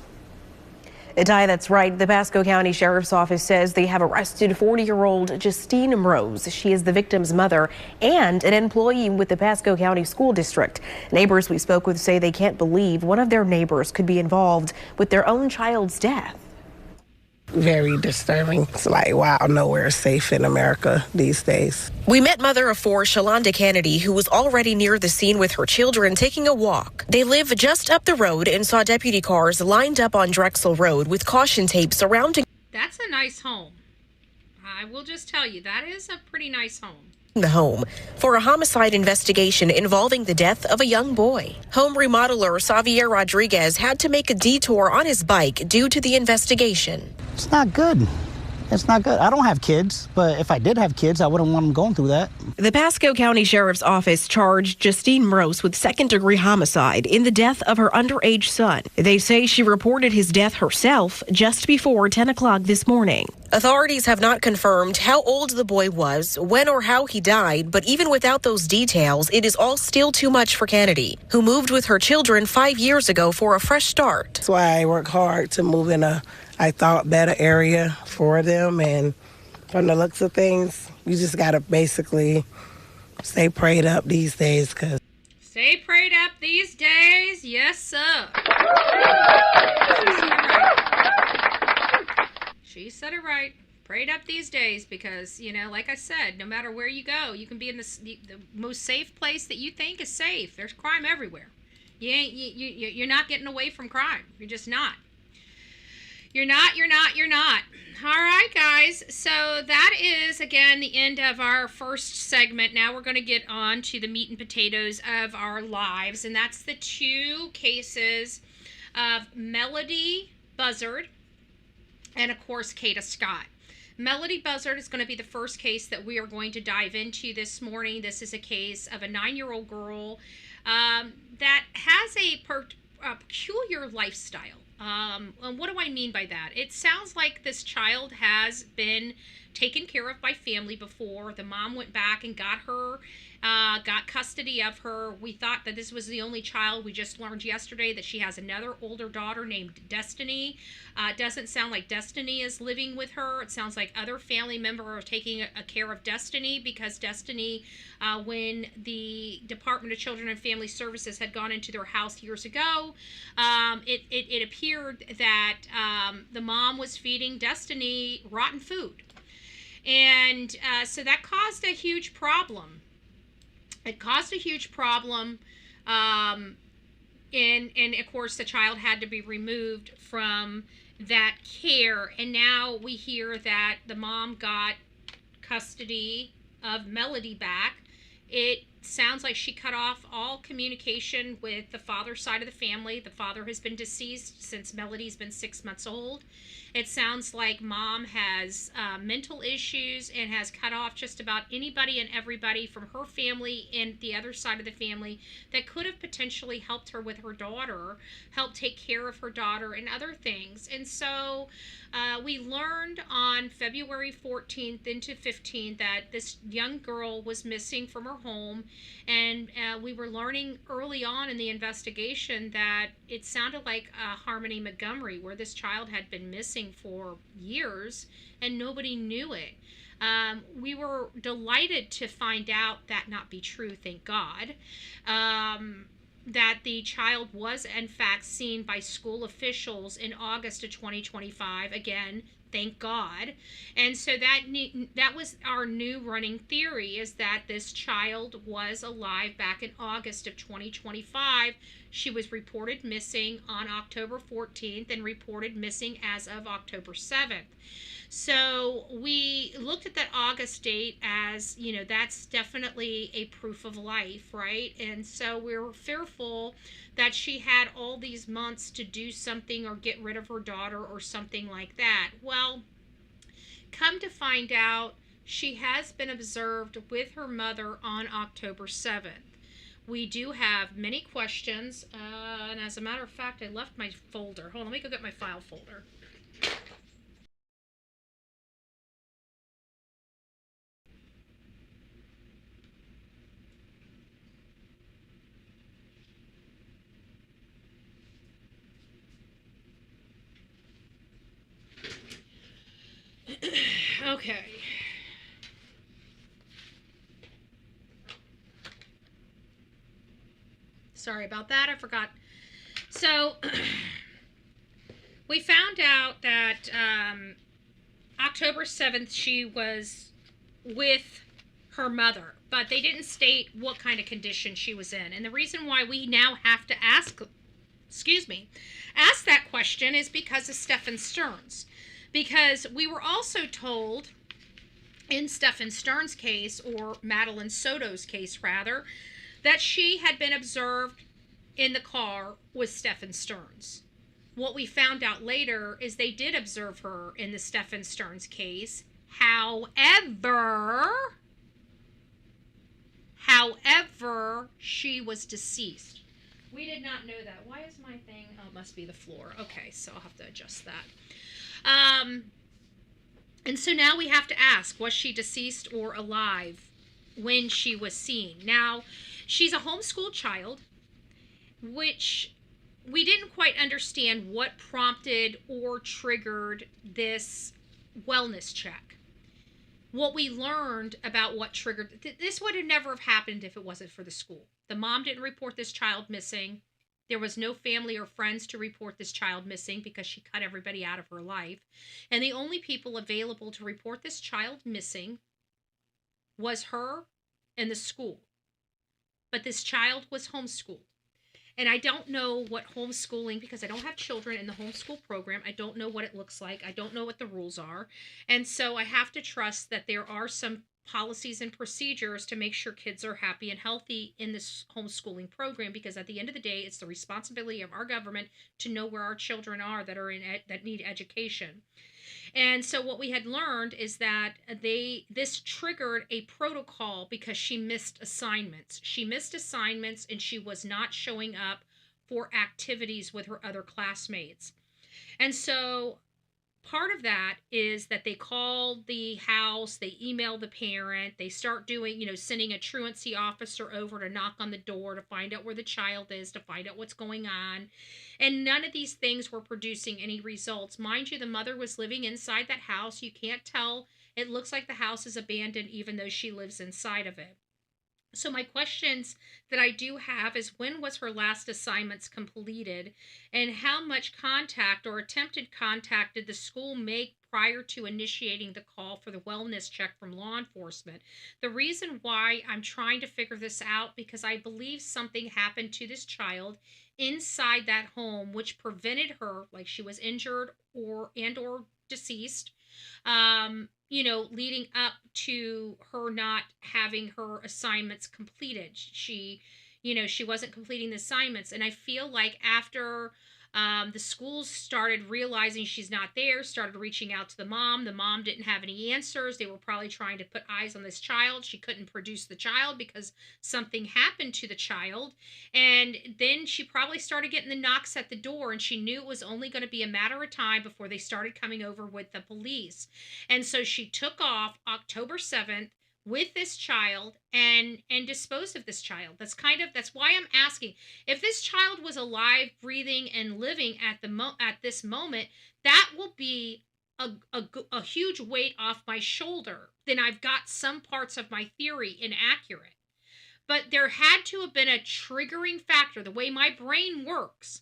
Ty, that's right. The Pasco County Sheriff's Office says they have arrested 40-year-old Justine Rose. She is the victim's mother and an employee with the Pasco County School District. Neighbors we spoke with say they can't believe one of their neighbors could be involved with their own child's death. Very disturbing. It's like, wow, nowhere is safe in America these days. We met mother of four, Shalonda Kennedy, who was already near the scene with her children taking a walk. They live just up the road and saw deputy cars lined up on Drexel Road with caution tape surrounding. That's a nice home. I will just tell you, that is a pretty nice home. The home for a homicide investigation involving the death of a young boy. Home remodeler Xavier Rodriguez had to make a detour on his bike due to the investigation. It's not good. It's not good. I don't have kids, but if I did have kids, I wouldn't want them going through that. The Pasco County Sheriff's Office charged Justine Rose with second-degree homicide in the death of her underage son. They say she reported his death herself just before 10 o'clock this morning. Authorities have not confirmed how old the boy was, when or how he died, but even without those details, it is all still too much for Kennedy, who moved with her children 5 years ago for a fresh start. That's why I work hard to move in a, I thought, better area for them. And from the looks of things, you just got to basically stay prayed up these days. Stay prayed up these days. Yes, sir. She said it right. Prayed up these days because, you know, like I said, no matter where you go, you can be in the most safe place that you think is safe. There's crime everywhere. You're not getting away from crime. You're just not. You're not. All right, guys. So that is, again, the end of our first segment. Now we're going to get on to the meat and potatoes of our lives, and that's the two cases of Melodee Buzzard and, of course, Kada Scott. Melodee Buzzard is going to be the first case that we are going to dive into this morning. This is a case of a 9-year-old girl that has a peculiar lifestyle. And what do I mean by that? It sounds like this child has been taken care of by family before. The mom went back and got her, got custody of her. We thought that this was the only child. We just learned yesterday that she has another older daughter named Destiny. It doesn't sound like Destiny is living with her. It sounds like other family members are taking care of Destiny because Destiny, when the Department of Children and Family Services had gone into their house years ago, it appeared that the mom was feeding Destiny rotten food. And so that caused a huge problem. It caused a huge problem. And of course, the child had to be removed from that care. And now we hear that the mom got custody of Melodee back. It sounds like she cut off all communication with the father's side of the family. The father has been deceased since Melodee's been 6 months old. It sounds like mom has mental issues and has cut off just about anybody and everybody from her family and the other side of the family that could have potentially helped her with her daughter, helped take care of her daughter and other things. And so we learned on February 14th into 15th that this young girl was missing from her home. And we were learning early on in the investigation that it sounded like Harmony Montgomery, where this child had been missing for years and nobody knew it. We were delighted to find out that not be true, thank God. That the child was in fact seen by school officials in August of 2025. Again, Thank God. And so that was our new running theory, is that this child was alive back in August of 2025. She was reported missing on October 14th and reported missing as of October 7th. So we looked at that August date as, you know, that's definitely a proof of life, right? And so we were fearful that she had all these months to do something or get rid of her daughter or something like that. Well, come to find out, she has been observed with her mother on October 7th. We do have many questions, and as a matter of fact, I left my folder. Hold on, let me go get my file folder. Okay. Sorry about that, I forgot. So, we found out that October 7th she was with her mother, but they didn't state what kind of condition she was in. And the reason why we now have to ask that question is because of Stephen Stearns. Because we were also told in Stephen Stearns' case, or Madeline Soto's case rather, that she had been observed in the car with Stephen Stearns. What we found out later is they did observe her in the Stephen Stearns case. However, she was deceased. We did not know that. Why is my thing? Oh, it must be the floor. Okay, so I'll have to adjust that. And so now we have to ask, was she deceased or alive when she was seen? Now, she's a homeschooled child, which we didn't quite understand what prompted or triggered this wellness check. What we learned about what triggered, this would have never have happened if it wasn't for the school. The mom didn't report this child missing. There was no family or friends to report this child missing because she cut everybody out of her life. And the only people available to report this child missing was her and the school. But this child was homeschooled. And I don't know what homeschooling, because I don't have children in the homeschool program. I don't know what it looks like. I don't know what the rules are. And so I have to trust that there are some policies and procedures to make sure kids are happy and healthy in this homeschooling program, because at the end of the day, it's the responsibility of our government to know where our children are that are that need education. And so what we had learned is that this triggered a protocol because she missed assignments. She missed assignments and she was not showing up for activities with her other classmates. And so part of that is that they call the house, they email the parent, they start doing, sending a truancy officer over to knock on the door to find out where the child is, to find out what's going on. And none of these things were producing any results. Mind you, the mother was living inside that house. You can't tell. It looks like the house is abandoned even though she lives inside of it. So my questions that I do have is, when was her last assignments completed, and how much contact or attempted contact did the school make prior to initiating the call for the wellness check from law enforcement? The reason why I'm trying to figure this out, because I believe something happened to this child inside that home which prevented her, like she was injured or deceased, leading up to her not having her assignments completed. She wasn't completing the assignments. And I feel like after the schools started realizing she's not there, started reaching out to the mom didn't have any answers. They were probably trying to put eyes on this child. She couldn't produce the child because something happened to the child. And then she probably started getting the knocks at the door, and she knew it was only going to be a matter of time before they started coming over with the police. And so she took off October 7th with this child and disposed of this child. That's why I'm asking, if this child was alive, breathing, and living at this moment, that will be a huge weight off my shoulder. Then I've got some parts of my theory inaccurate. But there had to have been a triggering factor. The way my brain works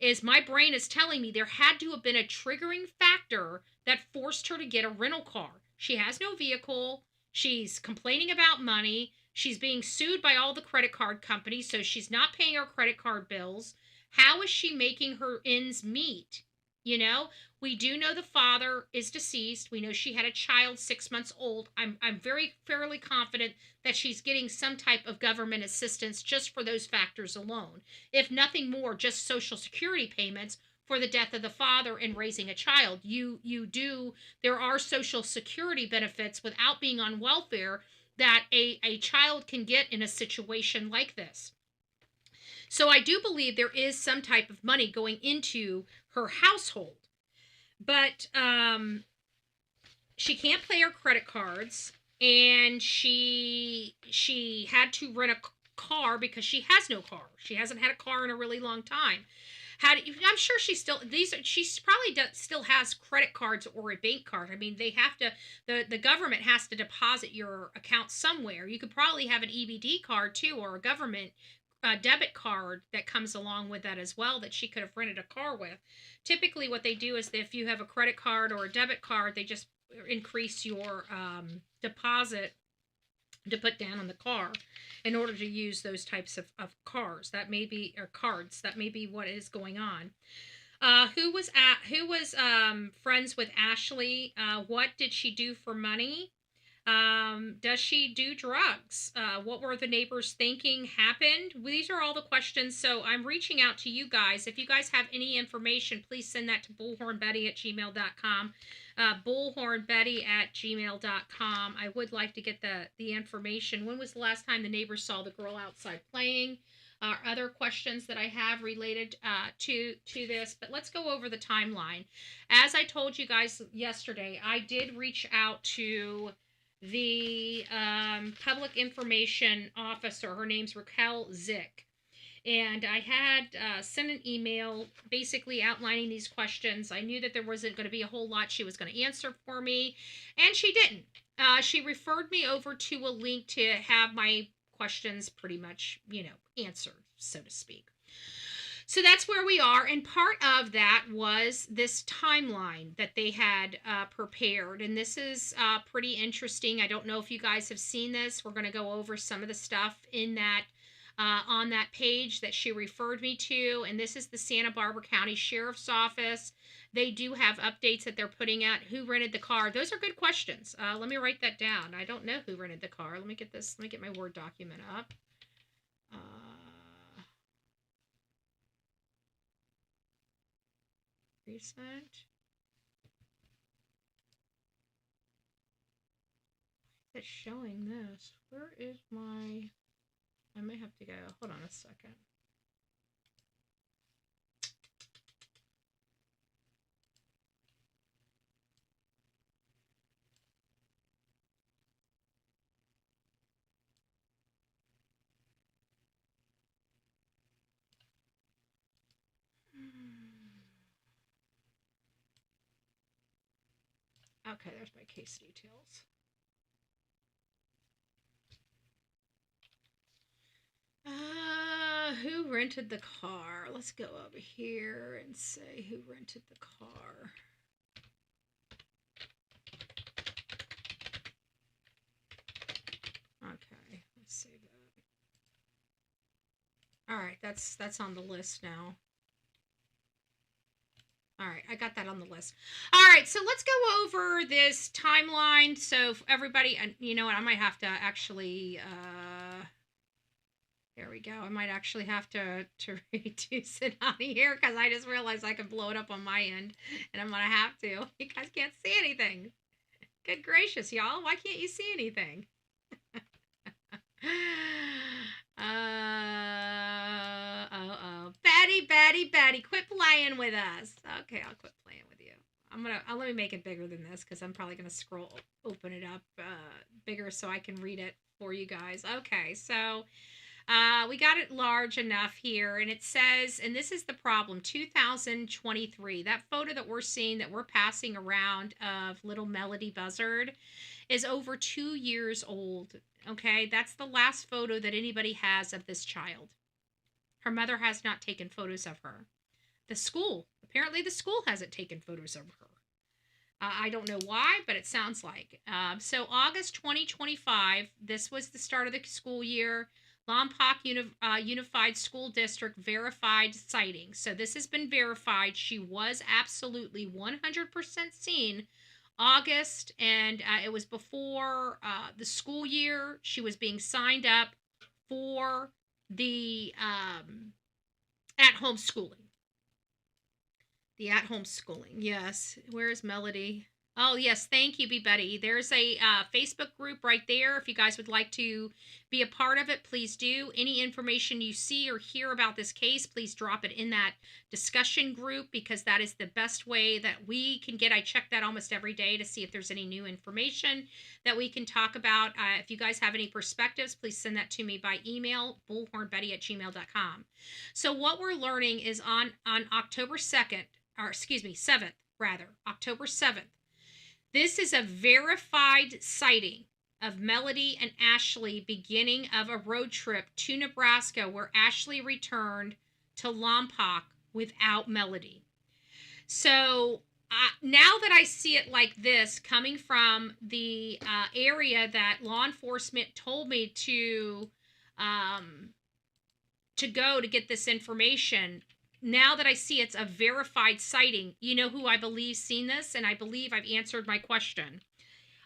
is my brain is telling me there had to have been a triggering factor that forced her to get a rental car. She has no vehicle. She's complaining about money. She's being sued by all the credit card companies, so she's not paying her credit card bills. How is she making her ends meet? You know, we do know the father is deceased. We know she had a child 6 months old. I'm fairly confident that she's getting some type of government assistance just for those factors alone. If nothing more, just Social Security payments for the death of the father and raising a child. There are Social Security benefits without being on welfare that a child can get in a situation like this. So I do believe there is some type of money going into her household, but she can't pay her credit cards, and she had to rent a car because she has no car. She hasn't had a car in a really long time. I'm sure she probably still has credit cards or a bank card. I mean, they have to, the government has to deposit your account somewhere. You could probably have an EBD card too, or a government debit card that comes along with that as well, that she could have rented a car with. Typically what they do is that if you have a credit card or a debit card, they just increase your deposit to put down on the car in order to use those types of cards. That may be, or cards, that may be what is going on. Who was friends with Ashlee? What did she do for money? Does she do drugs? What were the neighbors thinking happened? These are all the questions. So I'm reaching out to you guys. If you guys have any information, please send that to bullhornbetty@gmail.com. bullhornbetty@gmail.com. I would like to get the information. When was the last time the neighbors saw the girl outside playing? Other questions that I have related to this, but let's go over the timeline. As I told you guys yesterday, I did reach out to the public information officer. Her name's Raquel Zick, and I had sent an email basically outlining these questions. I knew that there wasn't going to be a whole lot she was going to answer for me, and she didn't. She referred me over to a link to have my questions pretty much, answered, so to speak. So that's where we are, and part of that was this timeline that they had prepared, and this is pretty interesting. I don't know if you guys have seen this. We're going to go over some of the stuff in that on that page that she referred me to, and this is the Santa Barbara County Sheriff's Office. They do have updates that they're putting out. Who rented the car? Those are good questions. Let me write that down. I don't know who rented the car. Let me get my Word document up. Recent. It's showing this. Where is my... I may have to go. Hold on a second. Okay, there's my case details. Who rented the car? Let's go over here and say who rented the car. Okay, let's save that. All right, that's on the list now. All right, I got that on the list. All right, so let's go over this timeline. So everybody, you know what, I might have to actually, there we go. I might actually have to reduce it on here because I just realized I can blow it up on my end, and I'm going to have to. You guys can't see anything. Good gracious, y'all. Why can't you see anything? Betty, quit playing with us. Okay, I'll quit playing with you. Let me make it bigger than this because I'm probably gonna open it up bigger so I can read it for you guys. Okay, so we got it large enough here, and it says, and this is the problem, 2023. That photo that we're seeing, that we're passing around of little Melodee Buzzard is over 2 years old. Okay, that's the last photo that anybody has of this child. Her mother has not taken photos of her. the school. Apparently the school hasn't taken photos of her. I don't know why, but it sounds like. So August 2025, this was the start of the school year. Lompoc Unified School District verified sighting. So this has been verified. She was absolutely 100% seen August, and it was before the school year. She was being signed up for the at-home schooling. The at-home schooling, yes. Where is Melodee? Oh, yes, thank you, B. Betty. There's a Facebook group right there. If you guys would like to be a part of it, please do. Any information you see or hear about this case, please drop it in that discussion group, because that is the best way that we can get. I check that almost every day to see if there's any new information that we can talk about. If you guys have any perspectives, please send that to me by email, bullhornbetty@gmail.com. So what we're learning is on October 2nd, or excuse me, 7th, rather, October 7th, this is a verified sighting of Melodee and Ashlee beginning of a road trip to Nebraska, where Ashlee returned to Lompoc without Melodee. So now that I see it like this, coming from the area that law enforcement told me to go to get this information, now that I see it's a verified sighting, you know who I believe seen this? And I believe I've answered my question.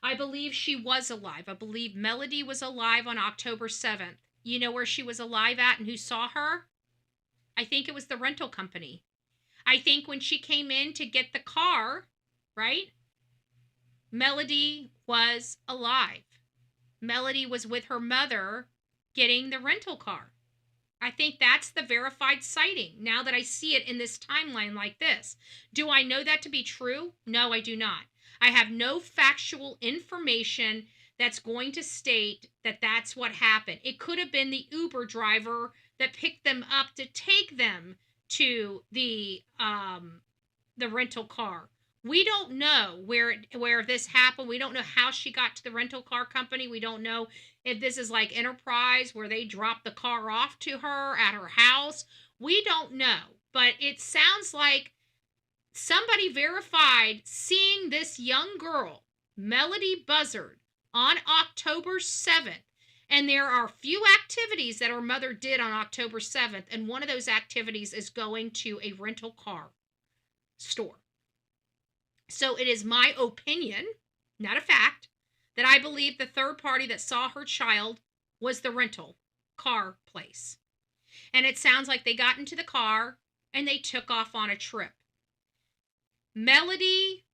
I believe she was alive. I believe Melodee was alive on October 7th. You know where she was alive at and who saw her? I think it was the rental company. I think when she came in to get the car, right? Melodee was alive. Melodee was with her mother getting the rental car. I think that's the verified sighting, now that I see it in this timeline like this. Do I know that to be true? No, I do not. I have no factual information that's going to state that that's what happened. It could have been the Uber driver that picked them up to take them to the rental car. We don't know where this happened. We don't know how she got to the rental car company. We don't know if this is like Enterprise, where they drop the car off to her at her house. We don't know. But it sounds like somebody verified seeing this young girl, Ashlee Buzzard, on October 7th. And there are few activities that her mother did on October 7th. And one of those activities is going to a rental car store. So it is my opinion, not a fact, that I believe the third party that saw her child was the rental car place. And it sounds like they got into the car and they took off on a trip. Melodee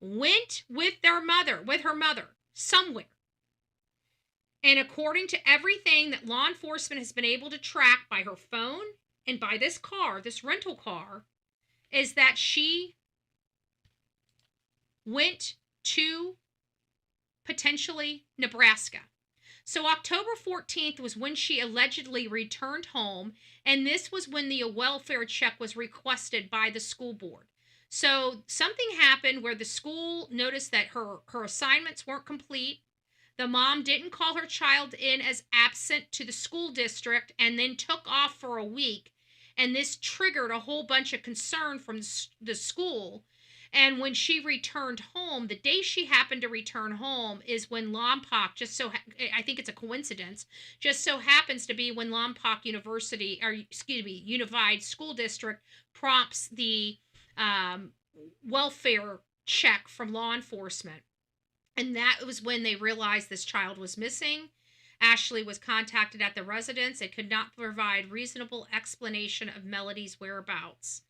went with her mother, somewhere. And according to everything that law enforcement has been able to track by her phone and by this car, this rental car, is that she went to potentially Nebraska. So October 14th was when she allegedly returned home, and this was when the welfare check was requested by the school board. So something happened where the school noticed that her assignments weren't complete. The mom didn't call her child in as absent to the school district and then took off for a week, and this triggered a whole bunch of concern from the school. And when she returned home, the day she happened to return home is when Lompoc, I think it's a coincidence, just so happens to be when Lompoc Unified School District prompts the welfare check from law enforcement. And that was when they realized this child was missing. Ashlee was contacted at the residence and could not provide reasonable explanation of Melodee's whereabouts.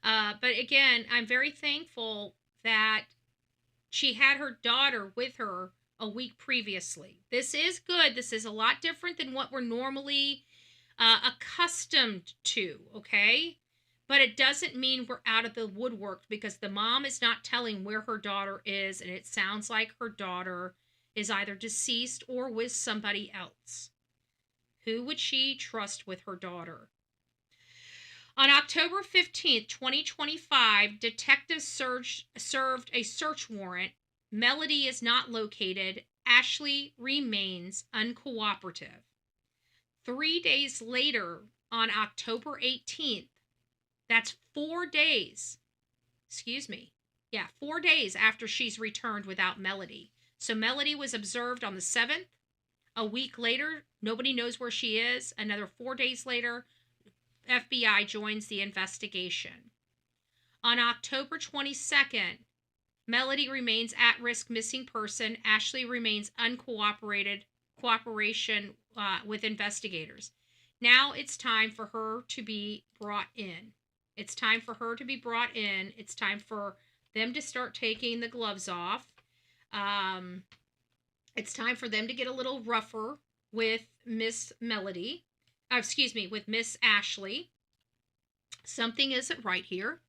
But again, I'm very thankful that she had her daughter with her a week previously. This is good. This is a lot different than what we're normally accustomed to, okay? But it doesn't mean we're out of the woodwork, because the mom is not telling where her daughter is, and it sounds like her daughter is either deceased or with somebody else. Who would she trust with her daughter? On October 15th, 2025, detectives served a search warrant. Melodee is not located. Ashlee remains uncooperative. 3 days later, on October 18th, That's 4 days. Excuse me. Yeah, 4 days after she's returned without Melodee. So Melodee was observed on the 7th. A week later, nobody knows where she is. Another 4 days later, FBI joins the investigation. On October 22nd, Melodee remains at-risk missing person. Ashlee remains cooperation with investigators. Now it's time for her to be brought in. It's time for her to be brought in. It's time for them to start taking the gloves off. It's time for them to get a little rougher with Miss Melodee. With Miss Ashlee. Something isn't right here.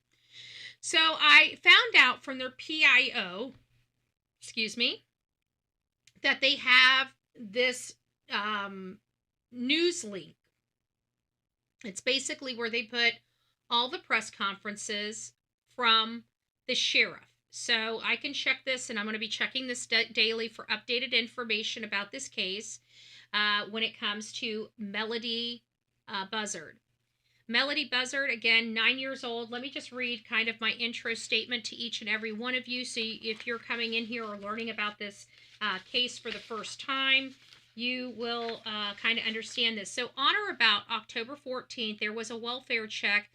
So I found out from their PIO, that they have this news link. It's basically where they put all the press conferences from the sheriff. So I can check this, and I'm going to be checking this daily for updated information about this case when it comes to Melodee Buzzard. Melodee Buzzard, again, 9 years old. Let me just read kind of my intro statement to each and every one of you. So if you're coming in here or learning about this case for the first time, you will kind of understand this. So on or about October 14th, there was a welfare check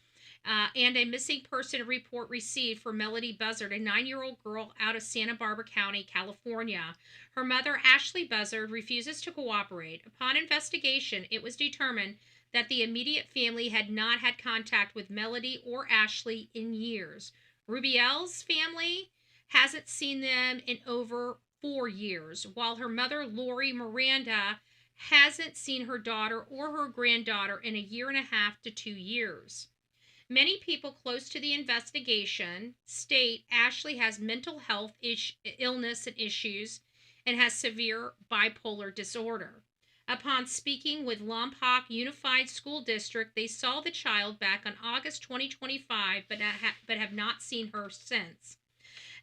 and a missing person report received for Melodee Buzzard, a 9-year-old girl out of Santa Barbara County, California. Her mother, Ashlee Buzzard, refuses to cooperate. Upon investigation, it was determined that the immediate family had not had contact with Melodee or Ashlee in years. Rubiel's family hasn't seen them in over 4 years, while her mother, Lori Miranda, hasn't seen her daughter or her granddaughter in 1.5 to 2 years. Many people close to the investigation state Ashlee has mental health illness and issues and has severe bipolar disorder. Upon speaking with Lompoc Unified School District, they saw the child back on August 2025, but have not seen her since.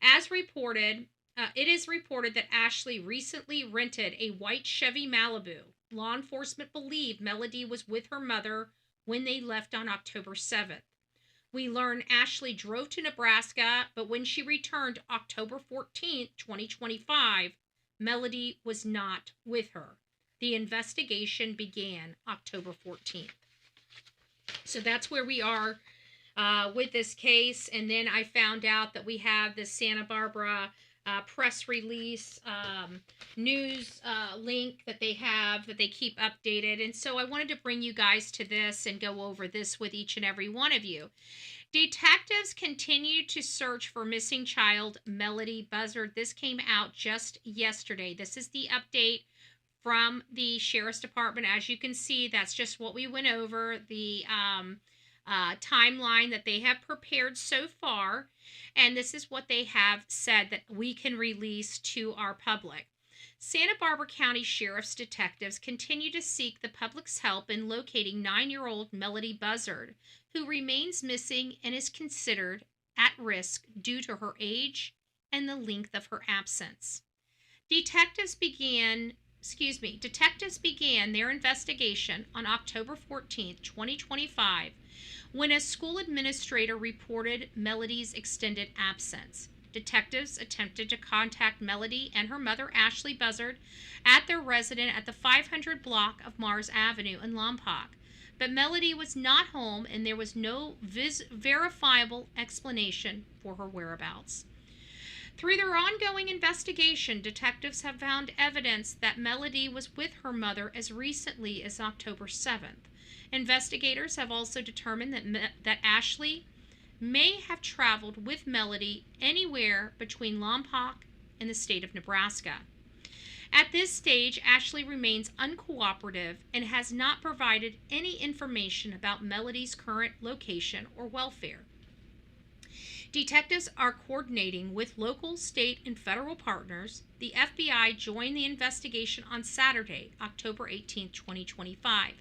As reported, it is reported that Ashlee recently rented a white Chevy Malibu. Law enforcement believe Melodee was with her mother when they left on October 7th. We learn Ashlee drove to Nebraska, but when she returned October 14th, 2025, Melodee was not with her. The investigation began October 14th. So that's where we are with this case. And then I found out that we have the Santa Barbara press release news link that they have, that they keep updated. And so I wanted to bring you guys to this and go over this with each and every one of you. Detectives continue to search for missing child Melodee Buzzard. This came out just yesterday. This is the update from the Sheriff's Department. As you can see, that's just what we went over, the timeline that they have prepared so far. And this is what they have said that we can release to our public. Santa Barbara County Sheriff's detectives continue to seek the public's help in locating 9-year-old Melodee Buzzard, who remains missing and is considered at risk due to her age and the length of her absence. Detectives began their investigation on October 14, 2025, when a school administrator reported Melodee's extended absence. Detectives attempted to contact Melodee and her mother, Ashlee Buzzard, at their residence at the 500 block of Mars Avenue in Lompoc. But Melodee was not home, and there was no verifiable explanation for her whereabouts. Through their ongoing investigation, detectives have found evidence that Melodee was with her mother as recently as October 7th. Investigators have also determined that Ashlee may have traveled with Melodee anywhere between Lompoc and the state of Nebraska. At this stage, Ashlee remains uncooperative and has not provided any information about Melodee's current location or welfare. Detectives are coordinating with local, state, and federal partners. The FBI joined the investigation on Saturday, October 18, 2025.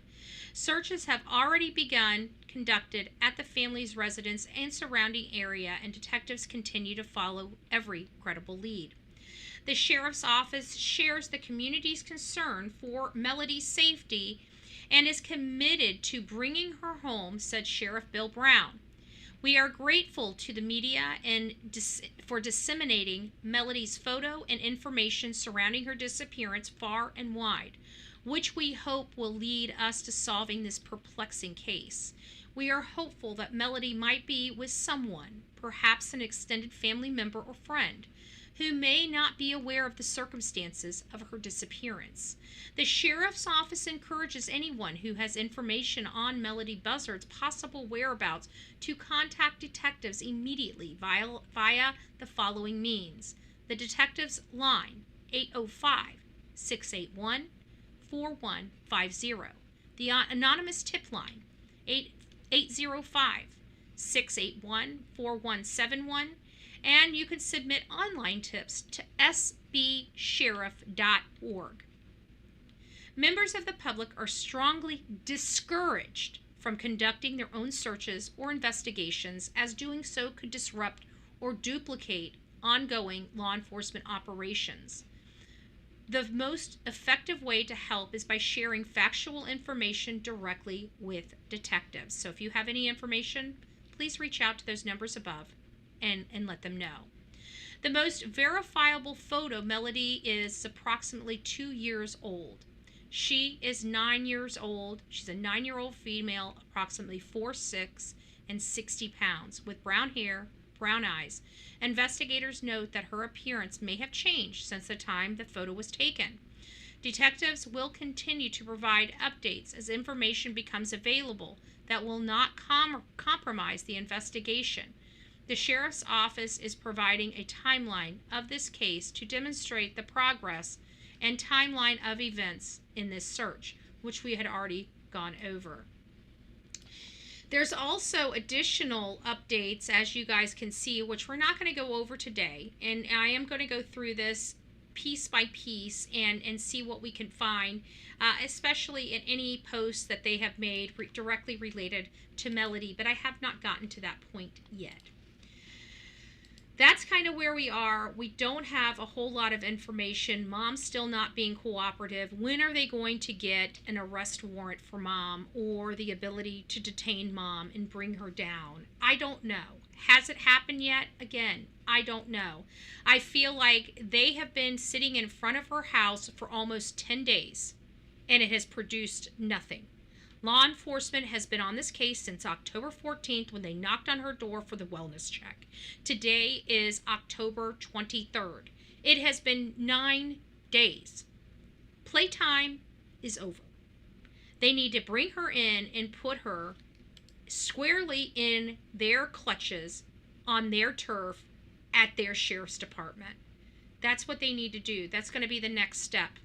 Searches have already begun conducted at the family's residence and surrounding area, and detectives continue to follow every credible lead. The Sheriff's Office shares the community's concern for Melodee's safety and is committed to bringing her home, said Sheriff Bill Brown. We are grateful to the media and for disseminating Melodee's photo and information surrounding her disappearance far and wide, which we hope will lead us to solving this perplexing case. We are hopeful that Melodee might be with someone, perhaps an extended family member or friend, who may not be aware of the circumstances of her disappearance. The Sheriff's Office encourages anyone who has information on Ashlee Buzzard's possible whereabouts to contact detectives immediately via the following means. The detectives line, 805-681-4150. The anonymous tip line, 805-681-4171. And you can submit online tips to sbsheriff.org. Members of the public are strongly discouraged from conducting their own searches or investigations, as doing so could disrupt or duplicate ongoing law enforcement operations. The most effective way to help is by sharing factual information directly with detectives. So if you have any information, please reach out to those numbers above and let them know. The most verifiable photo, Melodee is approximately 2 years old. She is 9 years old. She's a 9-year-old female, approximately 4'6" and 60 pounds, with brown hair, brown eyes. Investigators note that her appearance may have changed since the time the photo was taken. Detectives will continue to provide updates as information becomes available that will not compromise the investigation. The Sheriff's Office is providing a timeline of this case to demonstrate the progress and timeline of events in this search, which we had already gone over. There's also additional updates, as you guys can see, which we're not going to go over today, and I am going to go through this piece by piece and see what we can find, especially in any posts that they have made directly related to Melodee, but I have not gotten to that point yet. That's kind of where we are. We don't have a whole lot of information. Mom's still not being cooperative. When are they going to get an arrest warrant for Mom, or the ability to detain Mom and bring her down? I don't know. Has it happened yet? Again, I don't know. I feel like they have been sitting in front of her house for almost 10 days, and it has produced nothing. Law enforcement has been on this case since October 14th, when they knocked on her door for the wellness check. Today is October 23rd. It has been 9 days. Playtime is over. They need to bring her in and put her squarely in their clutches on their turf at their sheriff's department. That's what they need to do. That's going to be the next step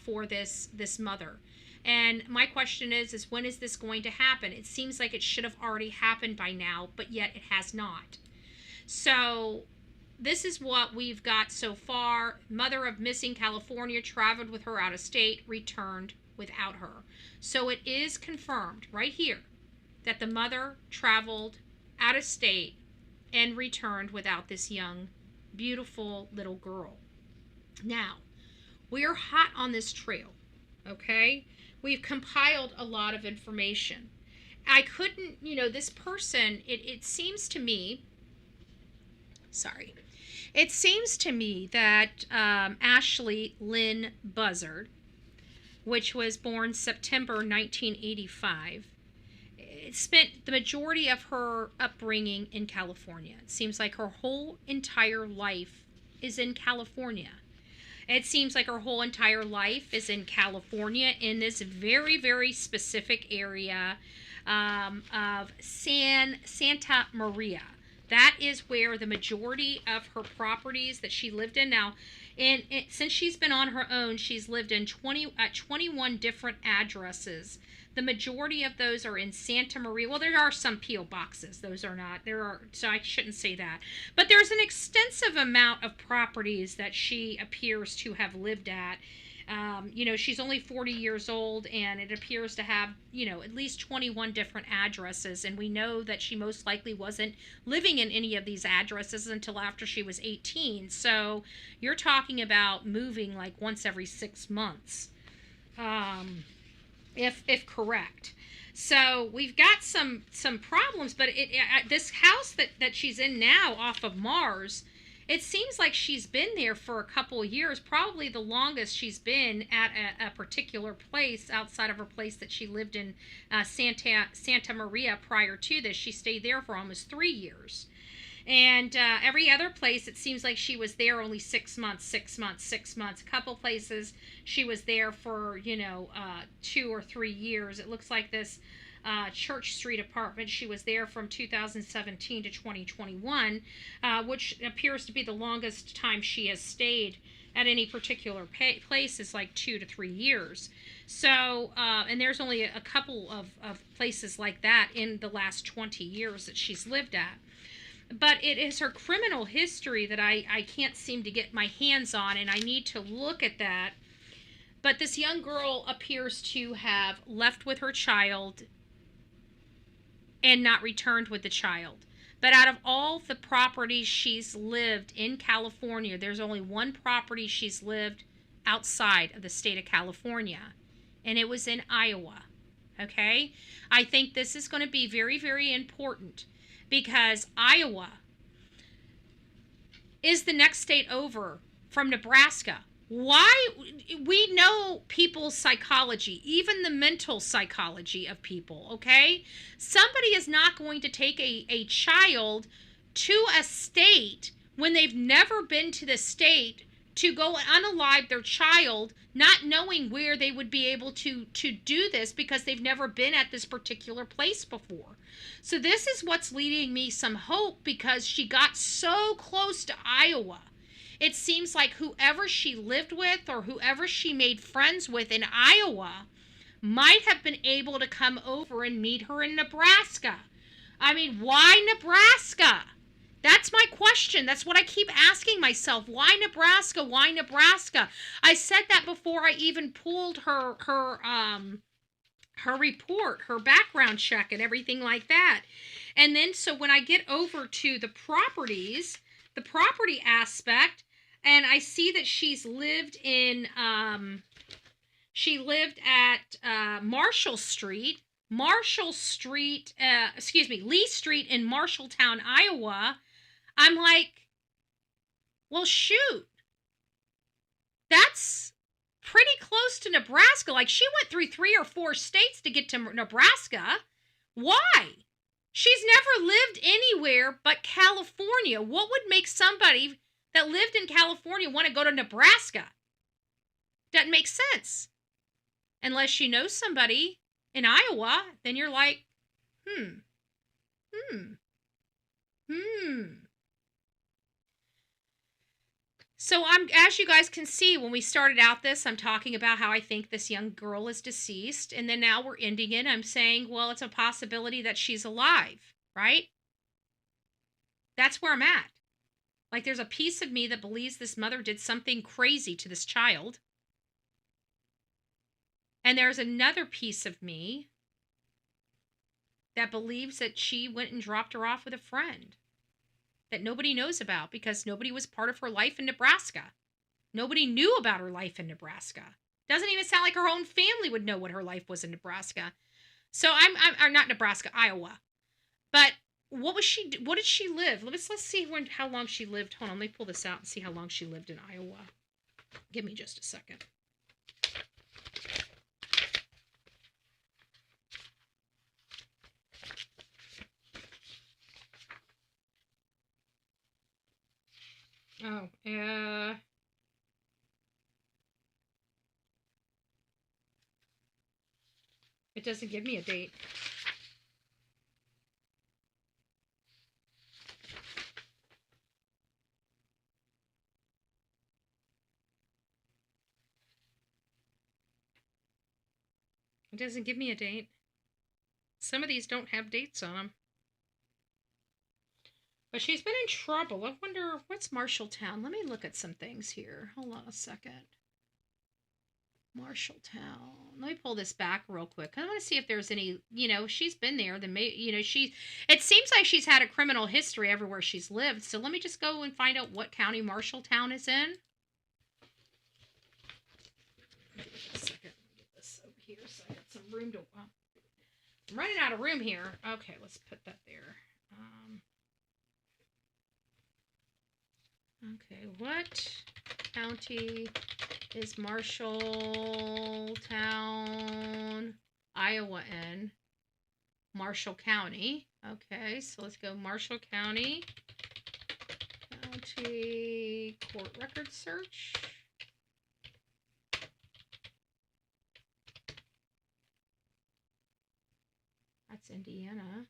for this mother. And my question is when is this going to happen? It seems like it should have already happened by now, but yet it has not. So this is what we've got so far. Mother of missing California traveled with her out of state, returned without her. So it is confirmed right here that the mother traveled out of state and returned without this young, beautiful little girl. Now, we are hot on this trail, okay? We've compiled a lot of information. I couldn't, this person, it seems to me, it seems to me that Ashlee Lynn Buzzard, which was born September 1985, spent the majority of her upbringing in California. It seems like her whole entire life is in California. It seems like her whole entire life is in California, in this very, very specific area of Santa Maria. That is where the majority of her properties that she lived in. Now, since she's been on her own, she's lived in 21 different addresses. The majority of those are in Santa Maria. Well, there are some P.O. boxes. Those are not. So I shouldn't say that. But there's an extensive amount of properties that she appears to have lived at. She's only 40 years old, and it appears to have, at least 21 different addresses. And we know that she most likely wasn't living in any of these addresses until after she was 18. So you're talking about moving like once every 6 months. If correct. So we've got some problems, but this house that she's in now off of Mars, it seems like she's been there for a couple of years, probably the longest she's been at a particular place outside of her place that she lived in, Santa Maria, prior to this. She stayed there for almost 3 years. And every other place, it seems like she was there only 6 months, 6 months, 6 months. A couple places she was there for, 2 or 3 years. It looks like this Church Street apartment, she was there from 2017 to 2021, which appears to be the longest time she has stayed at any particular place, is like 2 to 3 years. So, and there's only a couple of places like that in the last 20 years that she's lived at. But it is her criminal history that I can't seem to get my hands on, and I need to look at that. But this young girl appears to have left with her child and not returned with the child. But out of all the properties she's lived in California, there's only one property she's lived outside of the state of California, and it was in Iowa. Okay? I think this is going to be very, very important, because Iowa is the next state over from Nebraska. Why? We know people's psychology, even the mental psychology of people, okay? Somebody is not going to take a child to a state when they've never been to the state to go unalive their child, not knowing where they would be able to do this because they've never been at this particular place before. So this is what's leading me some hope, because she got so close to Iowa. It seems like whoever she lived with or whoever she made friends with in Iowa might have been able to come over and meet her in Nebraska. I mean, why Nebraska? That's my question. That's what I keep asking myself. Why Nebraska? Why Nebraska? I said that before I even pulled her report, her background check and everything like that. And then so when I get over to the properties, the property aspect, and I see that she's lived in, she lived at Lee Street in Marshalltown, Iowa. I'm like, well, shoot, that's pretty close to Nebraska. Like, she went through 3 or 4 states to get to Nebraska. Why? She's never lived anywhere but California. What would make somebody that lived in California want to go to Nebraska? Doesn't make sense. Unless you know somebody in Iowa, then you're like, So as you guys can see, when we started out this, I'm talking about how I think this young girl is deceased. And then now we're ending it. I'm saying, well, it's a possibility that she's alive, right? That's where I'm at. Like, there's a piece of me that believes this mother did something crazy to this child. And there's another piece of me that believes that she went and dropped her off with a friend that nobody knows about because nobody was part of her life in Nebraska. Nobody knew about her life in Nebraska. Doesn't even sound like her own family would know what her life was in Nebraska. So I'm not Nebraska, Iowa. But what did she live? Let's see how long she lived. Hold on, let me pull this out and see how long she lived in Iowa. Give me just a second. Oh, it doesn't give me a date. It doesn't give me a date. Some of these don't have dates on them. But she's been in trouble. I wonder, what's Marshalltown? Let me look at some things here. Hold on a second. Marshalltown. Let me pull this back real quick. I want to see if there's any, she's been there. It seems like she's had a criminal history everywhere she's lived. So let me just go and find out what county Marshalltown is in. Give me a second. Let me get this over here so I got some room to I'm running out of room here. Okay, let's put that there. Okay, what county is Marshalltown, Iowa in? Marshall County. Okay, so let's go Marshall County. County court record search. That's Indiana.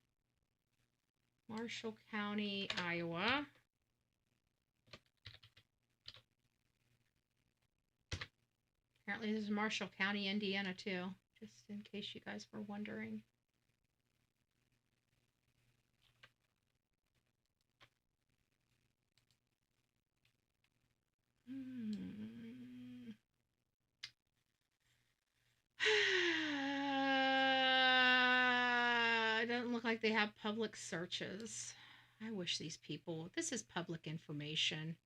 Marshall County, Iowa. Apparently this is Marshall County, Indiana too, just in case you guys were wondering. It doesn't look like they have public searches. I wish these people, this is public information.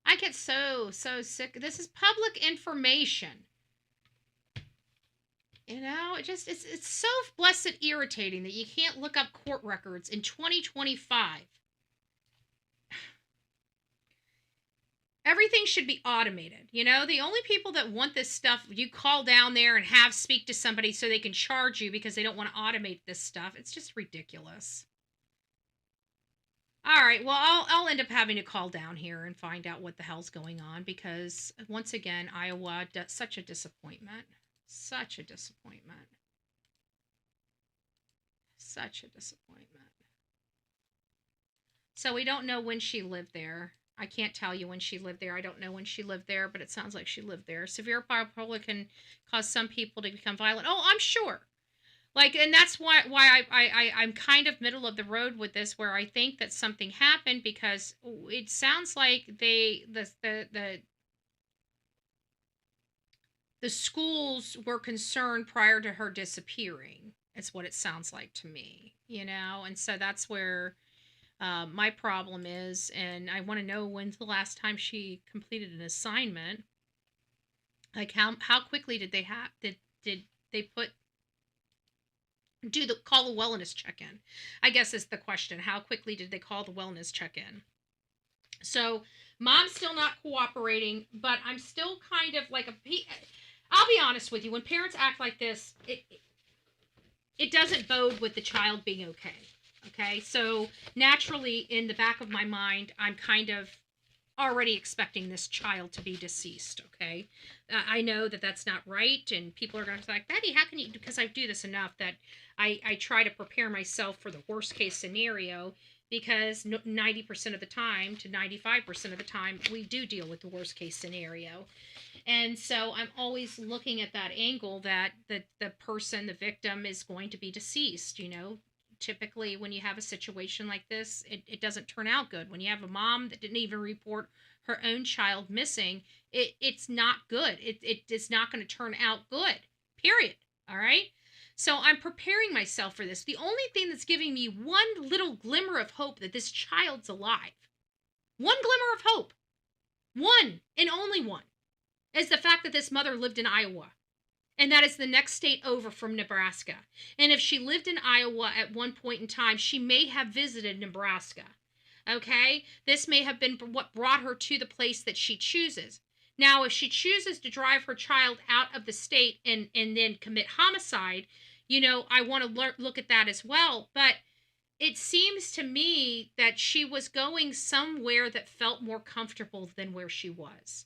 I get so sick. This is public information. You know, it's so blessed irritating that you can't look up court records in 2025. Everything should be automated. You know, the only people that want this stuff, you call down there and speak to somebody so they can charge you because they don't want to automate this stuff. It's just ridiculous. All right, well, I'll end up having to call down here and find out what the hell's going on because, once again, Iowa, such a disappointment. Such a disappointment. Such a disappointment. So we don't know when she lived there. I can't tell you when she lived there. I don't know when she lived there, but it sounds like she lived there. Severe bipolar can cause some people to become violent. Oh, I'm sure. Like, and that's why I'm kind of middle of the road with this, where I think that something happened because it sounds like the schools were concerned prior to her disappearing. It's what it sounds like to me, you know? And so that's where my problem is. And I want to know when's the last time she completed an assignment. Like how quickly did they call the wellness check-in? I guess is the question. How quickly did they call the wellness check-in? So mom's still not cooperating, but I'm still kind of like I'll be honest with you. When parents act like this, it doesn't bode with the child being okay. Okay. So naturally in the back of my mind, I'm kind of already expecting this child to be deceased. Okay. I know that that's not right. And people are going to be like, Betty, how can you, because I do this enough that I try to prepare myself for the worst case scenario, because 90% of the time to 95% of the time, we do deal with the worst case scenario. And so I'm always looking at that angle that the person, the victim, is going to be deceased. You know, typically when you have a situation like this, it doesn't turn out good. When you have a mom that didn't even report her own child missing, it's not good. It is not going to turn out good, period. All right. So I'm preparing myself for this. The only thing that's giving me one little glimmer of hope that this child's alive, one glimmer of hope, one and only one, is the fact that this mother lived in Iowa. And that is the next state over from Nebraska. And if she lived in Iowa at one point in time, she may have visited Nebraska. Okay? This may have been what brought her to the place that she chooses. Now, if she chooses to drive her child out of the state and then commit homicide, you know, I want to look at that as well. But it seems to me that she was going somewhere that felt more comfortable than where she was.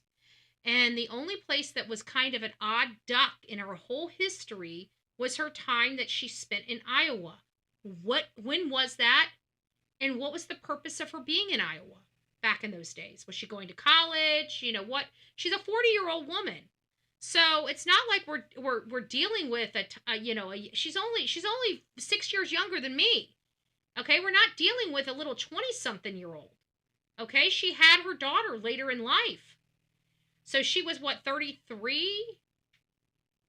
And the only place that was kind of an odd duck in her whole history was her time that she spent in Iowa. When was that? And what was the purpose of her being in Iowa back in those days? Was she going to college? You know what? She's a 40-year-old woman. So it's not like we're dealing with she's only 6 years younger than me. Okay, we're not dealing with a little 20-something-year-old. Okay, she had her daughter later in life. So she was, what, 33,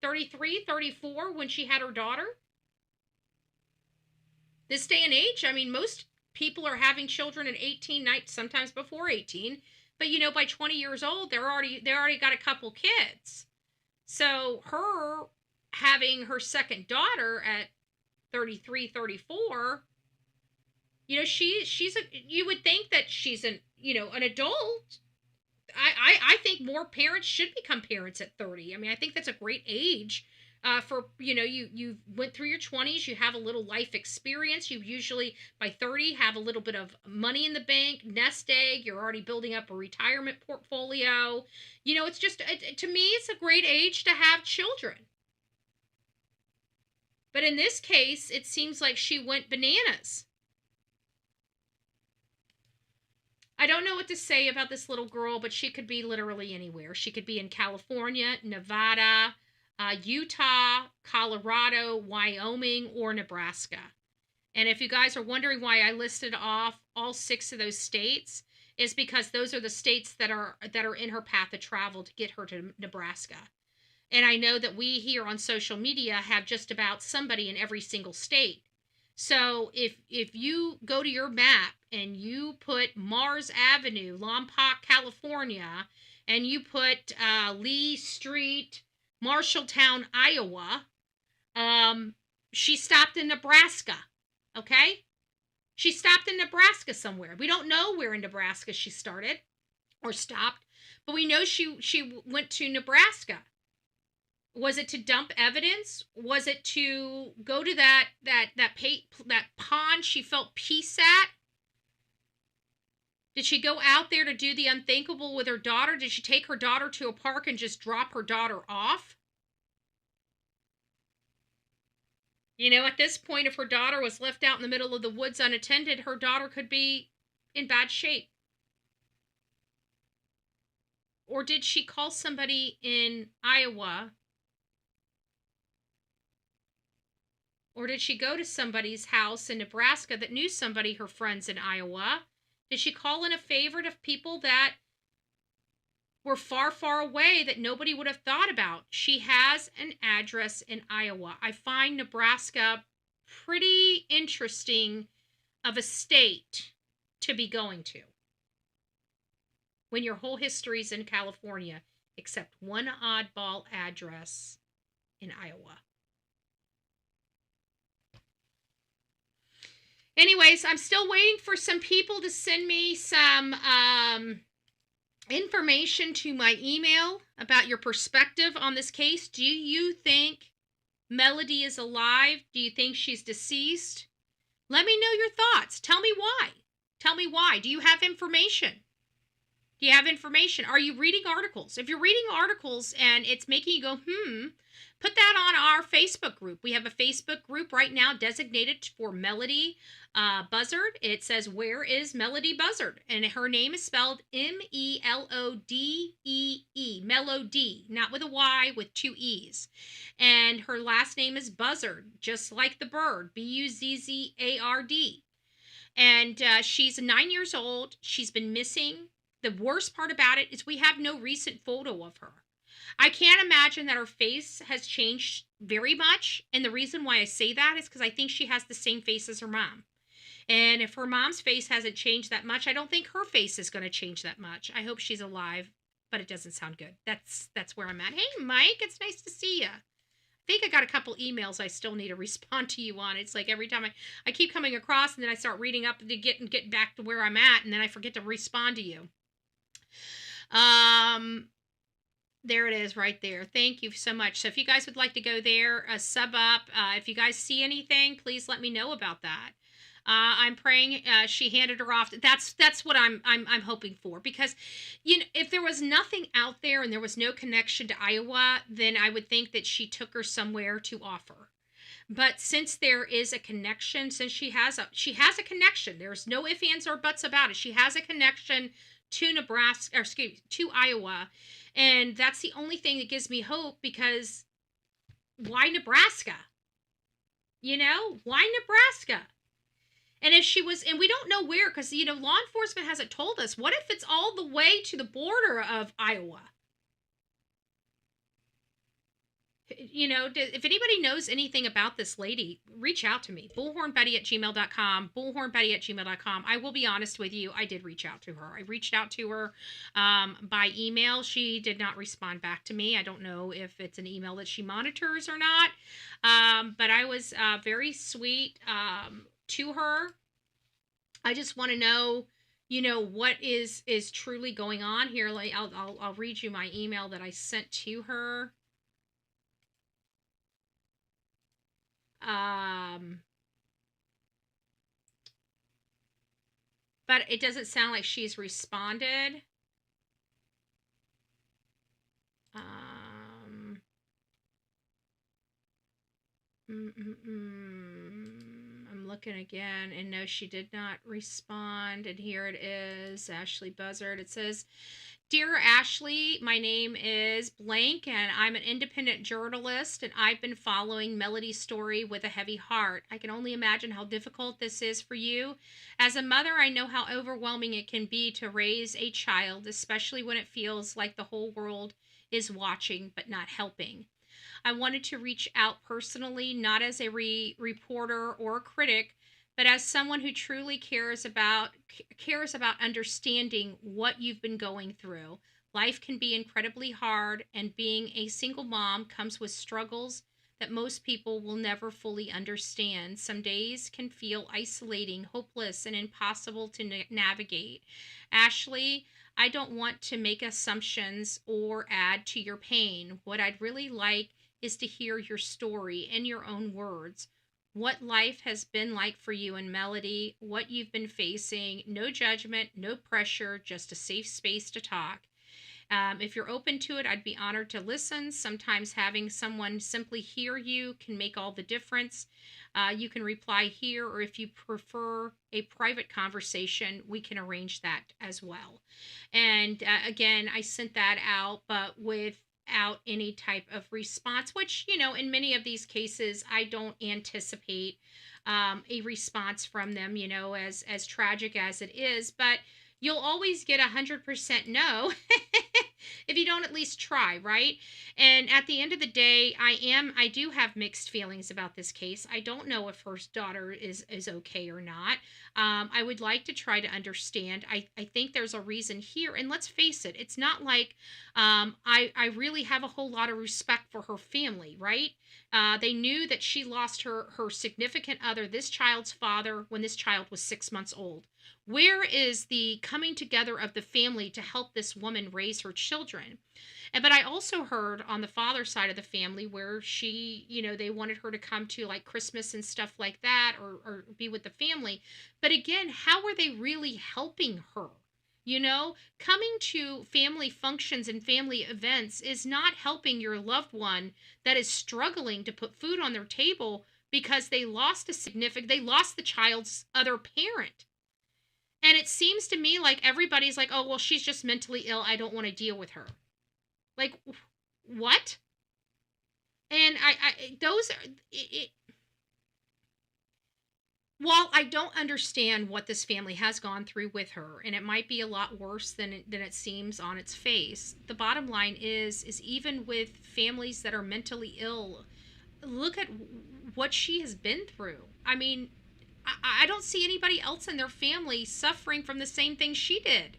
34 when she had her daughter? This day and age, I mean, most people are having children at 18, sometimes before 18. But, you know, by 20 years old, they already got a couple kids. So her having her second daughter at 33, 34, you know, you would think that she's an adult. I think more parents should become parents at 30. I mean, I think that's a great age for, you went through your 20s, you have a little life experience. You usually, by 30, have a little bit of money in the bank, nest egg, you're already building up a retirement portfolio. You know, it's just, to me, it's a great age to have children. But in this case, it seems like she went bananas. I don't know what to say about this little girl, but she could be literally anywhere. She could be in California, Nevada, Utah, Colorado, Wyoming, or Nebraska. And if you guys are wondering why I listed off all 6 of those states, is because those are the states that are in her path of travel to get her to Nebraska. And I know that we here on social media have just about somebody in every single state. So if you go to your map and you put Mars Avenue, Lompoc, California, and you put Lee Street, Marshalltown, Iowa, she stopped in Nebraska, okay? She stopped in Nebraska somewhere. We don't know where in Nebraska she started or stopped, but we know she went to Nebraska. Was it to dump evidence? Was it to go to that pond she felt peace at? Did she go out there to do the unthinkable with her daughter? Did she take her daughter to a park and just drop her daughter off? You know, at this point, if her daughter was left out in the middle of the woods unattended, her daughter could be in bad shape. Or did she call somebody in Iowa? Or did she go to somebody's house in Nebraska that knew somebody, her friends in Iowa? Did she call in a favor to people that were far, far away that nobody would have thought about? She has an address in Iowa. I find Nebraska pretty interesting of a state to be going to when your whole history is in California, except one oddball address in Iowa. Anyways, I'm still waiting for some people to send me some information to my email about your perspective on this case. Do you think Melodee is alive? Do you think she's deceased? Let me know your thoughts. Tell me why. Tell me why. Do you have information? Do you have information? Are you reading articles? If you're reading articles and it's making you go, put that on our Facebook group. We have a Facebook group right now designated for Melodee Buzzard. It says, "Where is Melodee Buzzard?" And her name is spelled Melodee, Melodee, not with a Y, with 2 E's. And her last name is Buzzard, just like the bird, Buzzard. And she's 9 years old. She's been missing. The worst part about it is we have no recent photo of her. I can't imagine that her face has changed very much. And the reason why I say that is because I think she has the same face as her mom. And if her mom's face hasn't changed that much, I don't think her face is going to change that much. I hope she's alive, but it doesn't sound good. That's where I'm at. Hey, Mike, it's nice to see you. I think I got a couple emails I still need to respond to you on. It's like every time I keep coming across and then I start reading up to get back to where I'm at, and then I forget to respond to you. There it is right there. Thank you so much. So if you guys would like to go there, sub up. If you guys see anything, please let me know about that. I'm praying she handed her off. That's what I'm hoping for, because if there was nothing out there and there was no connection to Iowa, then I would think that she took her somewhere to offer. But since there is a connection, since she has a connection, there's no ifs, ands, or buts about it. She has a connection to Nebraska, to Iowa, and that's the only thing that gives me hope, because why Nebraska? Why Nebraska? And if she was, and we don't know where, because, law enforcement hasn't told us. What if it's all the way to the border of Iowa? You know, if anybody knows anything about this lady, reach out to me. bullhornbetty@gmail.com, bullhornbetty@gmail.com. I will be honest with you, I did reach out to her. I reached out to her by email. She did not respond back to me. I don't know if it's an email that she monitors or not, but I was very sweet to her. I just want to know, you know, what is truly going on here. Like, I'll read you my email that I sent to her. But it doesn't sound like she's responded. I'm looking again, and no, she did not respond. And here it is, Ashlee Buzzard. It says, "Dear Ashlee, my name is blank, and I'm an independent journalist, and I've been following Melodee's story with a heavy heart. I can only imagine how difficult this is for you. As a mother, I know how overwhelming it can be to raise a child, especially when it feels like the whole world is watching but not helping. I wanted to reach out personally, not as a reporter or a critic, but as someone who truly cares about understanding what you've been going through. Life can be incredibly hard, and being a single mom comes with struggles that most people will never fully understand. Some days can feel isolating, hopeless, and impossible to navigate. Ashlee, I don't want to make assumptions or add to your pain. What I'd really like is to hear your story in your own words. What life has been like for you and Melodee, what you've been facing. No judgment, no pressure, just a safe space to talk. If you're open to it, I'd be honored to listen. Sometimes having someone simply hear you can make all the difference. You can reply here, or if you prefer a private conversation, we can arrange that as well." And again, I sent that out, but without any type of response, which, you know, in many of these cases, I don't anticipate a response from them, you know, as tragic as it is. But you'll always get 100% no if you don't at least try, right? And at the end of the day, I do have mixed feelings about this case. I don't know if her daughter is okay or not. I would like to try to understand. I think there's a reason here. And let's face it, it's not like I really have a whole lot of respect for her family, right? They knew that she lost her significant other, this child's father, when this child was 6 months old. Where is the coming together of the family to help this woman raise her children? But I also heard on the father's side of the family where she, you know, they wanted her to come to like Christmas and stuff like that, or be with the family. But again, how are they really helping her? You know, coming to family functions and family events is not helping your loved one that is struggling to put food on their table because they lost the child's other parent. And it seems to me like everybody's like, "Oh, well, she's just mentally ill. I don't want to deal with her." Like, what? And while I don't understand what this family has gone through with her, and it might be a lot worse than it seems on its face, the bottom line is even with families that are mentally ill, look at what she has been through. I mean, I don't see anybody else in their family suffering from the same thing she did.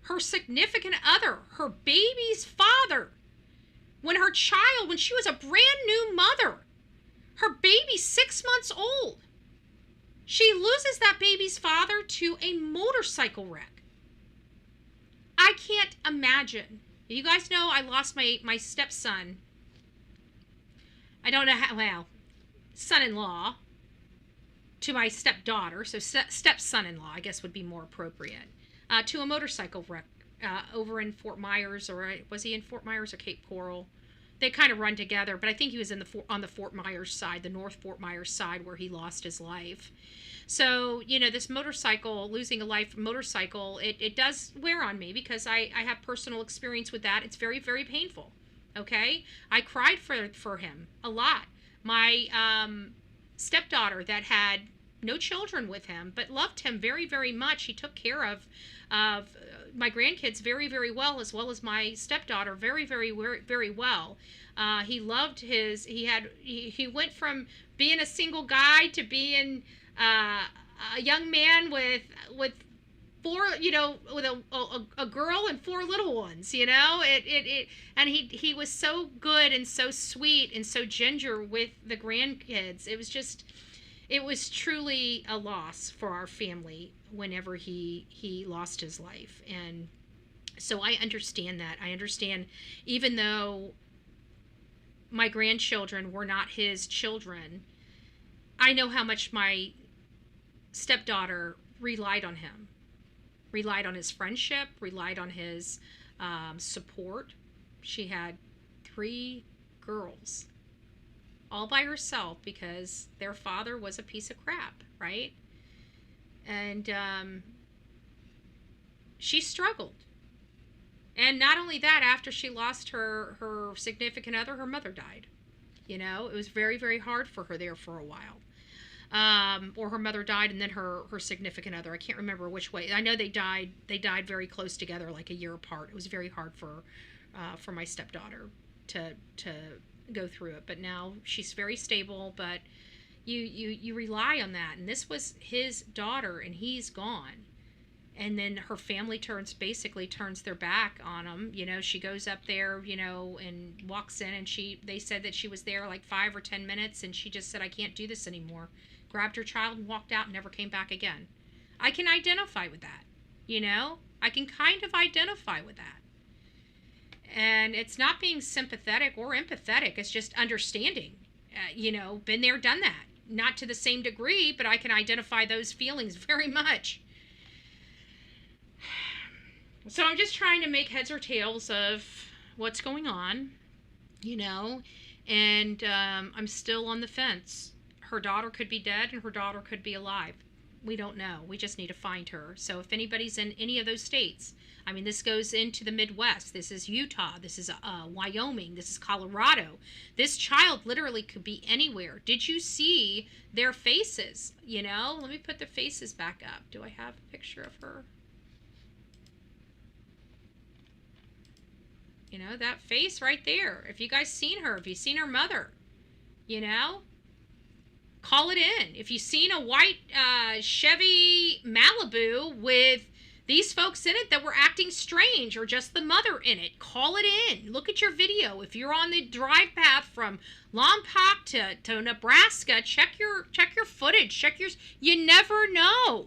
Her significant other, her baby's father, when she was a brand new mother, her baby's 6 months old, she loses that baby's father to a motorcycle wreck. I can't imagine. You guys know I lost my stepson. I don't know how, well, son-in-law to my stepdaughter, so stepson-in-law, I guess would be more appropriate, to a motorcycle wreck over in Fort Myers, or was he in Fort Myers or Cape Coral? They kind of run together, but I think he was on the Fort Myers side, the North Fort Myers side, where he lost his life. So, you know, this motorcycle, losing a life motorcycle, it does wear on me because I have personal experience with that. It's very, very painful, okay? I cried for him a lot. My stepdaughter that had no children with him, but loved him very, very much. He took care of my grandkids very, very well as my stepdaughter very, very, very, very well. He loved his. He went from being a single guy to being a young man with four, with a girl and four little ones. And he was so good and so sweet and so ginger with the grandkids. It was truly a loss for our family whenever he lost his life. And so I understand that. I understand, even though my grandchildren were not his children, I know how much my stepdaughter relied on him, relied on his friendship, relied on his support. She had 3 girls all by herself because their father was a piece of crap, right? And she struggled. And not only that, after she lost her significant other, her mother died. It was very, very hard for her there for a while. Or her mother died and then her significant other. I can't remember which way. I know they died very close together, like a year apart. It was very hard for my stepdaughter to go through it. But now she's very stable, but you rely on that. And this was his daughter and he's gone. And then her family turns their back on him. She goes up there, and walks in, and they said that she was there like 5 or 10 minutes, and she just said, I can't do this anymore. Grabbed her child and walked out and never came back again. I can identify with that, I can kind of identify with that. And it's not being sympathetic or empathetic, it's just understanding, been there, done that. Not to the same degree, but I can identify those feelings very much. So I'm just trying to make heads or tails of what's going on, and I'm still on the fence. Her daughter could be dead and her daughter could be alive. We don't know. We just need to find her. So if anybody's in any of those states, this goes into the Midwest. This is Utah. This is Wyoming. This is Colorado. This child literally could be anywhere. Did you see their faces? Let me put the faces back up. Do I have a picture of her? That face right there. If you guys seen her, if you've seen her mother, call it in. If you've seen a white Chevy Malibu with these folks in it that were acting strange, or just the mother in it, call it in. Look at your video. If you're on the drive path from Lompoc to Nebraska, check your footage. You never know.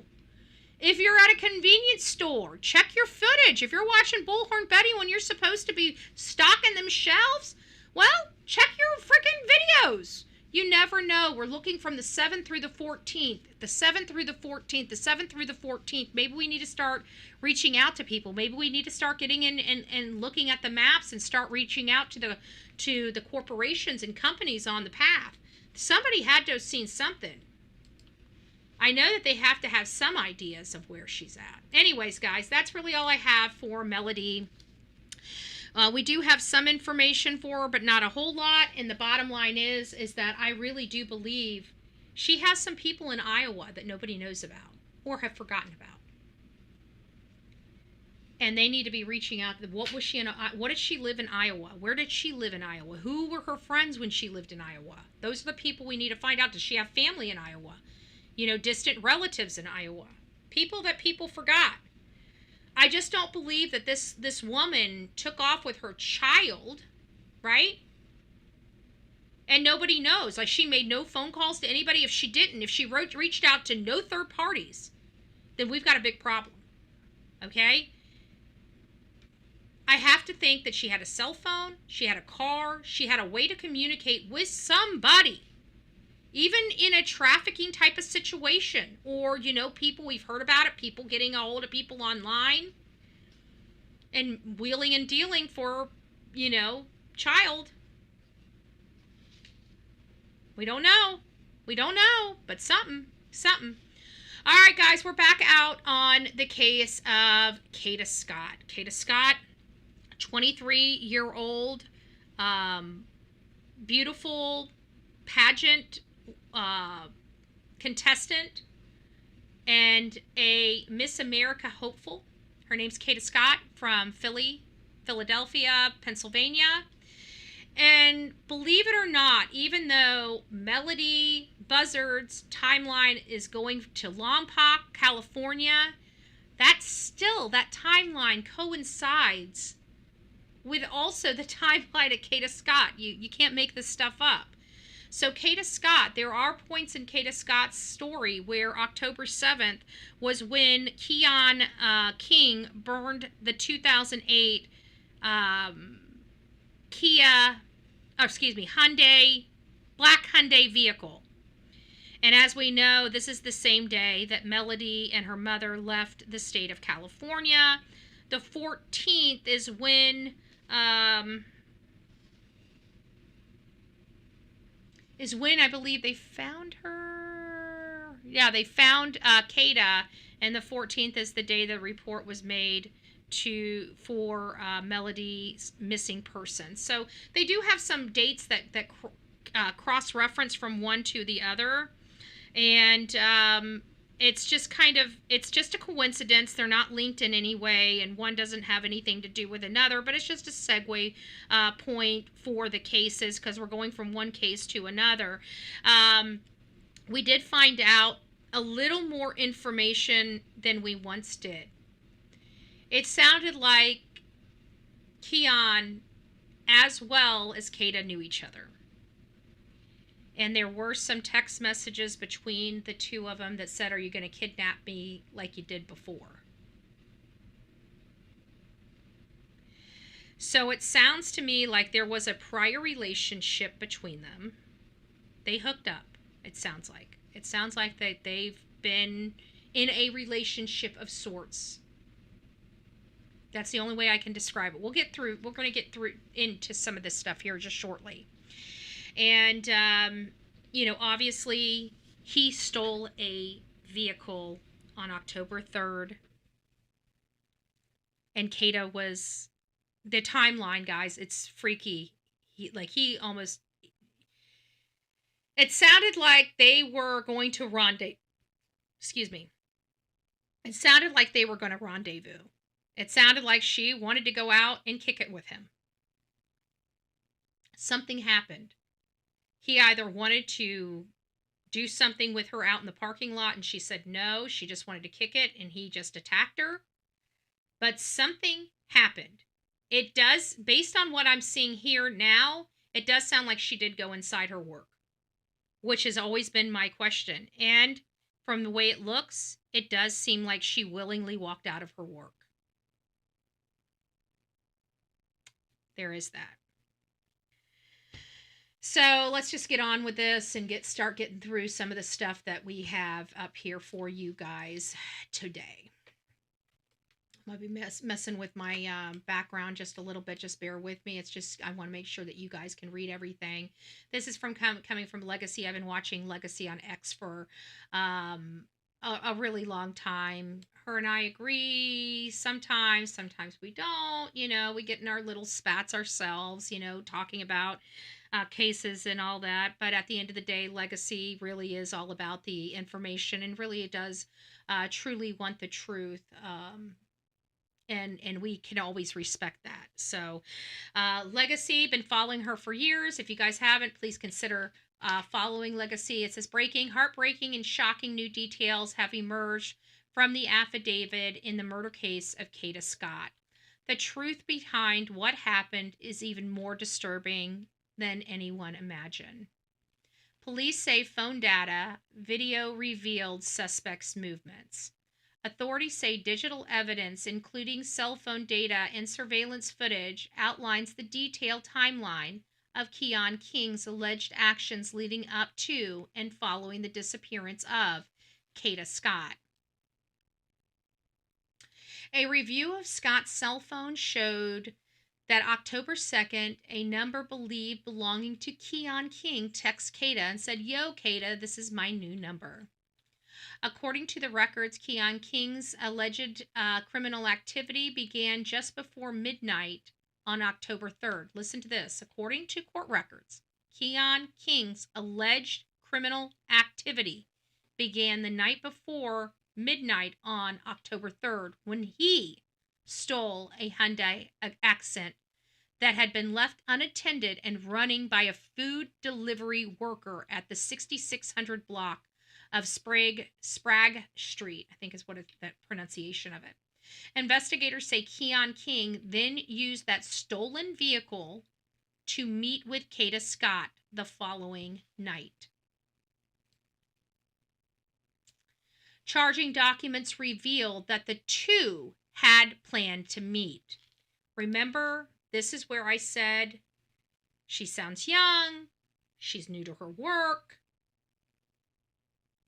If you're at a convenience store, check your footage. If you're watching Bullhorn Betty when you're supposed to be stocking them shelves, well, check your freaking videos. You never know. We're looking from the 7th through the 14th, the 7th through the 14th, the 7th through the 14th. Maybe we need to start reaching out to people. Maybe we need to start getting in and looking at the maps and start reaching out to the corporations and companies on the path. Somebody had to have seen something. I know that they have to have some ideas of where she's at. Anyways, guys, that's really all I have for Melodee. We do have some information for her, but not a whole lot. And the bottom line is that I really do believe she has some people in Iowa that nobody knows about or have forgotten about. And they need to be reaching out. What did she live in Iowa? Where did she live in Iowa? Who were her friends when she lived in Iowa? Those are the people we need to find out. Does she have family in Iowa? Distant relatives in Iowa. People that people forgot. I just don't believe that this woman took off with her child, right? And nobody knows. Like, she made no phone calls to anybody. If she didn't, if she reached out to no third parties, then we've got a big problem. Okay? I have to think that she had a cell phone, she had a car, she had a way to communicate with somebody. Even in a trafficking type of situation, or, people, we've heard about it, people getting a hold of people online and wheeling and dealing for, child. We don't know, but something. All right, guys, we're back out on the case of Kada Scott. Kada Scott, 23-year-old, beautiful pageant contestant and a Miss America hopeful. Her name's Kada Scott from Philadelphia, Pennsylvania. And believe it or not, even though Melodee Buzzard's timeline is going to Lompoc, California, that timeline coincides with also the timeline of Kada Scott. You can't make this stuff up. So Kada Scott, there are points in Kada Scott's story where October 7th was when Keon King burned the 2008 black Hyundai vehicle. And as we know, this is the same day that Melodee and her mother left the state of California. The 14th is when I believe they found her. Yeah, they found Kada, and the 14th is the day the report was made for Melodee's missing person. So they do have some dates that cross-reference from one to the other, and it's just a coincidence. They're not linked in any way, and one doesn't have anything to do with another, but it's just a segue point for the cases because we're going from one case to another. We did find out a little more information than we once did. It sounded like Keon as well as Kada knew each other. And there were some text messages between the two of them that said, "Are you going to kidnap me like you did before?" So it sounds to me like there was a prior relationship between them. They hooked up, it sounds like. It sounds like that they've been in a relationship of sorts. That's the only way I can describe it. We're going to get through into some of this stuff here just shortly. And, obviously he stole a vehicle on October 3rd. And Kada was, the timeline, guys, it's freaky. It sounded like they were going to rendezvous. It sounded like they were going to rendezvous. It sounded like she wanted to go out and kick it with him. Something happened. He either wanted to do something with her out in the parking lot and she said no, she just wanted to kick it and he just attacked her. But something happened. It does, based on what I'm seeing here now, it does sound like she did go inside her work, which has always been my question. And from the way it looks, it does seem like she willingly walked out of her work. There is that. So let's just get on with this and start getting through some of the stuff that we have up here for you guys today. I'll be messing with my background just a little bit. Just bear with me. It's just, I want to make sure that you guys can read everything. This is coming from Legacy. I've been watching Legacy on X for a really long time. Her and I agree sometimes we don't. We get in our little spats ourselves, talking about cases and all that. But at the end of the day, Legacy really is all about the information, and really it does truly want the truth. And we can always respect that. So Legacy, been following her for years. If you guys haven't, please consider following Legacy. It says, breaking, heartbreaking, and shocking new details have emerged from the affidavit in the murder case of Kada Scott. The truth behind what happened is even more disturbing than anyone imagined. Police say phone data, video revealed suspects' movements. Authorities say digital evidence, including cell phone data and surveillance footage, outlines the detailed timeline of Keon King's alleged actions leading up to and following the disappearance of Kada Scott. A review of Scott's cell phone showed that October 2nd, a number believed belonging to Keon King texted Kada and said, "Yo, Kada, this is my new number." According to the records, Keon King's alleged criminal activity began just before midnight on October 3rd. Listen to this. According to court records, Keon King's alleged criminal activity began the night before midnight on October 3rd when he stole a Hyundai Accent that had been left unattended and running by a food delivery worker at the 6600 block of Sprague Street, I think is what the pronunciation of it. Investigators say Keon King then used that stolen vehicle to meet with Kada Scott the following night. Charging documents revealed that the two had planned to meet. Remember, this is where I said she sounds young, she's new to her work,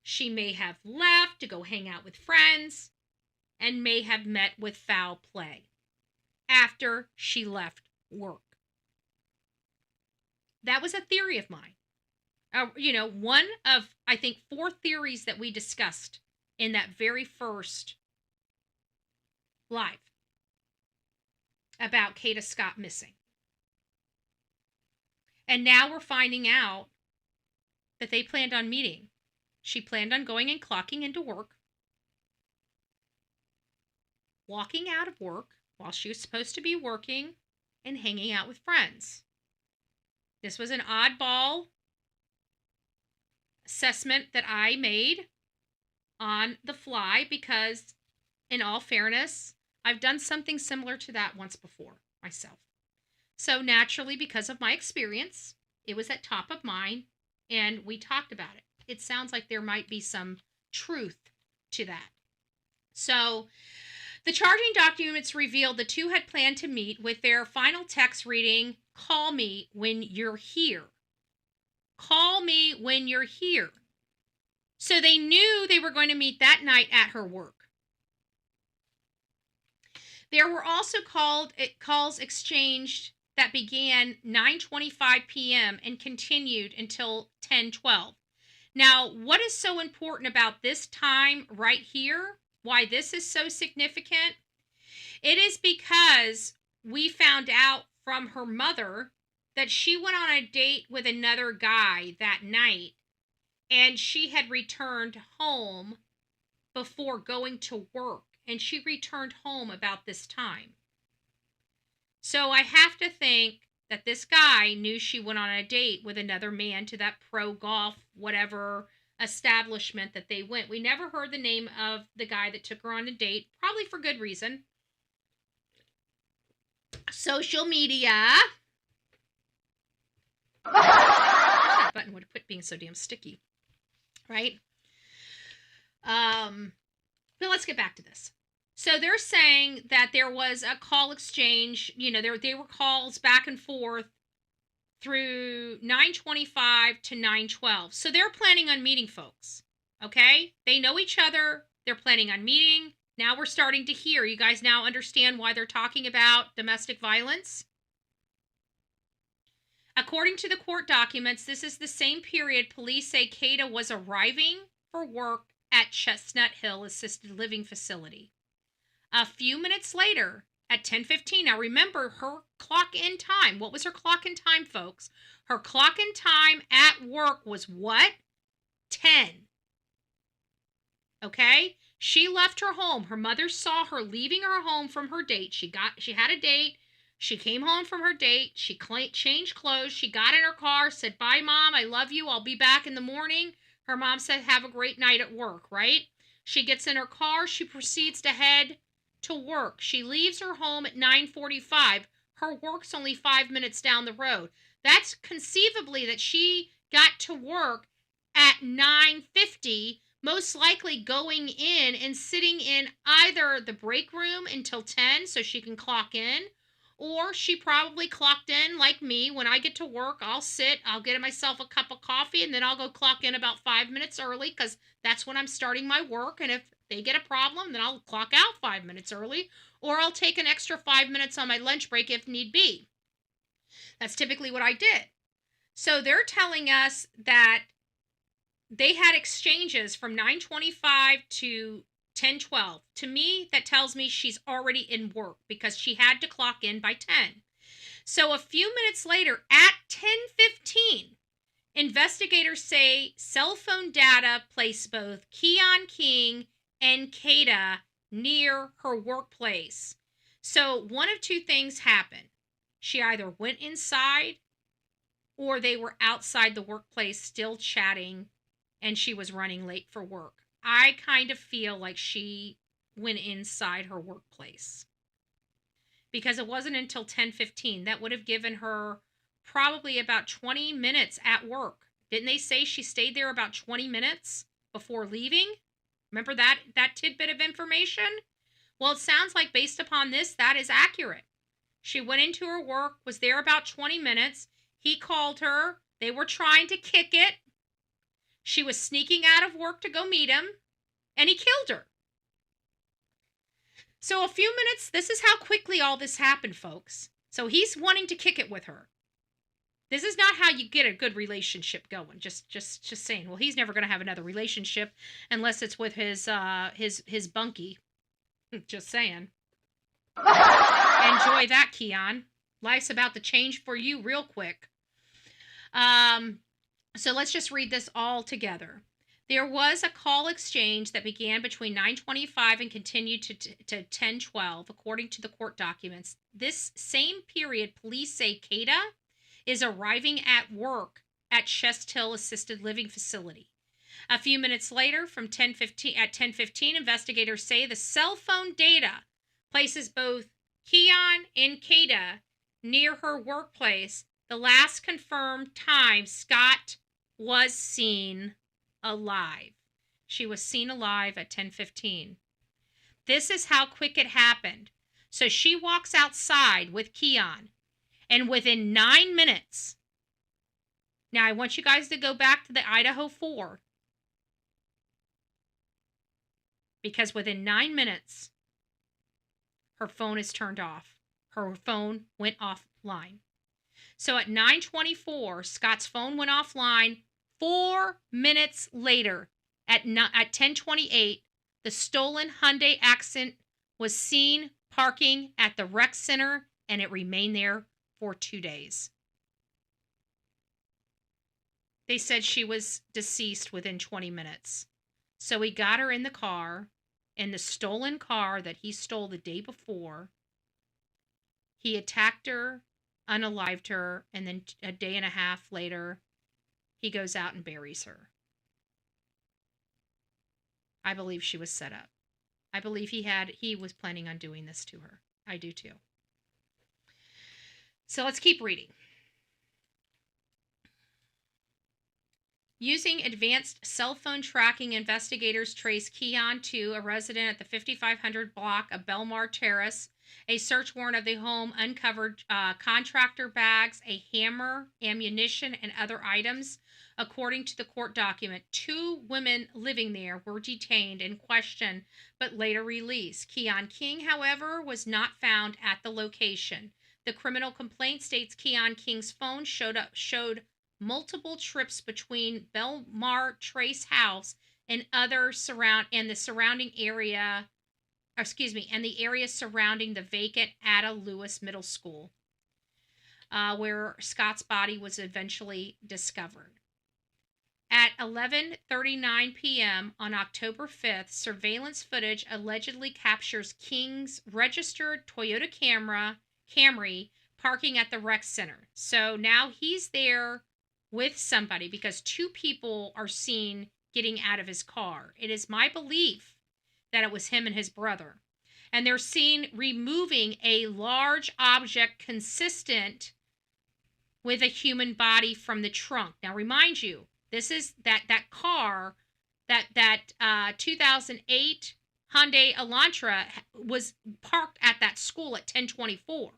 she may have left to go hang out with friends, and may have met with foul play after she left work. That was a theory of mine. One of, I think, 4 theories that we discussed in that very first live about Kada Scott missing. And now we're finding out that they planned on meeting. She planned on going and clocking into work, walking out of work while she was supposed to be working, and hanging out with friends. This was an oddball assessment that I made on the fly because, in all fairness, I've done something similar to that once before myself. So naturally, because of my experience, it was at top of mind, and we talked about it. It sounds like there might be some truth to that. So the charging documents revealed the two had planned to meet, with their final text reading, "Call me when you're here. Call me when you're here." So they knew they were going to meet that night at her work. There were also calls exchanged that began 9:25 p.m. and continued until 10:12. Now, what is so important about this time right here, why this is so significant? It is because we found out from her mother that she went on a date with another guy that night, and she had returned home before going to work, and she returned home about this time. So I have to think that this guy knew she went on a date with another man to that pro golf, whatever establishment that they went. We never heard the name of the guy that took her on a date, probably for good reason. Social media. That button would have quit being so damn sticky, right? But let's get back to this. So they're saying that there was a call exchange. There were calls back and forth through 9:25 to 9:12. So they're planning on meeting, folks. Okay? They know each other. They're planning on meeting. Now we're starting to hear. You guys now understand why they're talking about domestic violence? According to the court documents, this is the same period police say Kada was arriving for work at Chestnut Hill Assisted Living Facility. A few minutes later, at 10:15, now remember her clock-in time. What was her clock-in time, folks? Her clock-in time at work was what? 10. Okay? She left her home. Her mother saw her leaving her home from her date. She had a date. She came home from her date. She changed clothes. She got in her car, said, "Bye, Mom. I love you. I'll be back in the morning." Her mom said, "Have a great night at work," right? She gets in her car. She proceeds to head to work. She leaves her home at 9:45. Her work's only 5 minutes down the road. That's conceivably that she got to work at 9:50, most likely going in and sitting in either the break room until 10 so she can clock in, or she probably clocked in like me. When I get to work, I'll sit, I'll get myself a cup of coffee, and then I'll go clock in about 5 minutes early because that's when I'm starting my work. And if they get a problem, then I'll clock out 5 minutes early, or I'll take an extra 5 minutes on my lunch break if need be. That's typically what I did. So they're telling us that they had exchanges from 9:25 to 10:12. To me, that tells me she's already in work because she had to clock in by 10. So a few minutes later, at 10:15, investigators say cell phone data placed both Keon King and Kada near her workplace. So one of two things happened. She either went inside or they were outside the workplace still chatting and she was running late for work. I kind of feel like she went inside her workplace because it wasn't until 10:15. That would have given her probably about 20 minutes at work. Didn't they say she stayed there about 20 minutes before leaving? Remember that tidbit of information? Well, it sounds like based upon this, that is accurate. She went into her work, was there about 20 minutes. He called her. They were trying to kick it. She was sneaking out of work to go meet him, and he killed her. So a few minutes, this is how quickly all this happened, folks. So he's wanting to kick it with her. This is not how you get a good relationship going. Just saying. Well, he's never going to have another relationship unless it's with his bunkie. Just saying. Enjoy that, Keon. Life's about to change for you real quick. So let's just read this all together. There was a call exchange that began between 9:25 and continued to 10:12, according to the court documents. This same period, police say Kada is arriving at work at Chestnut Hill Assisted Living Facility. A few minutes later, from 10:15, investigators say the cell phone data places both Keon and Kada near her workplace. The last confirmed time Scott was seen alive. She was seen alive at 10:15. This is how quick it happened. So she walks outside with Keon, and within 9 minutes, now I want you guys to go back to the Idaho 4, because within 9 minutes, her phone is turned off. Her phone went offline. So at 9:24, Scott's phone went offline. 4 minutes later, at 10:28, the stolen Hyundai Accent was seen parking at the rec center, and it remained there for 2 days. They said she was deceased within 20 minutes. So he got her in the car, in the stolen car that he stole the day before. He attacked her, unalived her, and then a day and a half later, he goes out and buries her. I believe she was set up. I believe he was planning on doing this to her. I do too. So let's keep reading. Using advanced cell phone tracking, investigators trace Keon to a resident at the 5500 block of Belmar Terrace. A search warrant of the home uncovered contractor bags, a hammer, ammunition, and other items. According to the court document, 2 women living there were detained and questioned, but later released. Keon King, however, was not found at the location. The criminal complaint states Keon King's phone showed multiple trips between Belmar Trace House and the surrounding area. And the area surrounding the vacant Ada Lewis Middle School, where Scott's body was eventually discovered. At 11:39 p.m. on October 5th, surveillance footage allegedly captures King's registered Toyota Camry parking at the rec center. So now he's there with somebody because 2 people are seen getting out of his car. It is my belief that it was him and his brother. And they're seen removing a large object consistent with a human body from the trunk. Now, remind you, this is that car, that 2008 Hyundai Elantra was parked at that school at 10:24,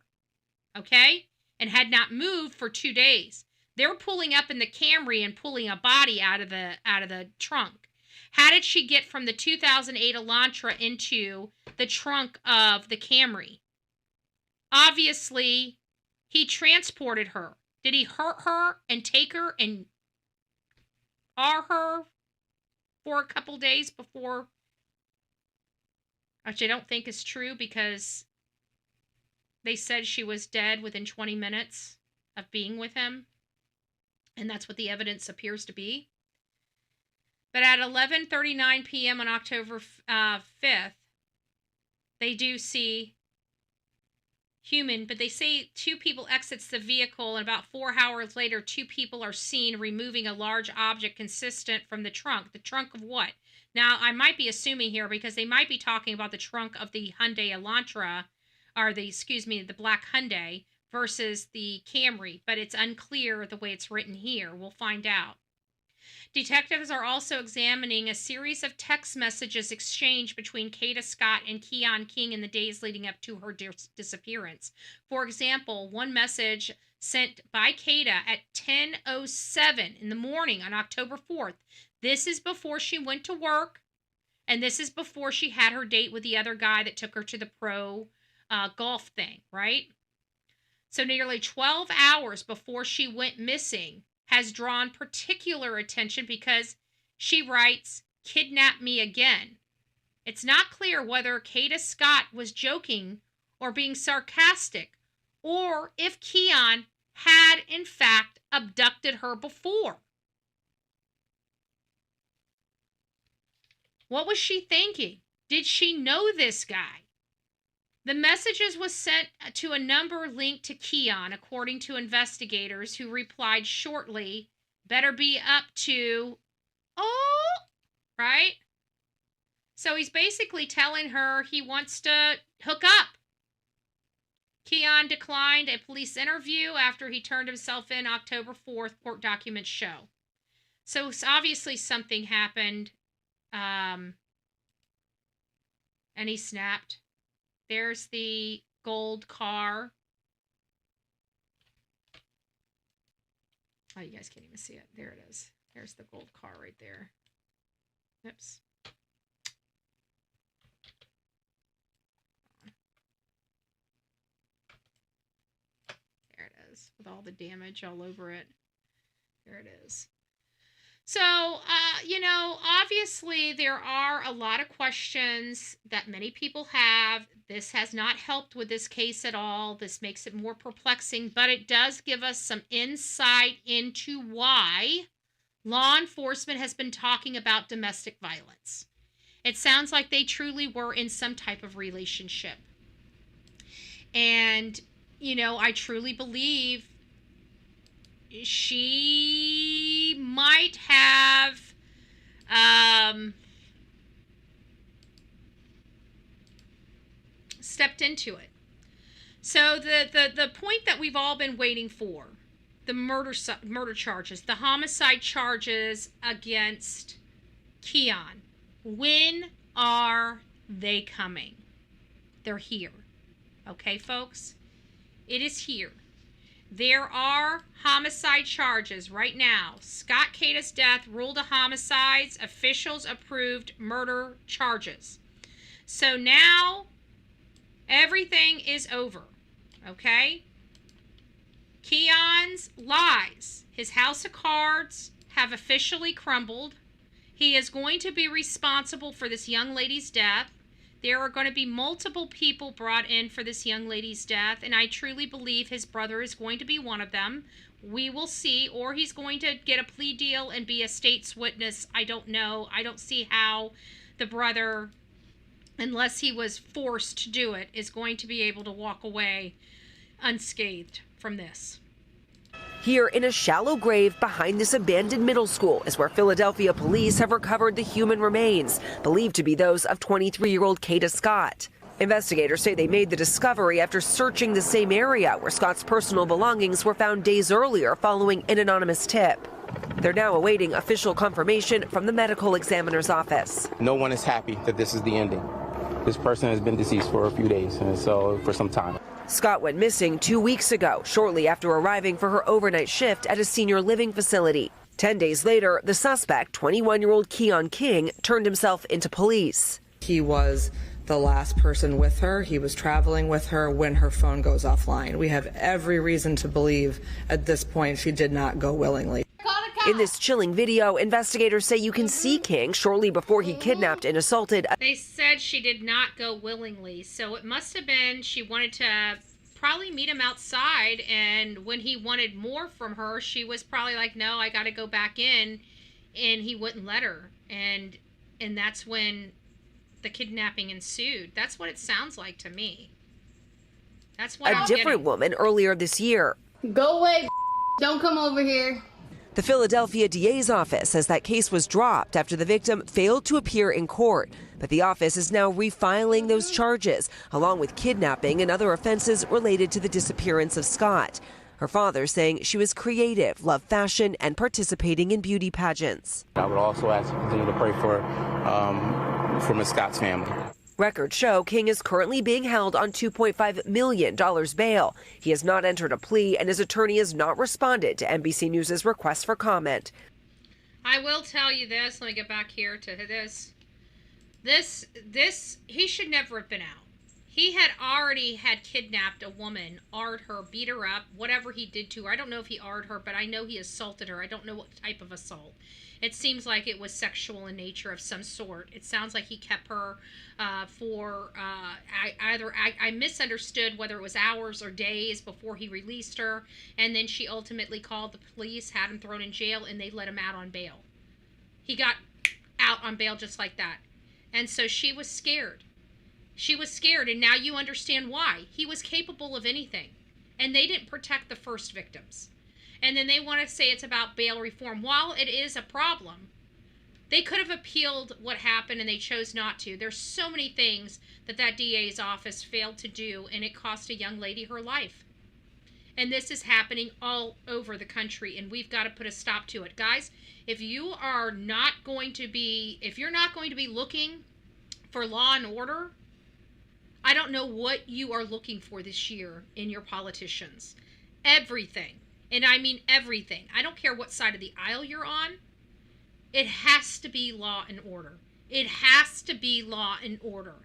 okay? And had not moved for 2 days. They're pulling up in the Camry and pulling a body out of the trunk. How did she get from the 2008 Elantra into the trunk of the Camry? Obviously, he transported her. Did he hurt her and take her and her for a couple days before? Which I don't think is true because they said she was dead within 20 minutes of being with him. And that's what the evidence appears to be. But at 11:39 p.m. on October 5th, they do see human, but they say 2 people exits the vehicle, and about 4 hours later, 2 people are seen removing a large object consistent from the trunk. The trunk of what? Now, I might be assuming here because they might be talking about the trunk of the Hyundai Elantra, or the black Hyundai versus the Camry, but it's unclear the way it's written here. We'll find out. Detectives are also examining a series of text messages exchanged between Kada Scott and Keon King in the days leading up to her disappearance. For example, one message sent by Kada at 10:07 in the morning on October 4th. This is before she went to work, and this is before she had her date with the other guy that took her to the pro golf thing, right? So nearly 12 hours before she went missing has drawn particular attention because she writes, "Kidnap me again." It's not clear whether Kada Scott was joking or being sarcastic, or if Keon had in fact abducted her before. What was she thinking? Did she know this guy? The messages was sent to a number linked to Keon, according to investigators, who replied shortly, "Better be up to," right? So he's basically telling her he wants to hook up. Keon declined a police interview after he turned himself in October 4th, court documents show. So obviously something happened, and he snapped. There's the gold car. Oh, you guys can't even see it. There it is. There's the gold car right there. Oops. There it is, with all the damage all over it. There it is. So, obviously there are a lot of questions that many people have. This has not helped with this case at all. This makes it more perplexing, but it does give us some insight into why law enforcement has been talking about domestic violence. It sounds like they truly were in some type of relationship. And, I truly believe she might have stepped into it. So the point that we've all been waiting for, the murder charges, the homicide charges against Keon, when are they coming? They're here. Okay, folks? It is here. There are homicide charges right now. Scott Kada's death ruled a homicides. Officials approved murder charges. So now everything is over. Okay? Keon's lies, his house of cards, have officially crumbled. He is going to be responsible for this young lady's death. There are going to be multiple people brought in for this young lady's death, and I truly believe his brother is going to be one of them. We will see, or he's going to get a plea deal and be a state's witness. I don't know. I don't see how the brother, unless he was forced to do it, is going to be able to walk away unscathed from this. Here in a shallow grave behind this abandoned middle school is where Philadelphia police have recovered the human remains, believed to be those of 23-year-old Kada Scott. Investigators say they made the discovery after searching the same area where Scott's personal belongings were found days earlier following an anonymous tip. They're now awaiting official confirmation from the medical examiner's office. No one is happy that this is the ending. This person has been deceased for a few days, and so for some time. Scott went missing 2 weeks ago, shortly after arriving for her overnight shift at a senior living facility. 10 days later, the suspect, 21-year-old Keon King, turned himself into police. He was the last person with her. He was traveling with her when her phone goes offline. We have every reason to believe at this point she did not go willingly. In this chilling video, investigators say you can see King shortly before he kidnapped and assaulted. They said she did not go willingly, so it must have been she wanted to probably meet him outside, and when he wanted more from her, she was probably like, no, I got to go back in, and he wouldn't let her, and that's when the kidnapping ensued. That's what it sounds like to me. That's what A different woman earlier this year. Go away, don't come over here. The Philadelphia DA's office says that case was dropped after the victim failed to appear in court. But the office is now refiling those charges, along with kidnapping and other offenses related to the disappearance of Scott. Her father saying she was creative, loved fashion, and participating in beauty pageants. I would also ask you to continue to pray for Ms. Scott's family. Records show King is currently being held on $2.5 million bail. He has not entered a plea, and his attorney has not responded to NBC News' request for comment. I will tell you this. Let me get back here to this. He should never have been out. He had already kidnapped a woman, arred her, beat her up, whatever he did to her. I don't know if he arred her, but I know he assaulted her. I don't know what type of assault. It seems like it was sexual in nature of some sort. It sounds like he kept her I misunderstood whether it was hours or days before he released her, and then she ultimately called the police, had him thrown in jail, and they let him out on bail. He got out on bail just like that. And so she was scared. She was scared, and now you understand why. He was capable of anything, and they didn't protect the first victims. And then they want to say it's about bail reform. While it is a problem, they could have appealed what happened, and they chose not to. There's so many things that DA's office failed to do, and it cost a young lady her life. And this is happening all over the country, and we've got to put a stop to it. Guys, if you're not going to be looking for law and order, I don't know what you are looking for this year in your politicians. Everything. And I mean everything. I don't care what side of the aisle you're on. It has to be law and order. It has to be law and order.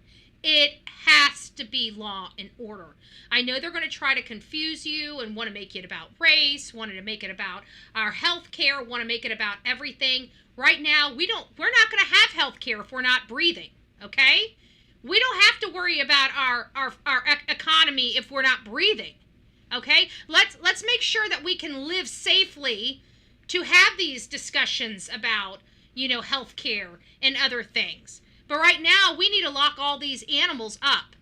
It has to be law and order. I know they're going to try to confuse you and want to make it about race, want to make it about our health care, want to make it about everything. Right now, we're not going to have health care if we're not breathing, okay? We don't have to worry about our economy if we're not breathing. Okay? Let's make sure that we can live safely to have these discussions about, health care and other things. But right now, we need to lock all these animals up.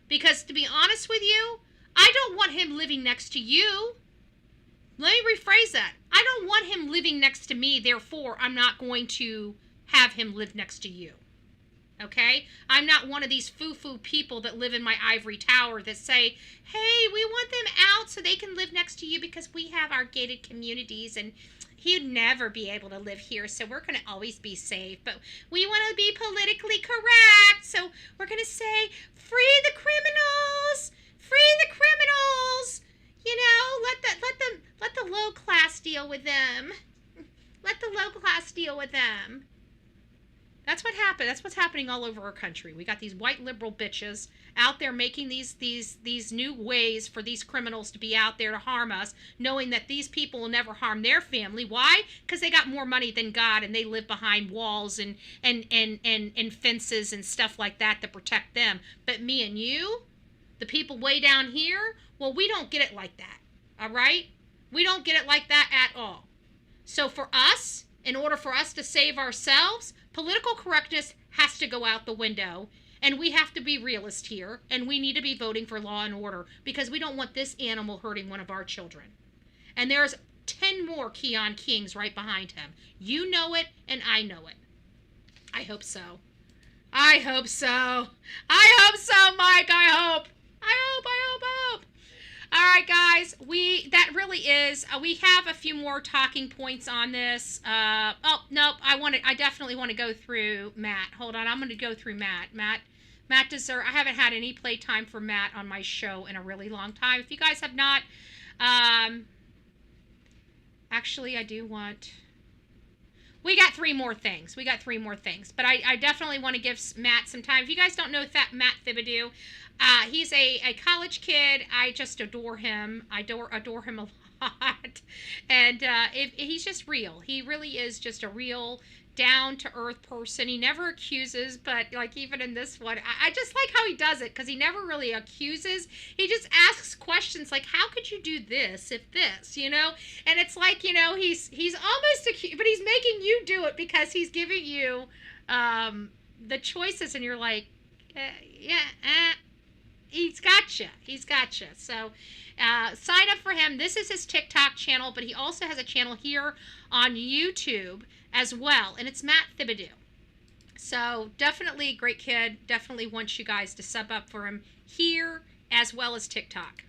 Because to be honest with you, I don't want him living next to you. Let me rephrase that. I don't want him living next to me, therefore I'm not going to have him live next to you. Okay? I'm not one of these foo-foo people that live in my ivory tower that say, hey, we want them out so they can live next to you because we have our gated communities and he'd never be able to live here, so we're going to always be safe. But we want to be politically correct, so we're going to say, free the criminals! Free the criminals! Let the low class deal with them. Let the low class deal with them. That's what happened. That's what's happening all over our country. We got these white liberal bitches out there making these new ways for these criminals to be out there to harm us, knowing that these people will never harm their family. Why? Because they got more money than God, and they live behind walls and fences and stuff like that to protect them. But me and you, the people way down here, well, we don't get it like that. All right? We don't get it like that at all. So for us, in order for us to save ourselves, political correctness has to go out the window, and we have to be realist here, and we need to be voting for law and order because we don't want this animal hurting one of our children. And there's 10 more Keon Kings right behind him. You know it, and I know it. I hope so. I hope so. I hope so, Mike. I hope. All right, guys, that really is, we have a few more talking points on this. I definitely want to go through Matt. Hold on, I'm going to go through Matt. Matt deserves, I haven't had any playtime for Matt on my show in a really long time. If you guys have not, actually, I do want, we got three more things, but I definitely want to give Matt some time. If you guys don't know Matt Thibodeau, he's a college kid. I just adore him. I adore him a lot. And he's just real. He really is just a real down-to-earth person. He never accuses, but like even in this one, I just like how he does it because he never really accuses. He just asks questions like, how could you do this if this, And it's like, he's almost accused, but he's making you do it because he's giving you the choices, and you're like, He's gotcha. So sign up for him. This is his TikTok channel, but he also has a channel here on YouTube as well, and it's Matt Thibodeau. So definitely a great kid. Definitely wants you guys to sub up for him here as well as TikTok.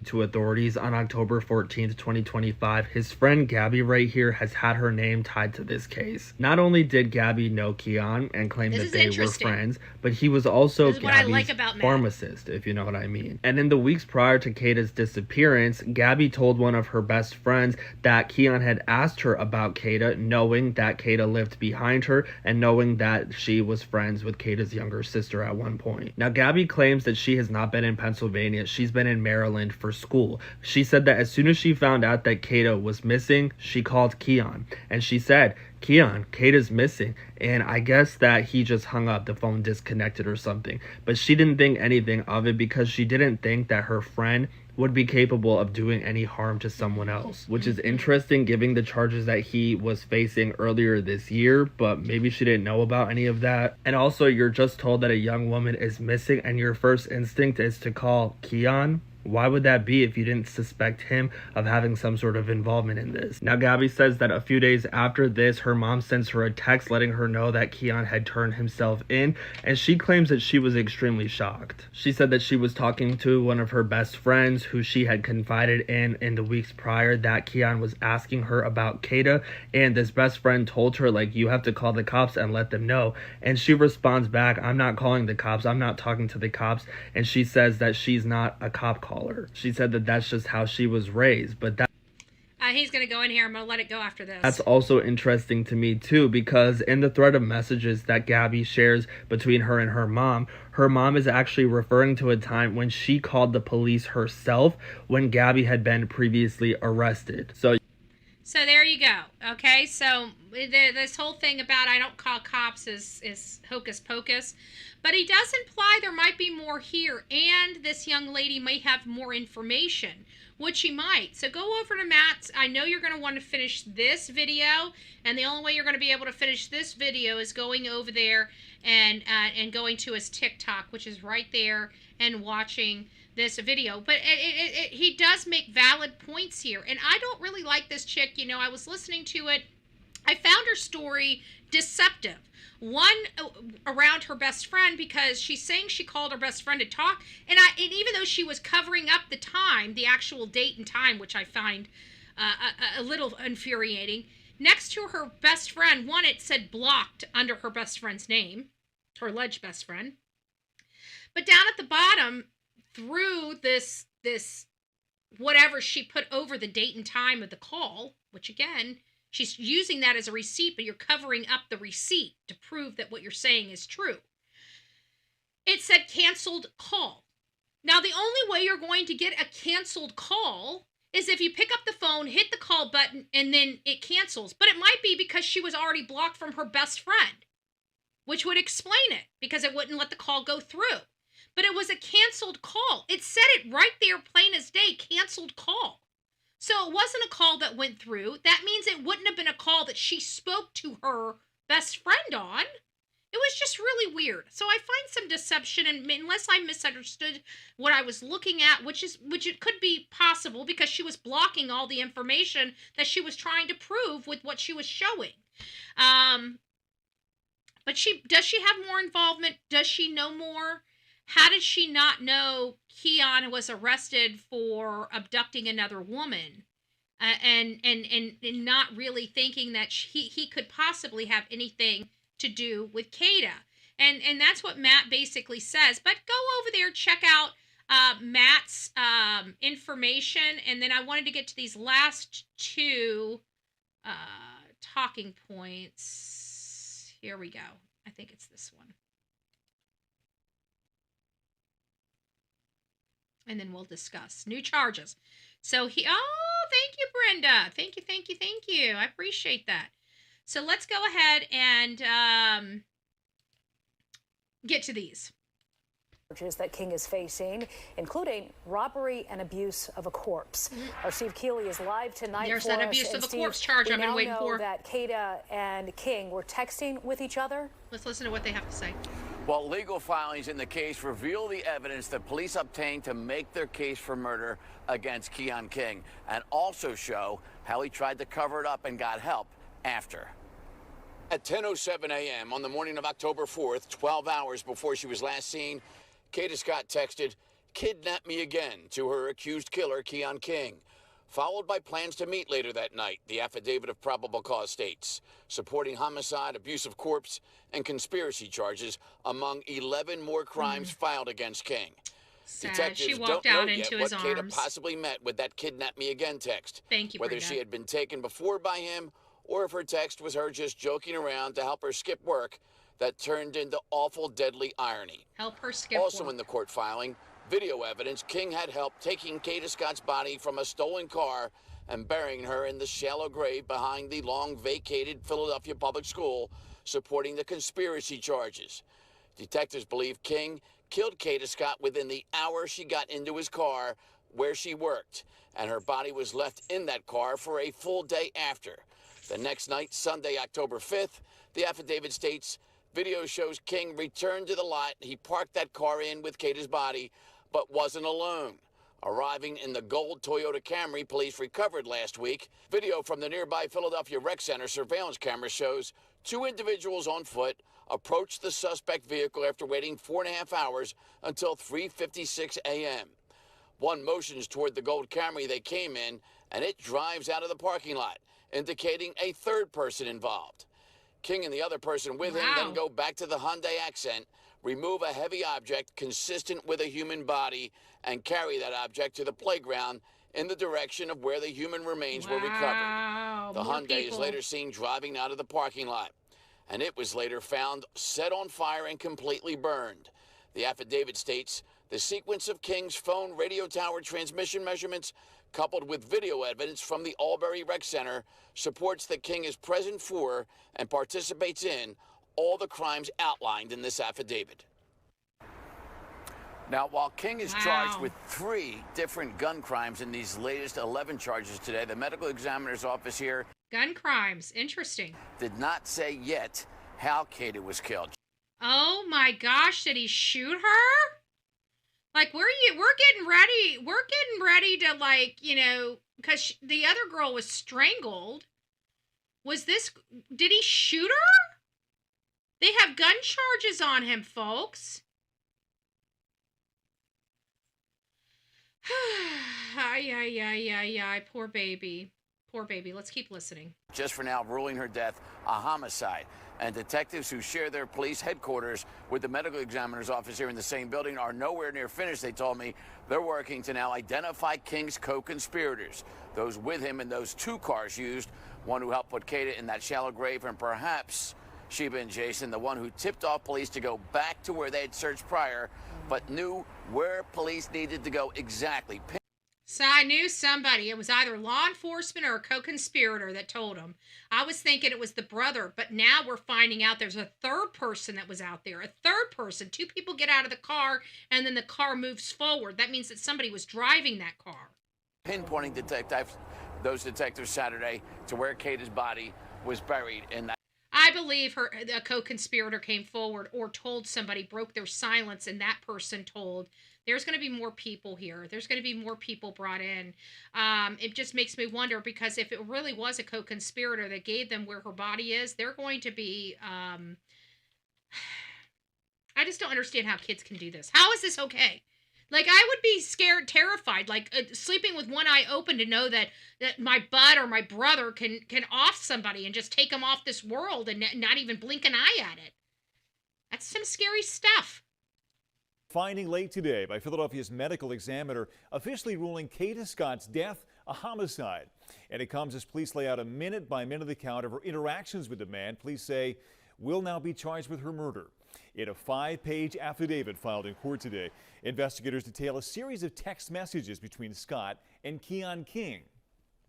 To authorities on October 14th, 2025, his friend Gabby right here has had her name tied to this case. Not only did Gabby know Keon and claim that they were friends, but he was also Gabby's pharmacist, if you know what I mean. And in the weeks prior to Kada's disappearance, Gabby told one of her best friends that Keon had asked her about Kada, knowing that Kada lived behind her and knowing that she was friends with Kada's younger sister at one point. Now, Gabby claims that she has not been in Pennsylvania. She's been in Maryland for school. She said that as soon as she found out that Kada was missing, she called Keon, and she said, "Keon, Kada's missing," and I guess that he just hung up, the phone disconnected or something. But she didn't think anything of it because she didn't think that her friend would be capable of doing any harm to someone else, which is interesting given the charges that he was facing earlier this year, but maybe she didn't know about any of that. And also, you're just told that a young woman is missing and your first instinct is to call Keon. Why would that be if you didn't suspect him of having some sort of involvement in this? Now, Gabby says that a few days after this, her mom sends her a text letting her know that Keon had turned himself in, and she claims that she was extremely shocked. She said that she was talking to one of her best friends who she had confided in the weeks prior that Keon was asking her about Kada, and this best friend told her, like, you have to call the cops and let them know. And she responds back, "I'm not calling the cops, I'm not talking to the cops," and she says that she's not a cop caller. She said that that's just how she was raised, but that he's going to go in here. I'm going to let it go after this. That's also interesting to me too, because in the thread of messages that Gabby shares between her and her mom is actually referring to a time when she called the police herself when Gabby had been previously arrested. So there you go. Okay, so this whole thing about I don't call cops is hocus pocus. But he does imply there might be more here, and this young lady may have more information, which she might. So go over to Matt's. I know you're going to want to finish this video, and the only way you're going to be able to finish this video is going over there and going to his TikTok, which is right there, and watching this video. But he does make valid points here, and I don't really like this chick. You know, I was listening to it. I found her story deceptive. One, around her best friend, because she's saying she called her best friend to talk, and even though she was covering up the time, the actual date and time, which I find a little infuriating, next to her best friend, one, it said blocked under her best friend's name, her alleged best friend. But down at the bottom, through this whatever she put over the date and time of the call, which again, she's using that as a receipt, but you're covering up the receipt to prove that what you're saying is true. It said canceled call. Now, the only way you're going to get a canceled call is if you pick up the phone, hit the call button, and then it cancels. But it might be because she was already blocked from her best friend, which would explain it, because it wouldn't let the call go through. But it was a canceled call. It said it right there, plain as day, canceled call. So it wasn't a call that went through. That means it wouldn't have been a call that she spoke to her best friend on. It was just really weird. So I find some deception, and unless I misunderstood what I was looking at, which it could be possible because she was blocking all the information that she was trying to prove with what she was showing. But does she have more involvement? Does she know more? How did she not know Keon was arrested for abducting another woman, and not really thinking that he could possibly have anything to do with Kada? And that's what Matt basically says. But go over there, check out Matt's information, and then I wanted to get to these last two talking points. Here we go. I think it's this one. And then we'll discuss new charges. So thank you, Brenda. Thank you. I appreciate that. So let's go ahead and get to these charges that King is facing, including robbery and abuse of a corpse. Our Steve Keeley is live tonight. There's for that us. abuse And of a Steve, corpse charge I've been waiting for. We know that Kada and King were texting with each other. Let's listen to what they have to say. Well, legal filings in the case reveal the evidence that police obtained to make their case for murder against Keon King, and also show how he tried to cover it up and got help after. At 10:07 a.m. on the morning of October 4th, 12 hours before she was last seen, Kada Scott texted, "Kidnap me again," to her accused killer, Keon King, followed by plans to meet later that night, the affidavit of probable cause states, supporting homicide, abuse of corpse, and conspiracy charges among 11 more crimes filed against King. Sad. Detectives She walked don't know out yet into what his Kada arms. possibly meant with that "kidnap me again" text. Thank you, Whether Brenda. she had been taken before by him, or if her text was her just joking around to help her skip work that turned into awful, deadly irony. Help her skip Also work. in the court filing, video evidence King had help taking Kada Scott's body from a stolen car and burying her in the shallow grave behind the long-vacated Philadelphia public school, supporting the conspiracy charges. Detectives believe King killed Kada Scott within the hour she got into his car where she worked, and her body was left in that car for a full day after. The next night, Sunday, October 5th, the affidavit states, video shows King returned to the lot he parked that car in with Kada's body, but wasn't alone. Arriving in the gold Toyota Camry police recovered last week, video from the nearby Philadelphia Rec Center surveillance camera shows two individuals on foot approached the suspect vehicle after waiting 4.5 hours until 3:56 a.m. One motions toward the gold Camry they came in, and it drives out of the parking lot, indicating a third person involved. King and the other person with him then go back to the Hyundai Accent, remove a heavy object consistent with a human body, and carry that object to the playground in the direction of where the human remains were recovered. The Hyundai is later seen driving out of the parking lot, and it was later found set on fire and completely burned. The affidavit states the sequence of King's phone radio tower transmission measurements, coupled with video evidence from the Albury Rec Center, supports that King is present for and participates in all the crimes outlined in this affidavit. Now, while King is charged with 3 different gun crimes in these latest 11 charges today, the medical examiner's office here Gun crimes. Interesting. did not say yet how Kada was killed. Oh my gosh, did he shoot her? Like, we're getting ready. We're getting ready to, like, you know, because the other girl was strangled. Did he shoot her? They have gun charges on him, folks. Ay, poor baby. Poor baby. Let's keep listening. Just for now, ruling her death a homicide. And detectives who share their police headquarters with the medical examiner's office here in the same building are nowhere near finished, they told me. They're working to now identify King's co-conspirators, those with him in those 2 cars used, one who helped put Kada in that shallow grave, and perhaps Sheba and Jason, the one who tipped off police to go back to where they had searched prior, but knew where police needed to go exactly. So I knew somebody. It was either law enforcement or a co-conspirator that told him. I was thinking it was the brother, but now we're finding out there's a third person that was out there. A third person. 2 people get out of the car, and then the car moves forward. That means that somebody was driving that car. Pinpointing those detectives Saturday to where Kada's body was buried in that. I believe a co-conspirator came forward or told somebody, broke their silence, and that person told. There's going to be more people here. There's going to be more people brought in. It just makes me wonder, because if it really was a co-conspirator that gave them where her body is, they're going to be... I just don't understand how kids can do this. How is this okay? Like, I would be scared, terrified, like sleeping with one eye open to know that my bud or my brother can off somebody and just take them off this world and not even blink an eye at it. That's some scary stuff. Finding late today by Philadelphia's medical examiner, officially ruling Kada Scott's death a homicide. And it comes as police lay out a minute-by-minute account of her interactions with the man police say will now be charged with her murder. In a 5-page affidavit filed in court today, investigators detail a series of text messages between Scott and Keon King,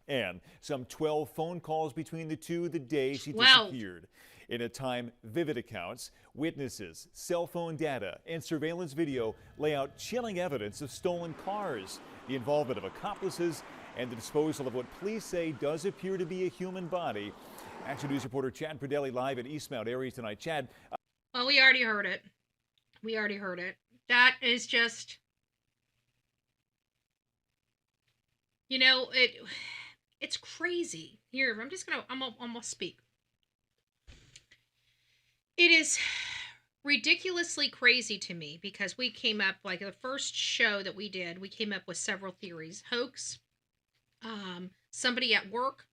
and some 12 phone calls between the two the day she disappeared. In a time, vivid accounts, witnesses, cell phone data, and surveillance video lay out chilling evidence of stolen cars, the involvement of accomplices, and the disposal of what police say does appear to be a human body. Action News reporter Chad Pradelli live at East Mount Airy tonight. Chad. Well, we already heard it. We already heard it. That is just, you know, it's crazy. Here, I'm gonna speak. It is ridiculously crazy to me because we came up, like the first show that we did, we came up with several theories. Hoax, somebody at work,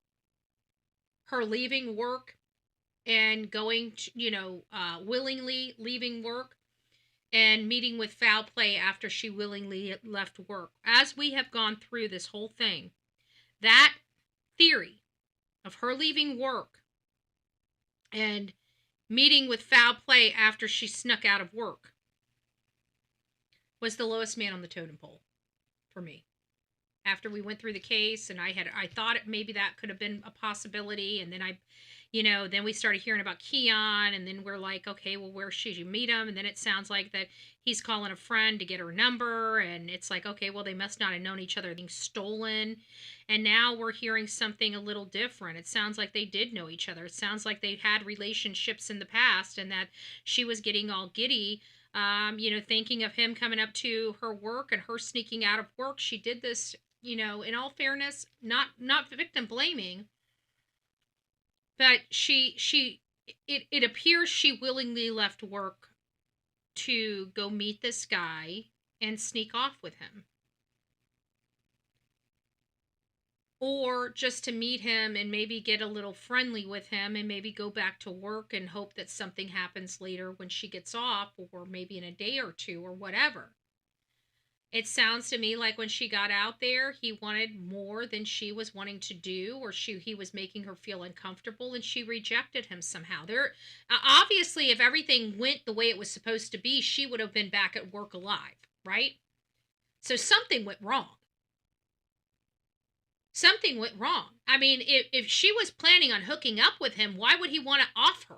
her leaving work and going to, willingly leaving work and meeting with foul play after she willingly left work. As we have gone through this whole thing, that theory of her leaving work and meeting with foul play after she snuck out of work was the lowest man on the totem pole for me. After we went through the case and I thought maybe that could have been a possibility. And then then we started hearing about Keon, and then we're like, okay, well, where should you meet him? And then it sounds like that he's calling a friend to get her number. And it's like, okay, well, they must not have known each other, being stolen. And now we're hearing something a little different. It sounds like they did know each other. It sounds like they had relationships in the past and that she was getting all giddy, thinking of him coming up to her work and her sneaking out of work. She did this, in all fairness, not victim blaming, but it appears she willingly left work to go meet this guy and sneak off with him. Or just to meet him and maybe get a little friendly with him and maybe go back to work and hope that something happens later when she gets off, or maybe in a day or two or whatever. It sounds to me like when she got out there, he wanted more than she was wanting to do, or he was making her feel uncomfortable, and she rejected him somehow. Obviously, if everything went the way it was supposed to be, she would have been back at work alive, right? So something went wrong. Something went wrong. I mean, if she was planning on hooking up with him, why would he want to off her?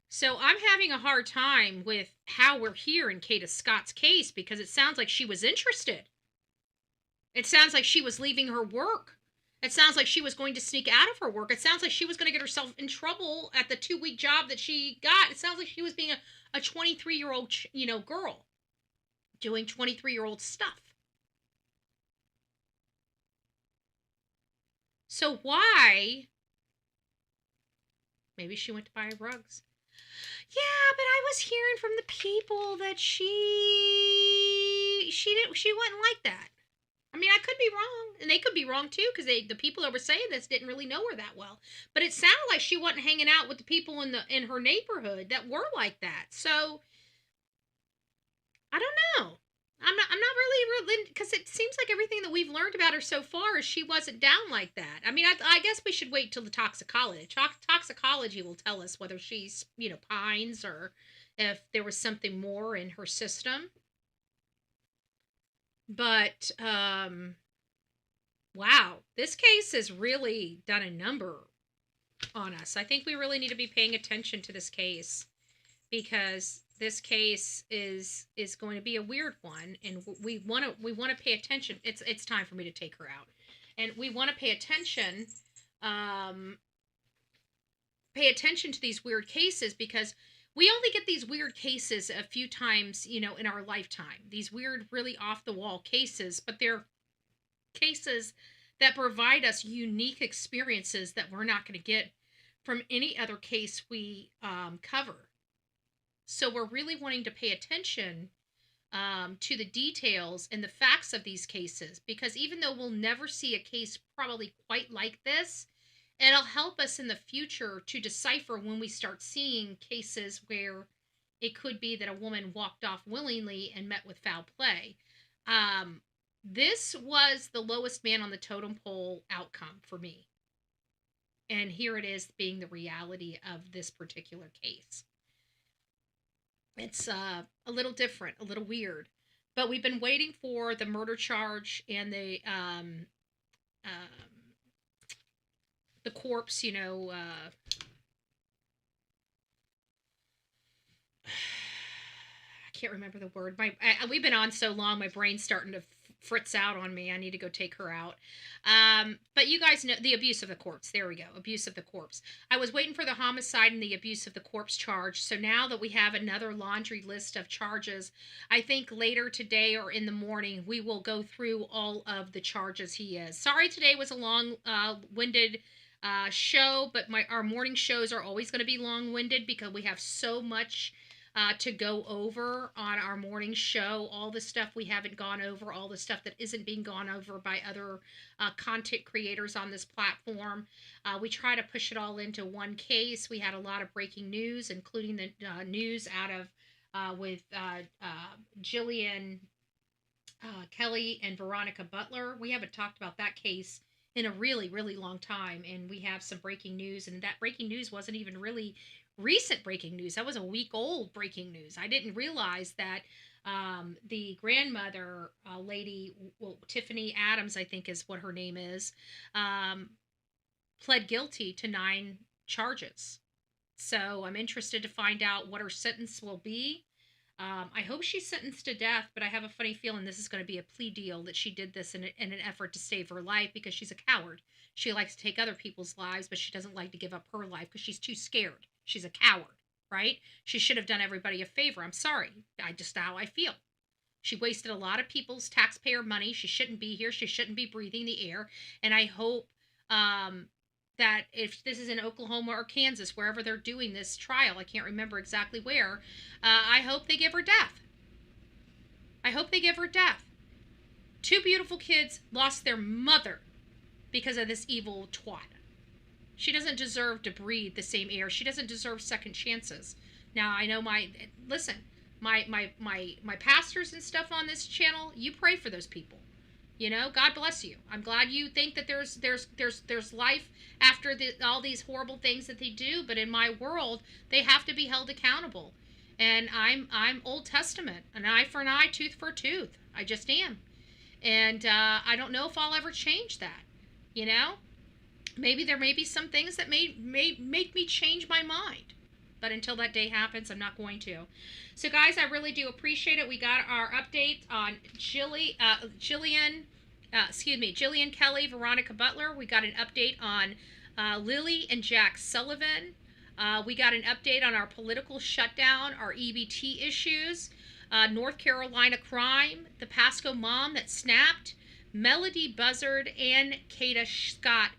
So I'm having a hard time with how we're here in Kada Scott's case, because it sounds like she was interested. It sounds like she was leaving her work. It sounds like she was going to sneak out of her work. It sounds like she was going to get herself in trouble at the 2-week job that she got. It sounds like she was being a 23-year-old, girl doing 23-year-old stuff. So why? Maybe she went to buy rugs. Yeah, but I was hearing from the people that she wasn't like that. I mean, I could be wrong, and they could be wrong too, because the people that were saying this didn't really know her that well. But it sounded like she wasn't hanging out with the people in her neighborhood that were like that. So I don't know. I'm not really, because it seems like everything that we've learned about her so far is she wasn't down like that. I mean, I guess we should wait till the toxicology. Toxicology will tell us whether she's, pines, or if there was something more in her system. But, wow, this case has really done a number on us. I think we really need to be paying attention to this case, because this case is going to be a weird one, and we want to pay attention. It's time for me to take her out, and we want to pay attention to these weird cases, because we only get these weird cases a few times, in our lifetime. These weird, really off the wall cases, but they're cases that provide us unique experiences that we're not going to get from any other case we cover. So we're really wanting to pay attention to the details and the facts of these cases, because even though we'll never see a case probably quite like this, it'll help us in the future to decipher when we start seeing cases where it could be that a woman walked off willingly and met with foul play. This was the lowest man on the totem pole outcome for me. And here it is being the reality of this particular case. It's a little different, a little weird, but we've been waiting for the murder charge and the corpse, I can't remember the word. We've been on so long, my brain's starting to frits out on me. I need to go take her out. But you guys know the abuse of the corpse. There we go. Abuse of the corpse. I was waiting for the homicide and the abuse of the corpse charge. So now that we have another laundry list of charges, I think later today or in the morning, we will go through all of the charges he is. Sorry, today was a long-winded show, but our morning shows are always going to be long-winded because we have so much to go over on our morning show, all the stuff we haven't gone over, all the stuff that isn't being gone over by other content creators on this platform. We try to push it all into one case. We had a lot of breaking news, including the news out of with Jillian Kelly and Veronica Butler. We haven't talked about that case in a really, really long time, and we have some breaking news, and that breaking news wasn't even really recent breaking news. That was a week old breaking news. I didn't realize that the grandmother lady, Tiffany Adams, I think is what her name is, pled guilty to 9 charges. So I'm interested to find out what her sentence will be. I hope she's sentenced to death, but I have a funny feeling this is going to be a plea deal, that she did this in an effort to save her life because she's a coward. She likes to take other people's lives, but she doesn't like to give up her life because she's too scared. She's a coward, right? She should have done everybody a favor. I'm sorry. Just how I feel. She wasted a lot of people's taxpayer money. She shouldn't be here. She shouldn't be breathing the air. And I hope that if this is in Oklahoma or Kansas, wherever they're doing this trial, I can't remember exactly where, I hope they give her death. I hope they give her death. 2 beautiful kids lost their mother because of this evil twat. She doesn't deserve to breathe the same air. She doesn't deserve second chances. Now, I know my pastors and stuff on this channel, you pray for those people. You know, God bless you. I'm glad you think that there's life after all these horrible things that they do, but in my world, they have to be held accountable. And I'm Old Testament, an eye for an eye, tooth for a tooth. I just am. And I don't know if I'll ever change that, you know? Maybe there may be some things that may make me change my mind. But until that day happens, I'm not going to. So, guys, I really do appreciate it. We got our update on Jillian Kelly, Veronica Butler. We got an update on Lily and Jack Sullivan. We got an update on our political shutdown, our EBT issues, North Carolina crime, the Pasco mom that snapped, Melodee Buzzard, and Kada Scott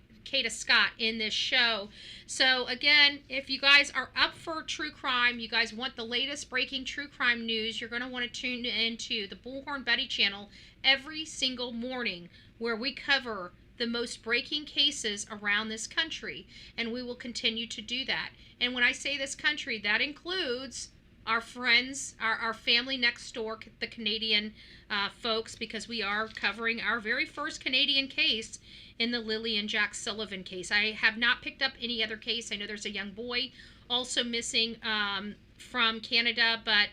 in this show. So again, if you guys are up for true crime, you guys want the latest breaking true crime news, you're going to want to tune into the Bullhorn Betty channel every single morning, where we cover the most breaking cases around this country, and we will continue to do that. And when I say this country, that includes our friends, our family next door, the Canadian folks, because we are covering our very first Canadian case in the Lily and Jack Sullivan case. I have not picked up any other case. I know there's a young boy also missing from Canada, but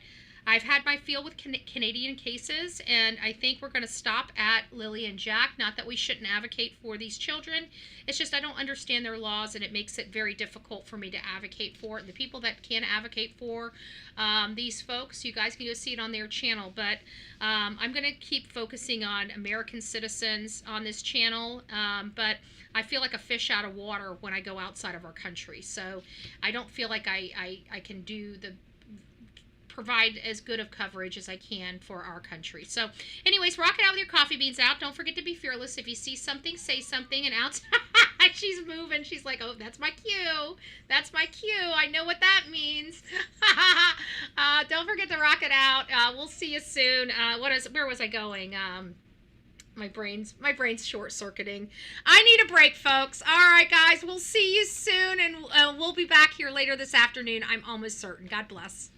I've had my feel with Canadian cases, and I think we're going to stop at Lily and Jack. Not that we shouldn't advocate for these children. It's just I don't understand their laws, and it makes it very difficult for me to advocate for it. The people that can advocate for these folks, you guys can go see it on their channel. But I'm going to keep focusing on American citizens on this channel. But I feel like a fish out of water when I go outside of our country. So I don't feel like I can do provide as good of coverage as I can for our country. So anyways, rock it out with your coffee beans out. Don't forget to be fearless. If you see something, say something. And outside, she's moving. She's like, oh, that's my cue. That's my cue. I know what that means. Don't forget to rock it out. We'll see you soon. Where was I going? My brain's short-circuiting. I need a break, folks. All right, guys. We'll see you soon, and we'll be back here later this afternoon. I'm almost certain. God bless.